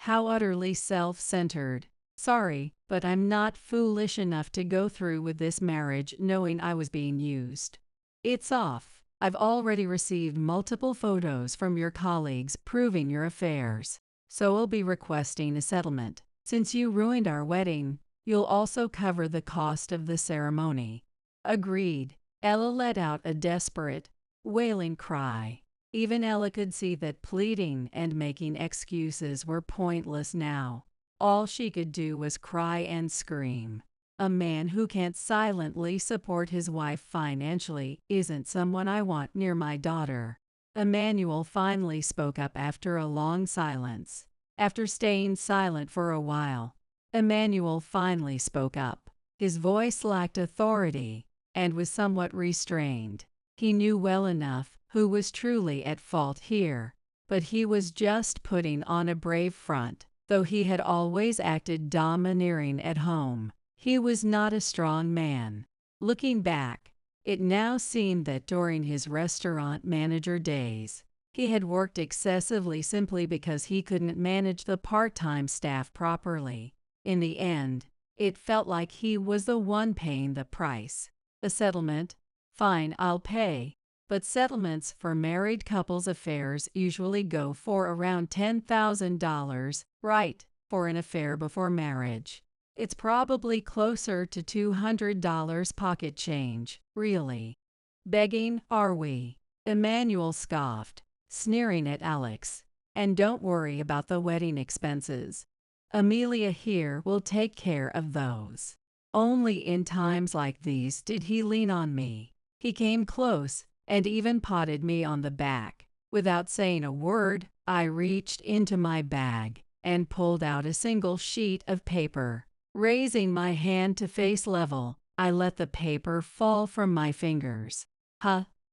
How utterly self-centered. Sorry, but I'm not foolish enough to go through with this marriage knowing I was being used. It's off. I've already received multiple photos from your colleagues proving your affairs, so I'll be requesting a settlement. Since you ruined our wedding, you'll also cover the cost of the ceremony. Agreed. Ella let out a desperate, wailing cry. Even Ella could see that pleading and making excuses were pointless now. All she could do was cry and scream. A man who can't silently support his wife financially isn't someone I want near my daughter. Emmanuel finally spoke up after a long silence. After staying silent for a while, Emmanuel finally spoke up. His voice lacked authority and was somewhat restrained. He knew well enough who was truly at fault here. but he was just putting on a brave front. Though he had always acted domineering at home, he was not a strong man. Looking back, it now seemed that during his restaurant manager days, he had worked excessively simply because he couldn't manage the part-time staff properly. In the end, it felt like he was the one paying the price. A settlement? Fine, I'll pay. But settlements for married couples' affairs usually go for around $10,000, right, for an affair before marriage. It's probably closer to $200 pocket change, really. Begging, are we? Emmanuel scoffed, sneering at Alex. And don't worry about the wedding expenses. Amelia here will take care of those. Only in times like these did he lean on me. He came close and even patted me on the back. Without saying a word, I reached into my bag and pulled out a single sheet of paper. Raising my hand to face level, I let the paper fall from my fingers.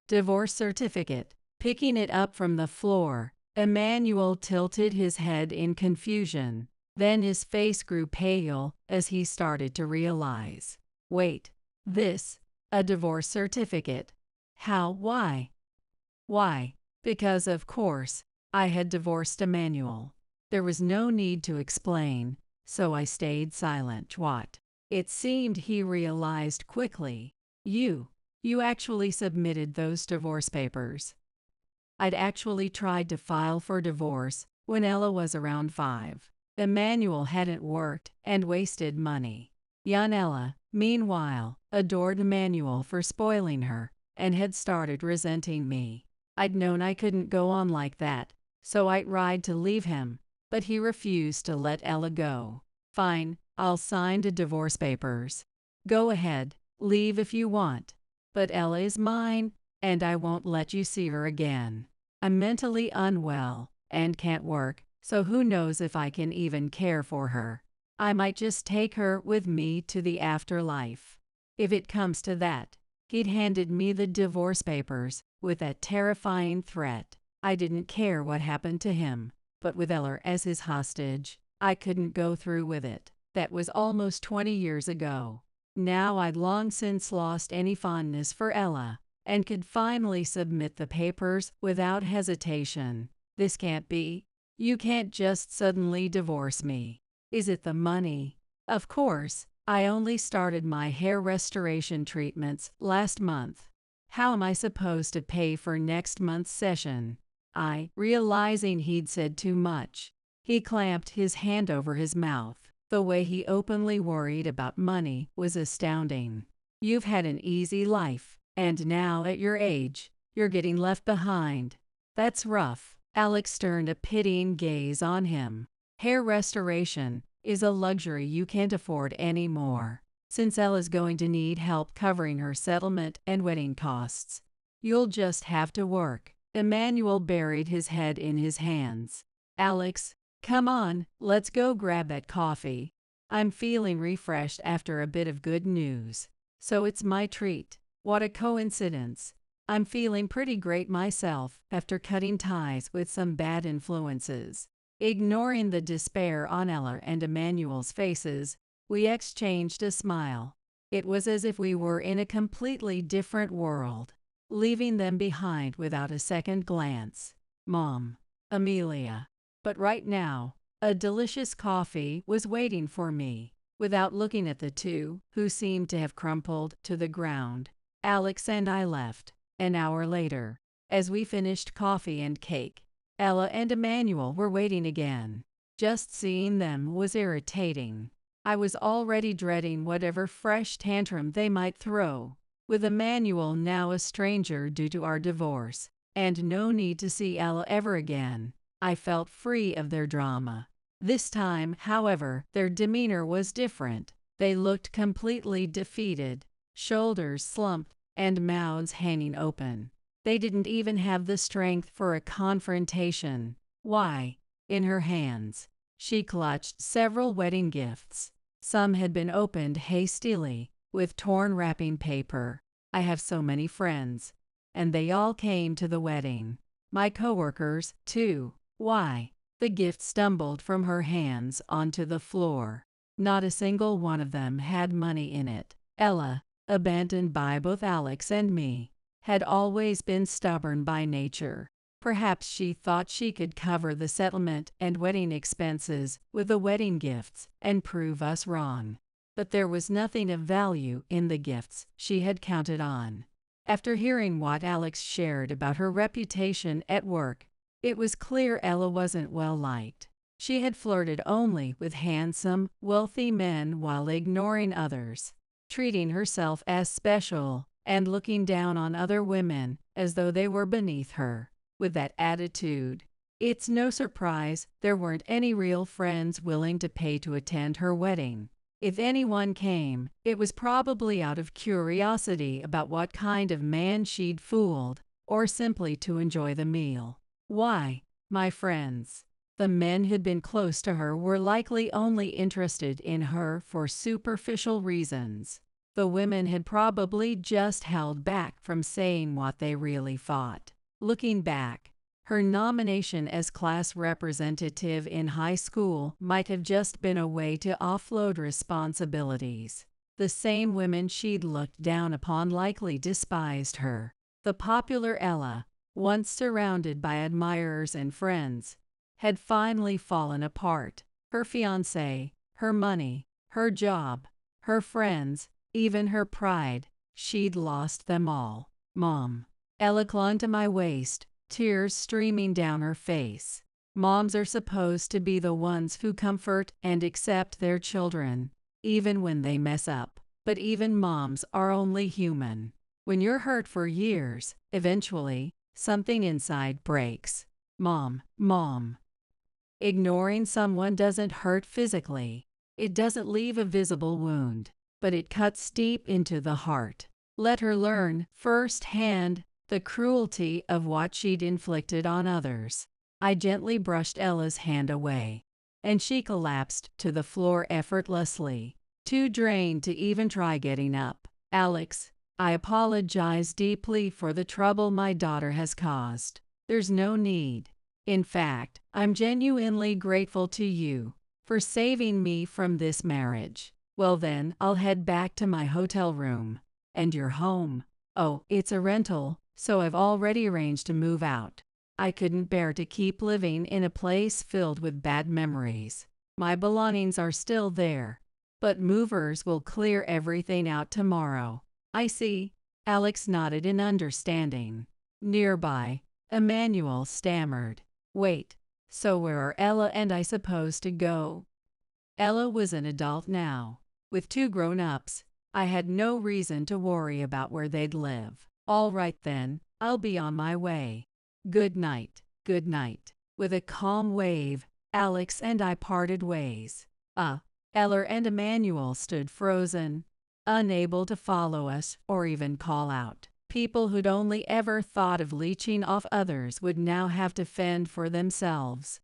Divorce certificate. Picking it up from the floor, Emmanuel tilted his head in confusion. Then his face grew pale as he started to realize. Wait, a divorce certificate? How? Why? Why? Because, of course, I had divorced Emmanuel. There was no need to explain, so I stayed silent. What? It seemed he realized quickly. You actually submitted those divorce papers. I'd actually tried to file for divorce when Ella was around 5. Emmanuel hadn't worked and wasted money. Young Ella, meanwhile, adored Emmanuel for spoiling her and had started resenting me. I'd known I couldn't go on like that, so I tried to leave him, but he refused to let Ella go. Fine, I'll sign the divorce papers. Go ahead, leave if you want. But Ella is mine, and I won't let you see her again. I'm mentally unwell and can't work, so who knows if I can even care for her. I might just take her with me to the afterlife. If it comes to that. He'd handed me the divorce papers with that terrifying threat. I didn't care what happened to him, but with Ella as his hostage, I couldn't go through with it. That was almost 20 years ago. Now I'd long since lost any fondness for Ella, and could finally submit the papers without hesitation. This can't be. You can't just suddenly divorce me. Is it the money? Of course. I only started my hair restoration treatments last month. How am I supposed to pay for next month's session? Realizing he'd said too much, he clamped his hand over his mouth. The way he openly worried about money was astounding. You've had an easy life, and now at your age, you're getting left behind. That's rough. Alex turned a pitying gaze on him. Hair restoration is a luxury you can't afford anymore. Since Ella's going to need help covering her settlement and wedding costs, you'll just have to work. Emmanuel buried his head in his hands. Alex, come on, let's go grab that coffee. I'm feeling refreshed after a bit of good news. So it's my treat. What a coincidence. I'm feeling pretty great myself after cutting ties with some bad influences. Ignoring the despair on Ella and Emmanuel's faces, we exchanged a smile. It was as if we were in a completely different world, leaving them behind without a second glance. Mom, Amelia. But right now, a delicious coffee was waiting for me. Without looking at the two, who seemed to have crumpled to the ground, Alex and I left. An hour later, as we finished coffee and cake, Ella and Emmanuel were waiting again. Just seeing them was irritating. I was already dreading whatever fresh tantrum they might throw. With Emmanuel now a stranger due to our divorce, and no need to see Ella ever again, I felt free of their drama. This time, however, their demeanor was different. They looked completely defeated, shoulders slumped, and mouths hanging open. They didn't even have the strength for a confrontation. Why? In her hands, she clutched several wedding gifts. Some had been opened hastily, with torn wrapping paper. I have so many friends, and they all came to the wedding. My coworkers, too. Why? The gift stumbled from her hands onto the floor. Not a single one of them had money in it. Ella, abandoned by both Alex and me, had always been stubborn by nature. Perhaps she thought she could cover the settlement and wedding expenses with the wedding gifts and prove us wrong. But there was nothing of value in the gifts she had counted on. After hearing what Alex shared about her reputation at work, it was clear Ella wasn't well liked. She had flirted only with handsome, wealthy men while ignoring others, treating herself as special, and looking down on other women as though they were beneath her. With that attitude, it's no surprise there weren't any real friends willing to pay to attend her wedding. If anyone came, it was probably out of curiosity about what kind of man she'd fooled, or simply to enjoy the meal. Why, my friends? The men who'd been close to her were likely only interested in her for superficial reasons. The women had probably just held back from saying what they really thought. Looking back, her nomination as class representative in high school might have just been a way to offload responsibilities. The same women she'd looked down upon likely despised her. The popular Ella, once surrounded by admirers and friends, had finally fallen apart. Her fiancé, her money, her job, her friends, even her pride, she'd lost them all. Mom. Ella clung to my waist, tears streaming down her face. Moms are supposed to be the ones who comfort and accept their children, even when they mess up. But even moms are only human. When you're hurt for years, eventually, something inside breaks. Mom. Ignoring someone doesn't hurt physically. It doesn't leave a visible wound, but it cuts deep into the heart. Let her learn firsthand the cruelty of what she'd inflicted on others. I gently brushed Ella's hand away, and she collapsed to the floor effortlessly, too drained to even try getting up. Alex, I apologize deeply for the trouble my daughter has caused. There's no need. In fact, I'm genuinely grateful to you for saving me from this marriage. Well then, I'll head back to my hotel room. And your home? Oh, it's a rental, so I've already arranged to move out. I couldn't bear to keep living in a place filled with bad memories. My belongings are still there, but movers will clear everything out tomorrow. I see. Alex nodded in understanding. Nearby, Emmanuel stammered. Wait, so where are Ella and I supposed to go? Ella was an adult now, with 2 grown-ups. I had no reason to worry about where they'd live. All right then, I'll be on my way. Good night. Good night. With a calm wave, Alex and I parted ways. Ella and Emmanuel stood frozen, unable to follow us or even call out. People who'd only ever thought of leeching off others would now have to fend for themselves.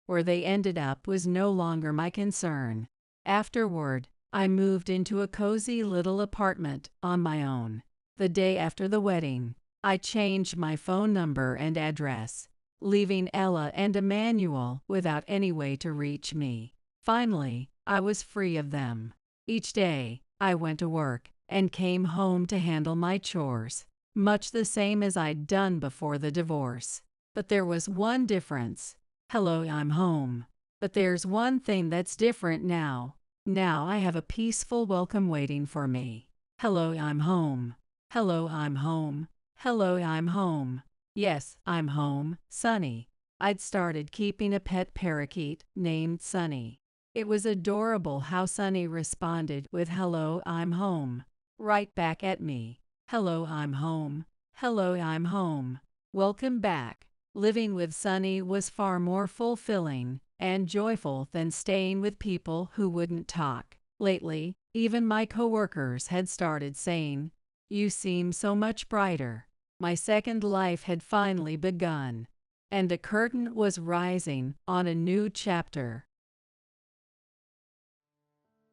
Where they ended up was no longer my concern. Afterward, I moved into a cozy little apartment on my own. The day after the wedding, I changed my phone number and address, leaving Ella and Emmanuel without any way to reach me. Finally, I was free of them. Each day, I went to work and came home to handle my chores, much the same as I'd done before the divorce. But there was one difference. Hello, I'm home. But there's one thing that's different now. Now I have a peaceful welcome waiting for me. Hello, I'm home. Hello, I'm home. Hello, I'm home. Yes, I'm home, Sunny. I'd started keeping a pet parakeet named Sunny. It was adorable how Sunny responded with hello, I'm home, right back at me. Hello, I'm home. Hello, I'm home. Welcome back. Living with Sunny was far more fulfilling and joyful than staying with people who wouldn't talk. Lately, even my coworkers had started saying, "You seem so much brighter." My second life had finally begun, and a curtain was rising on a new chapter.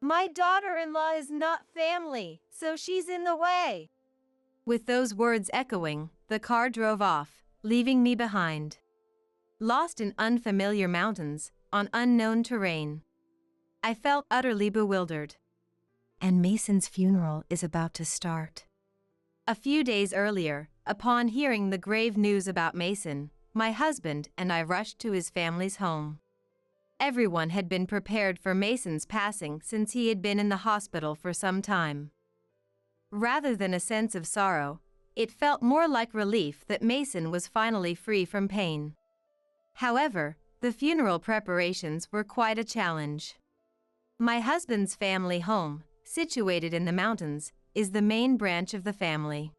My daughter-in-law is not family, so she's in the way. With those words echoing, the car drove off, leaving me behind. Lost in unfamiliar mountains, on unknown terrain. I felt utterly bewildered. And Mason's funeral is about to start. A few days earlier, upon hearing the grave news about Mason, my husband and I rushed to his family's home. Everyone had been prepared for Mason's passing since he had been in the hospital for some time. Rather than a sense of sorrow, it felt more like relief that Mason was finally free from pain. However, the funeral preparations were quite a challenge. My husband's family home, situated in the mountains, is the main branch of the family.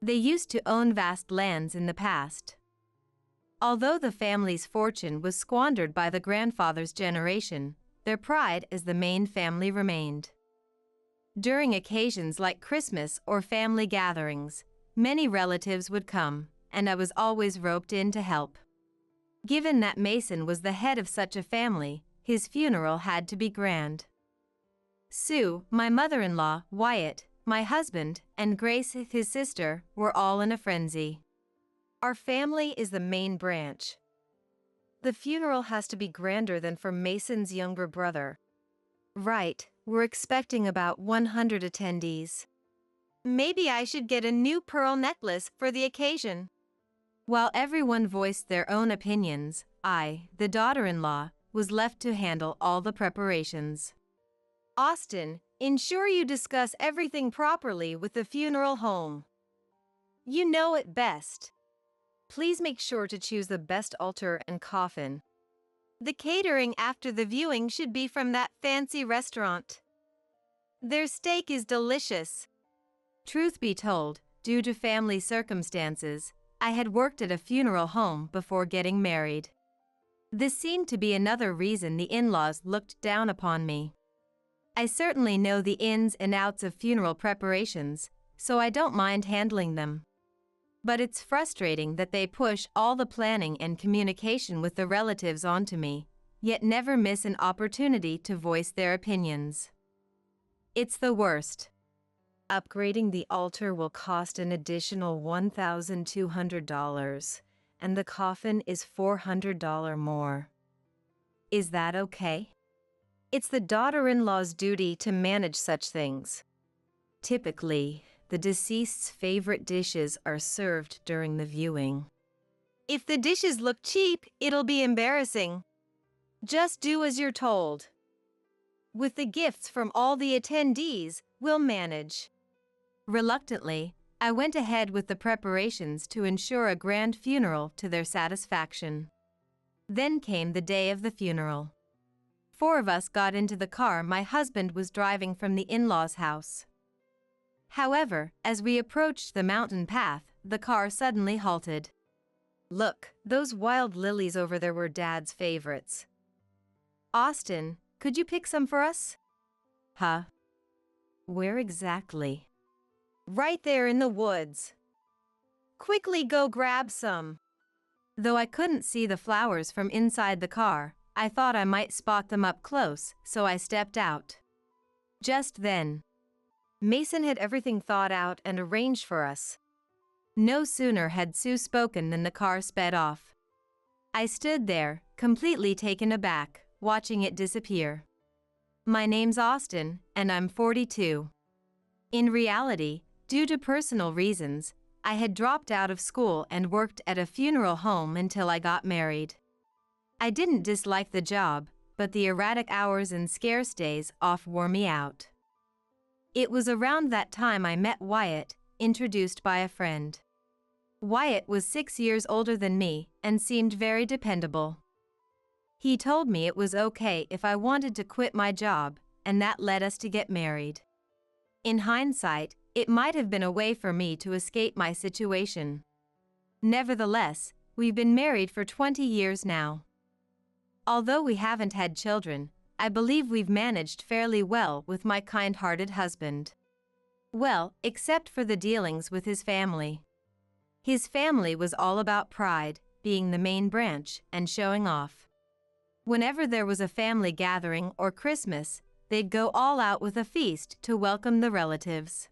They used to own vast lands in the past. Although the family's fortune was squandered by the grandfather's generation, their pride as the main family remained. During occasions like Christmas or family gatherings, many relatives would come, and I was always roped in to help. Given that Mason was the head of such a family, his funeral had to be grand. Sue, my mother-in-law, Wyatt, my husband, and Grace, his sister, were all in a frenzy. Our family is the main branch. The funeral has to be grander than for Mason's younger brother. Right, we're expecting about 100 attendees. Maybe I should get a new pearl necklace for the occasion. While everyone voiced their own opinions, I, the daughter-in-law, was left to handle all the preparations. Austin, ensure you discuss everything properly with the funeral home. You know it best. Please make sure to choose the best altar and coffin. The catering after the viewing should be from that fancy restaurant. Their steak is delicious. Truth be told, due to family circumstances, I had worked at a funeral home before getting married. This seemed to be another reason the in-laws looked down upon me. I certainly know the ins and outs of funeral preparations, so I don't mind handling them. But it's frustrating that they push all the planning and communication with the relatives onto me, yet never miss an opportunity to voice their opinions. It's the worst. Upgrading the altar will cost an additional $1,200, and the coffin is $400 more. Is that okay? It's the daughter-in-law's duty to manage such things. Typically, the deceased's favorite dishes are served during the viewing. If the dishes look cheap, it'll be embarrassing. Just do as you're told. With the gifts from all the attendees, we'll manage. Reluctantly, I went ahead with the preparations to ensure a grand funeral to their satisfaction. Then came the day of the funeral. 4 of us got into the car my husband was driving from the in-laws' house. However, as we approached the mountain path, the car suddenly halted. Look, those wild lilies over there were Dad's favorites. Austin, could you pick some for us? Huh? Where exactly? Right there in the woods. Quickly go grab some. Though I couldn't see the flowers from inside the car, I thought I might spot them up close, so I stepped out. Just then, Mason had everything thought out and arranged for us. No sooner had Sue spoken than the car sped off. I stood there, completely taken aback, watching it disappear. My name's Austin, and I'm 42. In reality, due to personal reasons, I had dropped out of school and worked at a funeral home until I got married. I didn't dislike the job, but the erratic hours and scarce days off wore me out. It was around that time I met Wyatt, introduced by a friend. Wyatt was 6 years older than me and seemed very dependable. He told me it was okay if I wanted to quit my job, and that led us to get married. In hindsight, it might have been a way for me to escape my situation. Nevertheless, we've been married for 20 years now. Although we haven't had children, I believe we've managed fairly well with my kind-hearted husband. Well, except for the dealings with his family. His family was all about pride, being the main branch, and showing off. Whenever there was a family gathering or Christmas, they'd go all out with a feast to welcome the relatives.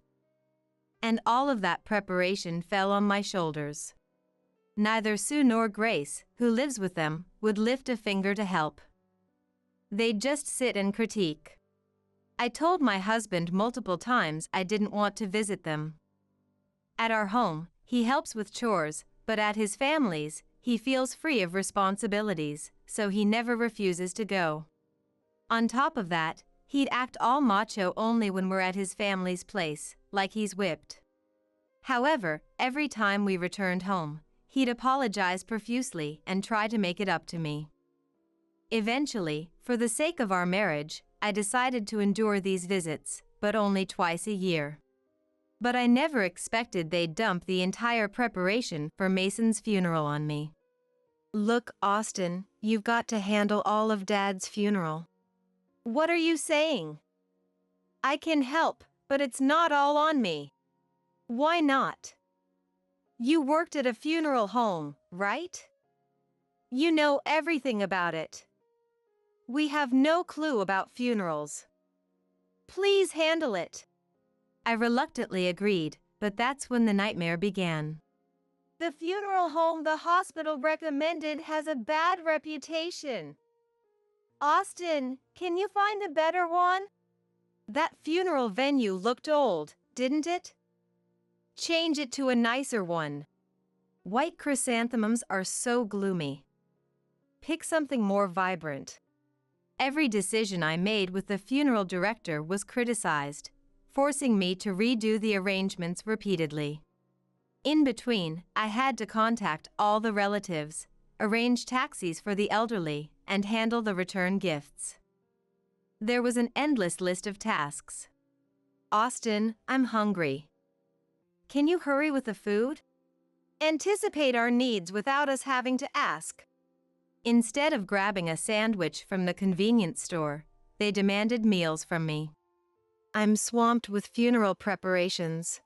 And all of that preparation fell on my shoulders. Neither Sue nor Grace, who lives with them, would lift a finger to help. They'd just sit and critique. I told my husband multiple times I didn't want to visit them. At our home, he helps with chores, but at his family's, he feels free of responsibilities, so he never refuses to go. On top of that, he'd act all macho only when we're at his family's place, like he's whipped. However, every time we returned home, he'd apologize profusely and try to make it up to me. Eventually, for the sake of our marriage, I decided to endure these visits, but only twice a year. But I never expected they'd dump the entire preparation for Mason's funeral on me. Look, Austin, you've got to handle all of Dad's funeral. What are you saying? I can help, but it's not all on me. Why not? You worked at a funeral home, right? You know everything about it. We have no clue about funerals. Please handle it. I reluctantly agreed, but that's when the nightmare began. The funeral home the hospital recommended has a bad reputation. Austin, can you find a better one? That funeral venue looked old, didn't it? Change it to a nicer one. White chrysanthemums are so gloomy. Pick something more vibrant. Every decision I made with the funeral director was criticized, forcing me to redo the arrangements repeatedly. In between, I had to contact all the relatives, arrange taxis for the elderly, and handle the return gifts. There was an endless list of tasks. Austin, I'm hungry. Can you hurry with the food? Anticipate our needs without us having to ask. Instead of grabbing a sandwich from the convenience store, they demanded meals from me. I'm swamped with funeral preparations.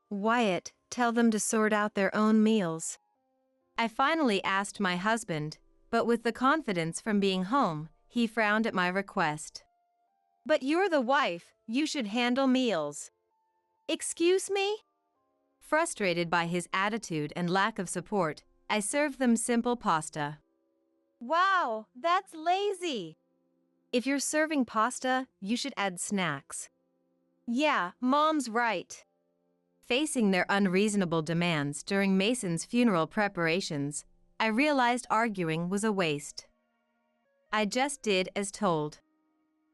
Wyatt, tell them to sort out their own meals. I finally asked my husband, but with the confidence from being home, he frowned at my request. But you're the wife, you should handle meals. Excuse me? Frustrated by his attitude and lack of support, I served them simple pasta. Wow, that's lazy. If you're serving pasta, you should add snacks. Yeah, Mom's right. Facing their unreasonable demands during Mason's funeral preparations, I realized arguing was a waste. I just did as told.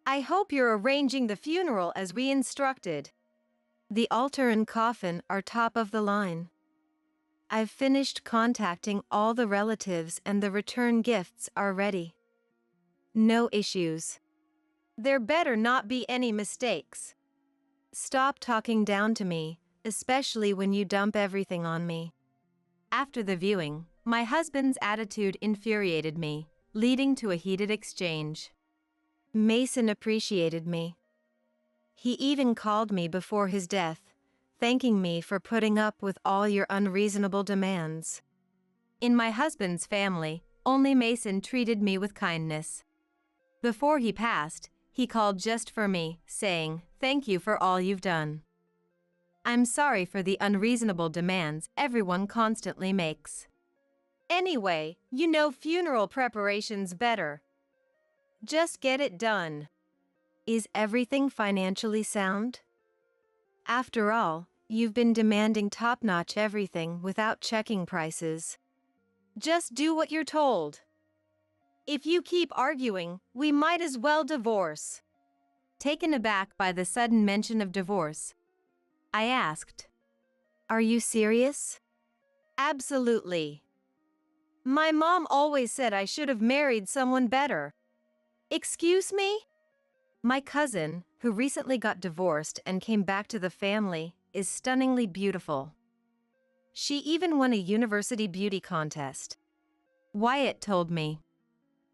I hope you're arranging the funeral as we instructed. The altar and coffin are top of the line. I've finished contacting all the relatives and the return gifts are ready. No issues. There better not be any mistakes. Stop talking down to me, especially when you dump everything on me. After the viewing, my husband's attitude infuriated me, leading to a heated exchange. Mason appreciated me. He even called me before his death, thanking me for putting up with all your unreasonable demands. In my husband's family, only Mason treated me with kindness. Before he passed, he called just for me, saying, "Thank you for all you've done. I'm sorry for the unreasonable demands everyone constantly makes." Anyway, you know funeral preparations better. Just get it done. Is everything financially sound? After all, you've been demanding top-notch everything without checking prices. Just do what you're told. If you keep arguing, we might as well divorce. Taken aback by the sudden mention of divorce, I asked, "Are you serious?" Absolutely. My mom always said I should have married someone better. Excuse me? My cousin, who recently got divorced and came back to the family, is stunningly beautiful. She even won a university beauty contest. Wyatt told me.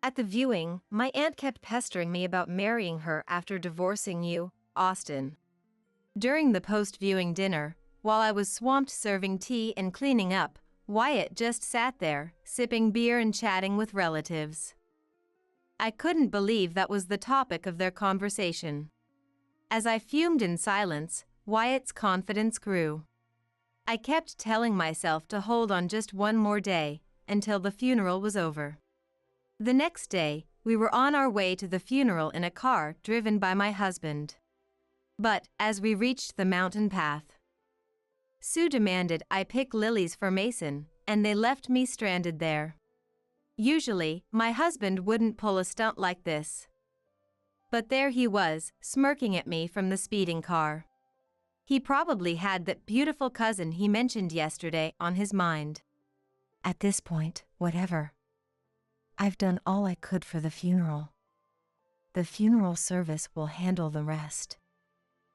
At the viewing, my aunt kept pestering me about marrying her after divorcing you, Austin. During the post-viewing dinner, while I was swamped serving tea and cleaning up, Wyatt just sat there, sipping beer and chatting with relatives. I couldn't believe that was the topic of their conversation. As I fumed in silence, Wyatt's confidence grew. I kept telling myself to hold on just one more day, until the funeral was over. The next day, we were on our way to the funeral in a car driven by my husband. But, as we reached the mountain path, Sue demanded I pick lilies for Mason, and they left me stranded there. Usually, my husband wouldn't pull a stunt like this. But there he was, smirking at me from the speeding car. He probably had that beautiful cousin he mentioned yesterday on his mind. At this point, whatever. I've done all I could for the funeral. The funeral service will handle the rest.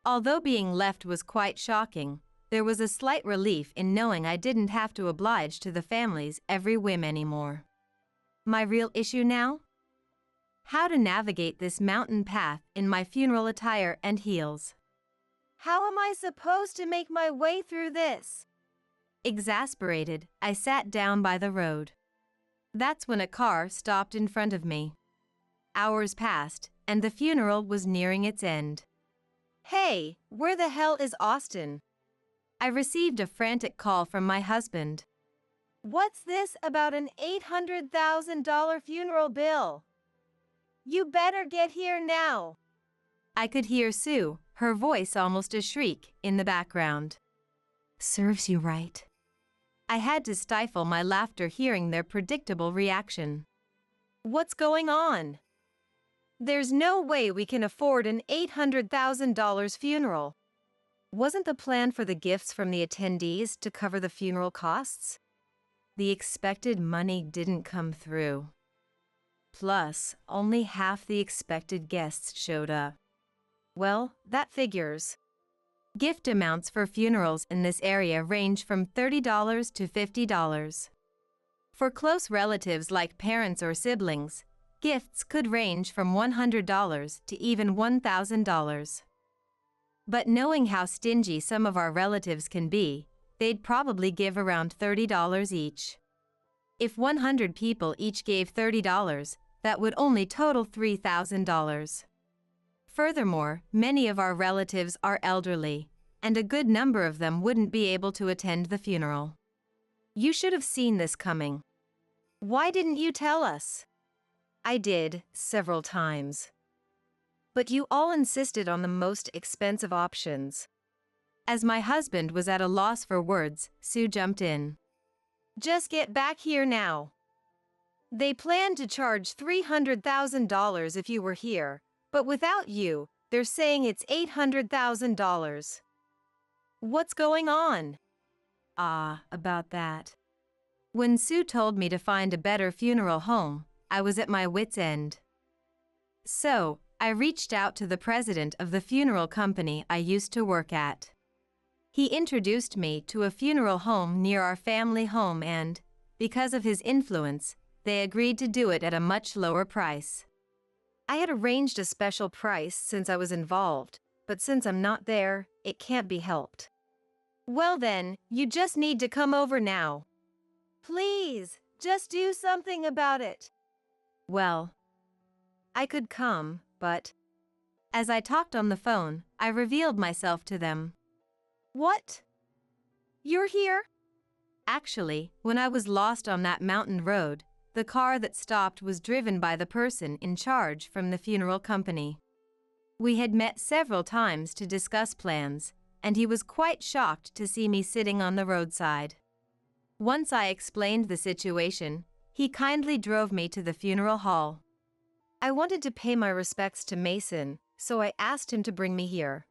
Although being left was quite shocking, there was a slight relief in knowing I didn't have to oblige to the family's every whim anymore. My real issue now? How to navigate this mountain path in my funeral attire and heels. How am I supposed to make my way through this? Exasperated, I sat down by the road. That's when a car stopped in front of me. Hours passed, and the funeral was nearing its end. Hey, where the hell is Austin? I received a frantic call from my husband. What's this about an $800,000 funeral bill? You better get here now. I could hear Sue, her voice almost a shriek, in the background. Serves you right. I had to stifle my laughter hearing their predictable reaction. What's going on? There's no way we can afford an $800,000 funeral. Wasn't the plan for the gifts from the attendees to cover the funeral costs? The expected money didn't come through. Plus, only half the expected guests showed up. Well, that figures. Gift amounts for funerals in this area range from $30 to $50. For close relatives like parents or siblings, gifts could range from $100 to even $1,000. But knowing how stingy some of our relatives can be, they'd probably give around $30 each. If 100 people each gave $30, that would only total $3,000. Furthermore, many of our relatives are elderly, and a good number of them wouldn't be able to attend the funeral. You should have seen this coming. Why didn't you tell us? I did, several times. But you all insisted on the most expensive options. As my husband was at a loss for words, Sue jumped in. Just get back here now. They planned to charge $300,000 if you were here, but without you, they're saying it's $800,000. What's going on? About that. When Sue told me to find a better funeral home, I was at my wit's end. So, I reached out to the president of the funeral company I used to work at. He introduced me to a funeral home near our family home and, because of his influence, they agreed to do it at a much lower price. I had arranged a special price since I was involved, but since I'm not there, it can't be helped. Well then, you just need to come over now. Please, just do something about it. Well, I could come, but... As I talked on the phone, I revealed myself to them. What? You're here? Actually, when I was lost on that mountain road, the car that stopped was driven by the person in charge from the funeral company. We had met several times to discuss plans, and he was quite shocked to see me sitting on the roadside. Once I explained the situation, he kindly drove me to the funeral hall. I wanted to pay my respects to Mason, so I asked him to bring me here.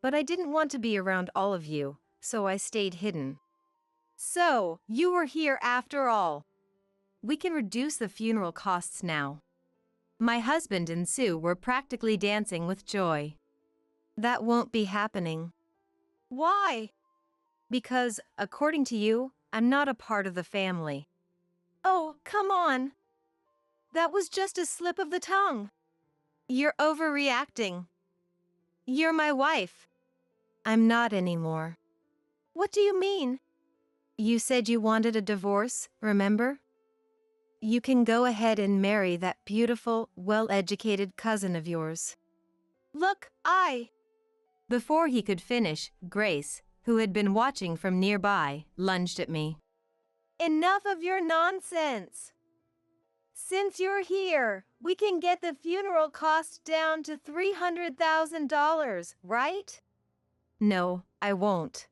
But I didn't want to be around all of you, so I stayed hidden. So, you were here after all. We can reduce the funeral costs now. My husband and Sue were practically dancing with joy. That won't be happening. Why? Because, according to you, I'm not a part of the family. Oh, come on. That was just a slip of the tongue. You're overreacting. You're my wife. I'm not anymore. What do you mean? You said you wanted a divorce, remember? You can go ahead and marry that beautiful, well-educated cousin of yours. Look, Before he could finish, Grace, who had been watching from nearby, lunged at me. Enough of your nonsense. Since you're here, we can get the funeral cost down to $300,000, right? No, I won't.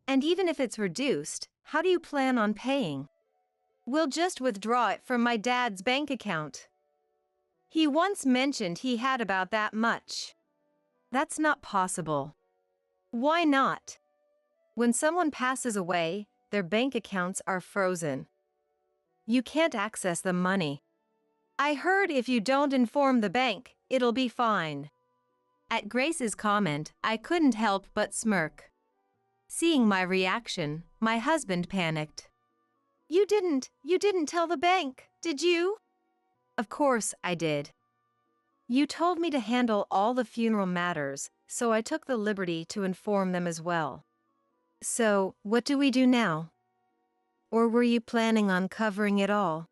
And even if it's reduced, how do you plan on paying? We'll just withdraw it from my dad's bank account. He once mentioned he had about that much. That's not possible. Why not? When someone passes away, their bank accounts are frozen. You can't access the money. I heard if you don't inform the bank, it'll be fine. At Grace's comment, I couldn't help but smirk. Seeing my reaction, my husband panicked. You didn't tell the bank, did you? Of course I did. You told me to handle all the funeral matters, so I took the liberty to inform them as well. So, what do we do now? Or were you planning on covering it all?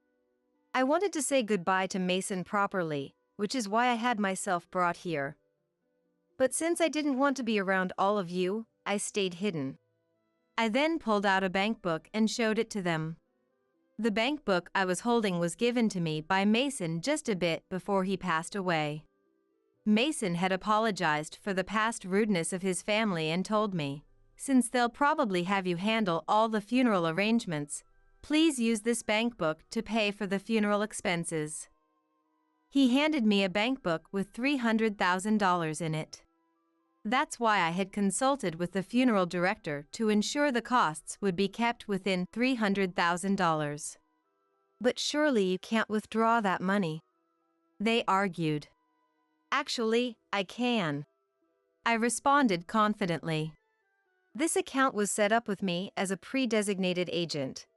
I wanted to say goodbye to Mason properly, which is why I had myself brought here. But since I didn't want to be around all of you, I stayed hidden. I then pulled out a bank book and showed it to them. The bank book I was holding was given to me by Mason just a bit before he passed away. Mason had apologized for the past rudeness of his family and told me, since they'll probably have you handle all the funeral arrangements, please use this bank book to pay for the funeral expenses. He handed me a bank book with $300,000 in it. That's why I had consulted with the funeral director to ensure the costs would be kept within $300,000. But surely you can't withdraw that money. They argued. Actually, I can. I responded confidently. This account was set up with me as a pre-designated agent.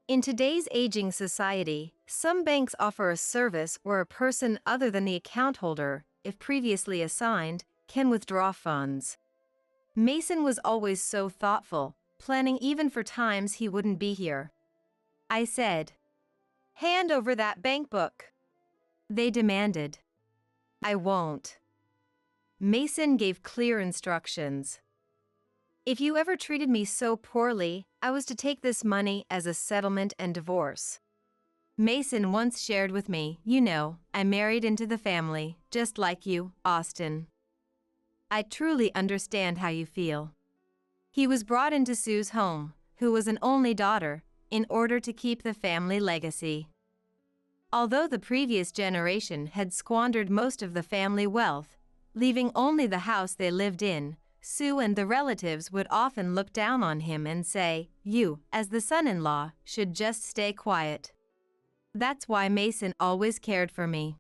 In today's aging society, some banks offer a service where a person other than the account holder, if previously assigned, can withdraw funds. Mason was always so thoughtful, planning even for times he wouldn't be here. I said, "Hand over that bank book." They demanded. I won't. Mason gave clear instructions. If you ever treated me so poorly, I was to take this money as a settlement and divorce. Mason once shared with me, you know, I married into the family, just like you, Austin. I truly understand how you feel. He was brought into Sue's home, who was an only daughter, in order to keep the family legacy. Although the previous generation had squandered most of the family wealth, leaving only the house they lived in, Sue and the relatives would often look down on him and say, "You, as the son-in-law, should just stay quiet." That's why Mason always cared for me.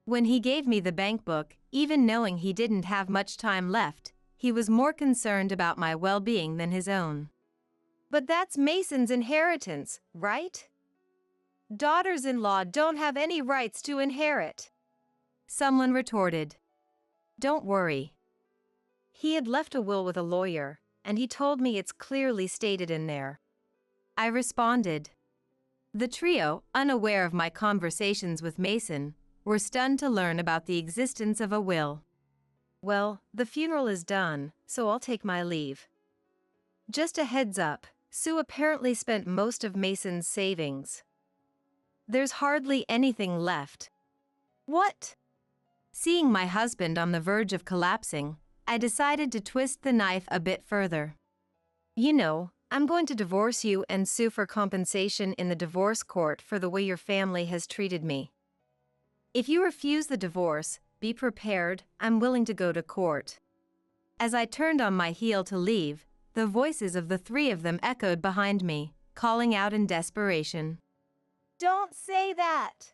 When he gave me the bank book, even knowing he didn't have much time left, he was more concerned about my well-being than his own. But that's Mason's inheritance, right? Daughters-in-law don't have any rights to inherit. Someone retorted. Don't worry. He had left a will with a lawyer, and he told me it's clearly stated in there. I responded. The trio, unaware of my conversations with Mason, were stunned to learn about the existence of a will. Well, the funeral is done, so I'll take my leave. Just a heads up, Sue apparently spent most of Mason's savings. There's hardly anything left. What? Seeing my husband on the verge of collapsing, I decided to twist the knife a bit further. You know, I'm going to divorce you and sue for compensation in the divorce court for the way your family has treated me. If you refuse the divorce, be prepared, I'm willing to go to court. As I turned on my heel to leave, the voices of the three of them echoed behind me, calling out in desperation. Don't say that!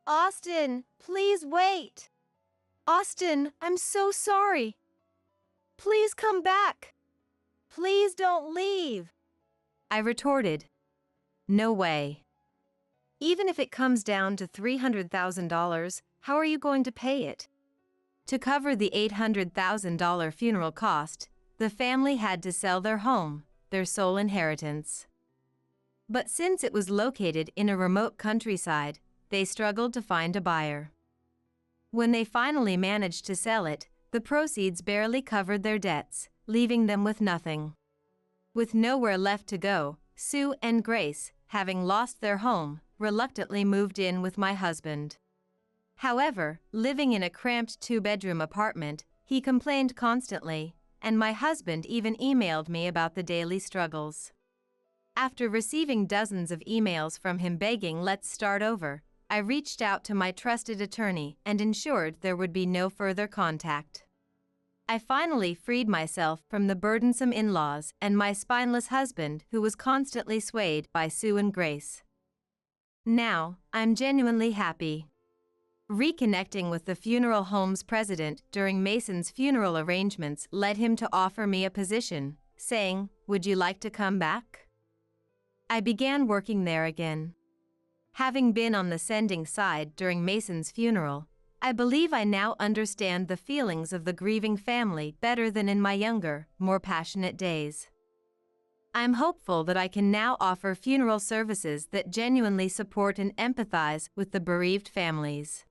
Austin, please wait! Austin, I'm so sorry! Please come back! Please don't leave! I retorted. No way. Even if it comes down to $300,000, how are you going to pay it? To cover the $800,000 funeral cost, the family had to sell their home, their sole inheritance. But since it was located in a remote countryside, they struggled to find a buyer. When they finally managed to sell it, the proceeds barely covered their debts, leaving them with nothing. With nowhere left to go, Sue and Grace, having lost their home, reluctantly moved in with my husband. However, living in a cramped two-bedroom apartment, he complained constantly, and my husband even emailed me about the daily struggles. After receiving dozens of emails from him begging let's start over, I reached out to my trusted attorney and ensured there would be no further contact. I finally freed myself from the burdensome in-laws and my spineless husband who was constantly swayed by Sue and Grace. Now, I'm genuinely happy. Reconnecting with the funeral home's president during Mason's funeral arrangements led him to offer me a position, saying, "Would you like to come back?" I began working there again. Having been on the sending side during Mason's funeral, I believe I now understand the feelings of the grieving family better than in my younger, more passionate days. I'm hopeful that I can now offer funeral services that genuinely support and empathize with the bereaved families.